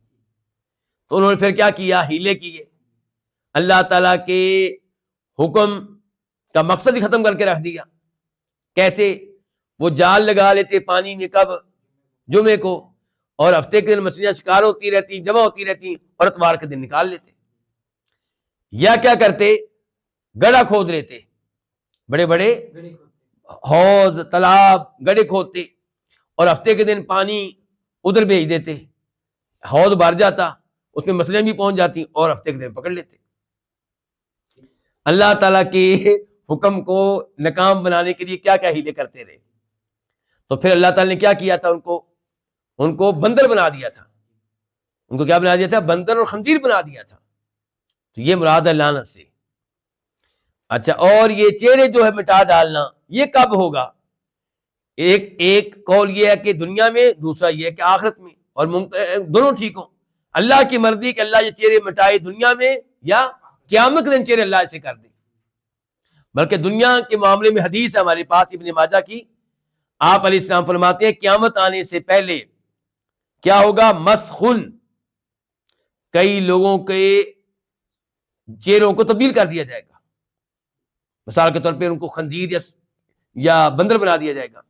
تو انہوں نے پھر کیا کیا؟ ہیلے کیے، اللہ تعالیٰ کے حکم کا مقصد ہی ختم کر کے رکھ دیا۔ کیسے؟ وہ جال لگا لیتے پانی میں، کب؟ جمعے کو، اور ہفتے کے دن مچھلیاں شکار ہوتی رہتی، جمع ہوتی رہتی، اور اتوار کے دن نکال لیتے۔ یا کیا کرتے؟ گڑھا کھود لیتے، بڑے بڑے حوض، تالاب، گڑھے کھودتے، اور ہفتے کے دن پانی ادھر بھیج دیتے، حوض بھر جاتا، اس میں مچھلیاں بھی پہنچ جاتی، اور ہفتے کے دن پکڑ لیتے۔ اللہ تعالیٰ کے حکم کو ناکام بنانے کے لیے کیا کیا ہیلے کرتے رہے، تو پھر اللہ تعالیٰ نے کیا کیا تھا؟ ان کو بندر بنا دیا تھا، ان کو کیا بنا دیا تھا؟ بندر اور خنزیر بنا دیا تھا، تو یہ مراد ہے لعنت سے۔ اچھا، اور یہ چہرے جو ہے مٹا ڈالنا، یہ کب ہوگا؟ ایک قول یہ ہے کہ دنیا میں، دوسرا یہ ہے کہ آخرت میں، اور دونوں ٹھیک ہوں۔ اللہ کی مرضی کہ اللہ یہ چہرے مٹائے دنیا میں، یا قیامت کے دن چہرے اللہ ایسے کر دے۔ بلکہ دنیا کے معاملے میں حدیث ہے ہمارے پاس ابن ماجہ کی، آپ علیہ السلام فرماتے ہیں قیامت آنے سے پہلے کیا ہوگا؟ مسخن، کئی لوگوں کے چہروں کو تبدیل کر دیا جائے گا، مثال کے طور پہ ان کو خنزیر یا بندر بنا دیا جائے گا۔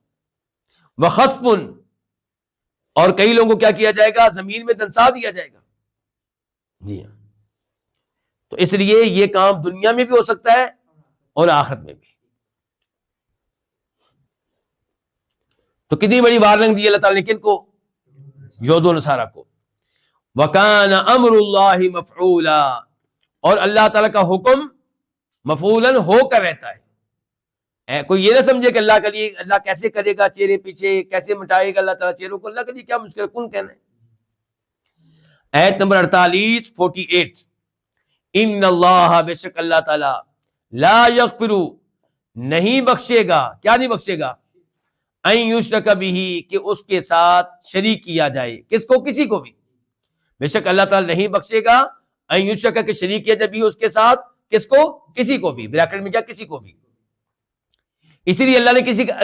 وخسفن، اور کئی لوگوں کو کیا کیا جائے گا؟ زمین میں دنسا دیا جائے گا۔ جی ہاں، تو اس لیے یہ کام دنیا میں بھی ہو سکتا ہے اور آخرت میں بھی۔ تو کتنی بڑی وارننگ دی اللہ تعالیٰ نے کن کو؟ یہود و نصارہ کو۔ وَكَانَ أَمْرُ اللَّهِ مَفْعُولًا، اور اللہ تعالیٰ کا حکم مفعولاً ہو کر رہتا ہے۔ کوئی یہ نہ سمجھے کہ اللہ کے لیے، اللہ کیسے کرے گا چہرے پیچھے، کیسے مٹائے گا اللہ تعالیٰ چہروں کو، اللہ کے لیے کیا مشکل ہے، کون کہنا ہے۔ آیت نمبر 48 ان اللہ، بے شک اللہ تعالیٰ، لا یغفر، نہیں بخشے گا، کیا نہیں بخشے گا؟ ان یشرک بہ، کہ اس کے ساتھ شریک کیا جائے، کس کو؟ کسی کو بھی۔ بے شک اللہ تعالیٰ نہیں بخشے گا ان یشرک، کہ شریک کیا جائے بھی اس کے ساتھ، کس کو؟ کسی کو بھی، بریکٹ میں کیا؟ کسی کو بھی۔ اسی لیے اللہ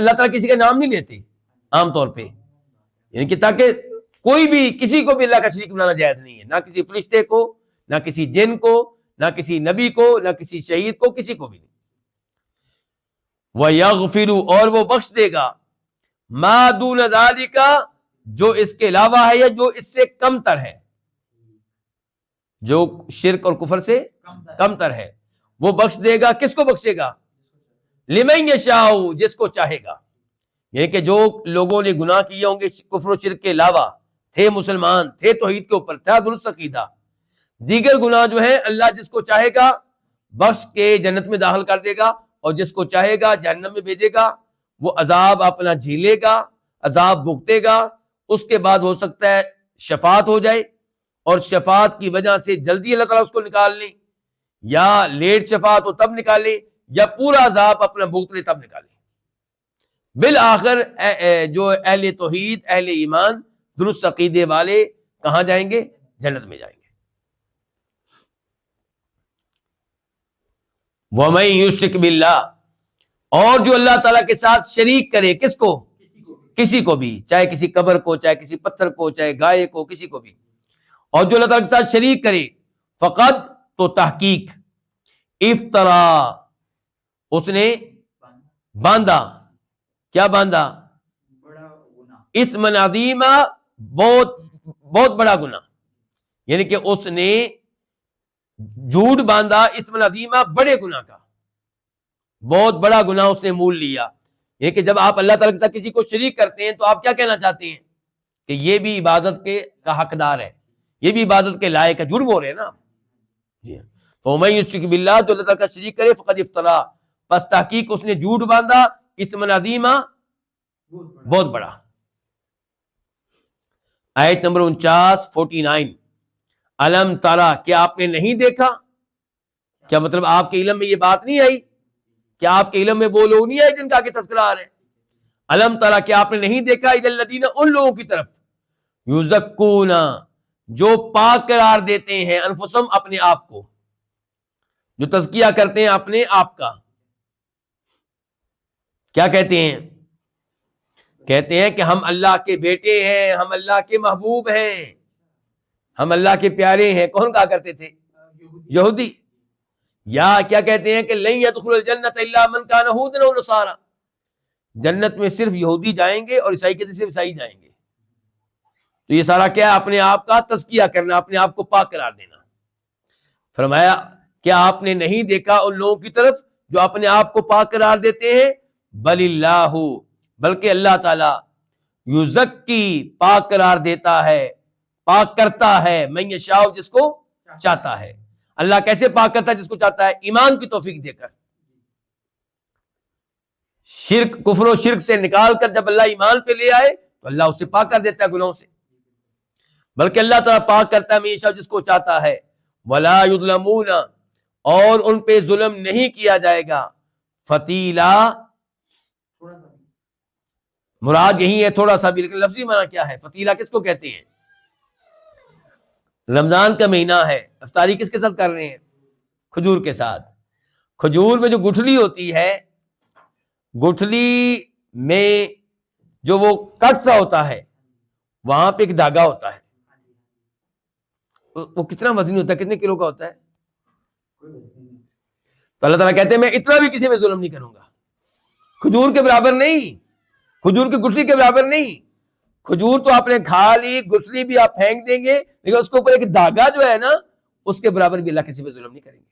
تعالیٰ کسی کا نام نہیں لیتے عام طور پہ، یعنی کہ تاکہ کوئی بھی کسی کو بھی اللہ کا شریک بنانا جائز نہیں ہے، نہ کسی فرشتے کو، نہ کسی جن کو، نہ کسی نبی کو، نہ کسی شہید کو، کسی کو بھی نہیں۔ وَيَغْفِرُ، اور وہ بخش دے گا، مَا دُونَ ذَلِكَ، جو اس کے علاوہ ہے یا جو اس سے کم تر ہے، جو شرک اور کفر سے کم تر ہے، وہ بخش دے گا۔ کس کو بخشے گا؟ لِمَن يَشَاءُ، جس کو چاہے گا، یعنی کہ جو لوگوں نے گناہ کیے ہوں گے کفر و شرک کے علاوہ، تھے مسلمان، تھے توحید کے اوپر، تھا درست عقیدہ، دیگر گناہ جو ہیں اللہ جس کو چاہے گا بخش کے جنت میں داخل کر دے گا، اور جس کو چاہے گا جہنم میں بھیجے گا، وہ عذاب اپنا جھیلے گا، عذاب بھگتے گا، اس کے بعد ہو سکتا ہے شفاعت ہو جائے، اور شفاعت کی وجہ سے جلدی اللہ تعالیٰ اس کو نکال لیں، یا لیٹ شفاعت ہو تب نکالے، یا پورا عذاب اپنا بھگت لے تب نکالے۔ بالآخر جو اہل توحید، اہل ایمان، درست عقیدے والے کہاں جائیں گے؟ جنت میں جائیں گے۔ وَمَن یشرک باللہ، اور جو اللہ تعالیٰ کے ساتھ شریک کرے، کس کو؟ کسی کو بھی، چاہے کسی قبر کو، چاہے کسی پتھر کو، چاہے گائے کو، کسی کو بھی، اور جو اللہ تعالیٰ کے ساتھ شریک کرے، فقد تو تحقیق، افترا اس نے باندھا، کیا باندھا؟ اثما عظیما، بہت بڑا گناہ، یعنی کہ اس نے جھوٹ باندھا اثما عظیما، بڑے گناہ کا، بہت بڑا گناہ اس نے مول لیا۔ یہ کہ جب آپ اللہ تعالیٰ کے ساتھ کسی کو شریک کرتے ہیں تو آپ کیا کہنا چاہتے ہیں کہ یہ بھی عبادت کا حقدار ہے، یہ بھی عبادت کے لائق ہے، جھوٹ بول رہے ہیں نا آپ۔ جی ہاں، وَمَن يُشْرِكْ بِاللَّهِ، جو اللہ تعالیٰ کا شریک کرے، فقد افترا، پس تحقیق اس نے جھوٹ باندھا اثما عظیما، بہت بڑا۔ آیت نمبر 49 الم ترا، کیا آپ نے نہیں دیکھا؟ کیا مطلب آپ کے علم میں یہ بات نہیں آئی؟ کیا آپ کے علم میں وہ لوگ نہیں آئے جن کا آگے تذکرہ آ رہا ہے؟ الم ترا، کیا آپ نے نہیں دیکھا؟ الی الذین، ان لوگوں کی طرف، یزکون، جو پاک قرار دیتے ہیں، انفسہم، اپنے آپ کو، جو تزکیہ کرتے ہیں اپنے آپ کا۔ کیا کہتے ہیں؟ کہتے ہیں کہ ہم اللہ کے بیٹے ہیں، ہم اللہ کے محبوب ہیں، ہم اللہ کے پیارے ہیں۔ کون کہا کرتے تھے؟ یہودی۔ یا کیا کہتے ہیں کہ لن يدخل الجنت الا من كان هودا او نصارى، جنت میں صرف یہودی جائیں گے اور عیسائی کہتے صرف عیسائی جائیں گے۔ تو یہ سارا کیا ہے؟ اپنے آپ کا تزکیہ کرنا، اپنے آپ کو پاک قرار دینا۔ فرمایا کیا آپ نے نہیں دیکھا ان لوگوں کی طرف جو اپنے آپ کو پاک قرار دیتے ہیں؟ بل اللہ، بلکہ اللہ تعالی، یزکی، پاک قرار دیتا ہے، پاک کرتا ہے، من یشاء، جس کو چاہتا ہے۔ اللہ کیسے پاک کرتا ہے؟ جس کو چاہتا ہے، ایمان کی توفیق دے کر، شرک، کفر و شرک سے نکال کر جب اللہ ایمان پہ لے آئے تو اللہ اسے پاک کر دیتا ہے گناہوں سے۔ بلکہ اللہ تعالیٰ پاک کرتا ہے ہمیشہ جس کو چاہتا ہے۔ ولا یظلمون، اور ان پہ ظلم نہیں کیا جائے گا۔ فتیلا، مراد یہی ہے تھوڑا سا بھی، لیکن لفظی معنی کیا ہے؟ فتیلا کس کو کہتے ہیں؟ رمضان کا مہینہ ہے، افطاری کس کے ساتھ کر رہے ہیں؟ کھجور کے ساتھ۔ کھجور میں جو گٹھلی ہوتی ہے، گٹھلی میں جو وہ کٹ سا ہوتا ہے، وہاں پہ ایک دھاگا ہوتا ہے، وہ کتنا وزنی ہوتا ہے؟ کتنے کلو کا ہوتا ہے؟ تو اللہ تعالیٰ کہتے ہیں میں اتنا بھی کسی میں ظلم نہیں کروں گا، کھجور کے برابر نہیں، کھجور کی گٹھلی کے برابر نہیں۔ کھجور تو آپ نے کھا لی، گٹھلی بھی آپ پھینک دیں گے، لیکن اس کے اوپر ایک دھاگا جو ہے نا، اس کے برابر بھی اللہ کسی پہ ظلم نہیں کریں گے۔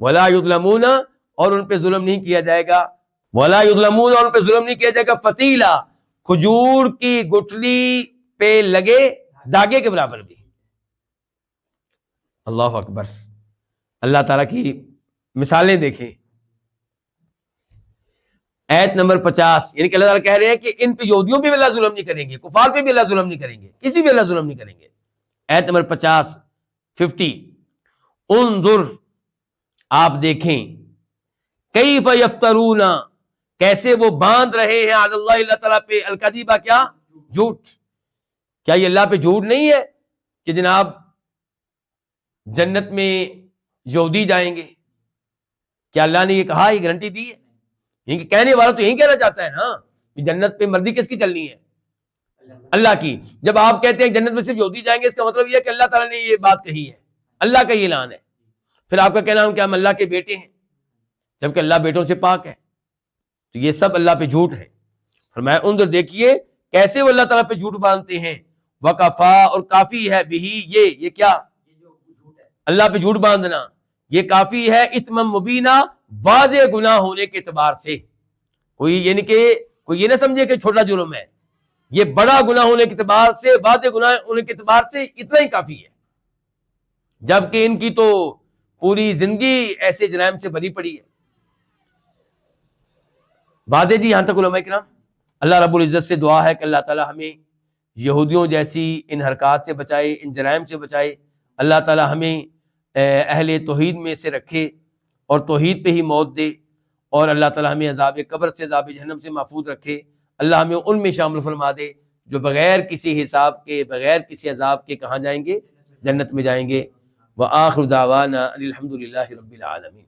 ولا یظلمون، اور ان پہ ظلم نہیں کیا جائے گا۔ ولا یظلمون، اور ان پہ ظلم نہیں کیا جائے گا۔ فتیلا، کھجور کی گٹھلی پہ لگے دھاگے کے برابر بھی۔ اللہ اکبر، اللہ تعالیٰ کی مثالیں دیکھیں۔ ایت نمبر 50، یعنی کہ اللہ تعالیٰ کہہ رہے ہیں کہ ان پہ یہودیوں پہ بھی اللہ ظلم نہیں کریں گے، کفار پہ بھی اللہ ظلم نہیں کریں گے، کسی بھی اللہ ظلم نہیں کریں گے۔ ایت نمبر 50 انظر، آپ دیکھیں، کیف یفترون، کیسے وہ باندھ رہے ہیں علی اللہ، اللہ تعالیٰ پہ، الکذبہ، کیا؟ جھوٹ۔ کیا یہ اللہ پہ جھوٹ نہیں ہے کہ جناب جنت میں یہودی جائیں گے؟ کیا اللہ نے یہ کہا، یہ گارنٹی دی ہے؟ یہ کہنے والا تو یہی کہنا چاہتا ہے نا کہ جنت پہ مرضی کس کی چلنی ہے؟ اللہ کی۔ جب آپ کہتے ہیں جنت میں صرف یہودی جائیں گے، اس کا مطلب یہ ہے کہ اللہ تعالیٰ نے یہ بات کہی ہے، اللہ کا یہ اعلان ہے۔ پھر آپ کا کہنا ہے کہ ہم اللہ کے بیٹے ہیں، جبکہ اللہ بیٹوں سے پاک ہے، تو یہ سب اللہ پہ جھوٹ ہے۔ فرمایا انظر، دیکھیے کیسے وہ اللہ تعالیٰ پہ جھوٹ باندھتے ہیں۔ وکفا، اور کافی ہے، بھی، یہ کیا؟ اللہ پہ جھوٹ باندھنا، یہ کافی ہے، اثما مبینہ، واضح گناہ ہونے کے اعتبار سے۔ کوئی یعنی کہ کوئی یہ نہ سمجھے کہ چھوٹا جرم ہے، یہ بڑا گناہ ہونے کے اعتبار سے، واضح گناہ ہونے کے اعتبار سے اتنا ہی کافی ہے، جبکہ ان کی تو پوری زندگی ایسے جرائم سے بھری پڑی ہے۔ واضح جی، یہاں تک علماء کرام۔ اللہ رب العزت سے دعا ہے کہ اللہ تعالی ہمیں یہودیوں جیسی ان حرکات سے بچائے، ان جرائم سے بچائے۔ اللہ تعالی ہمیں اہل توحید میں سے رکھے اور توحید پہ ہی موت دے، اور اللہ تعالی ہمیں عذاب قبر سے، عذاب جہنم سے محفوظ رکھے۔ اللہ ہمیں ان میں شامل فرما دے جو بغیر کسی حساب کے، بغیر کسی عذاب کے کہاں جائیں گے؟ جنت میں جائیں گے۔ وآخر دعوانا الحمد للہ رب العالمین۔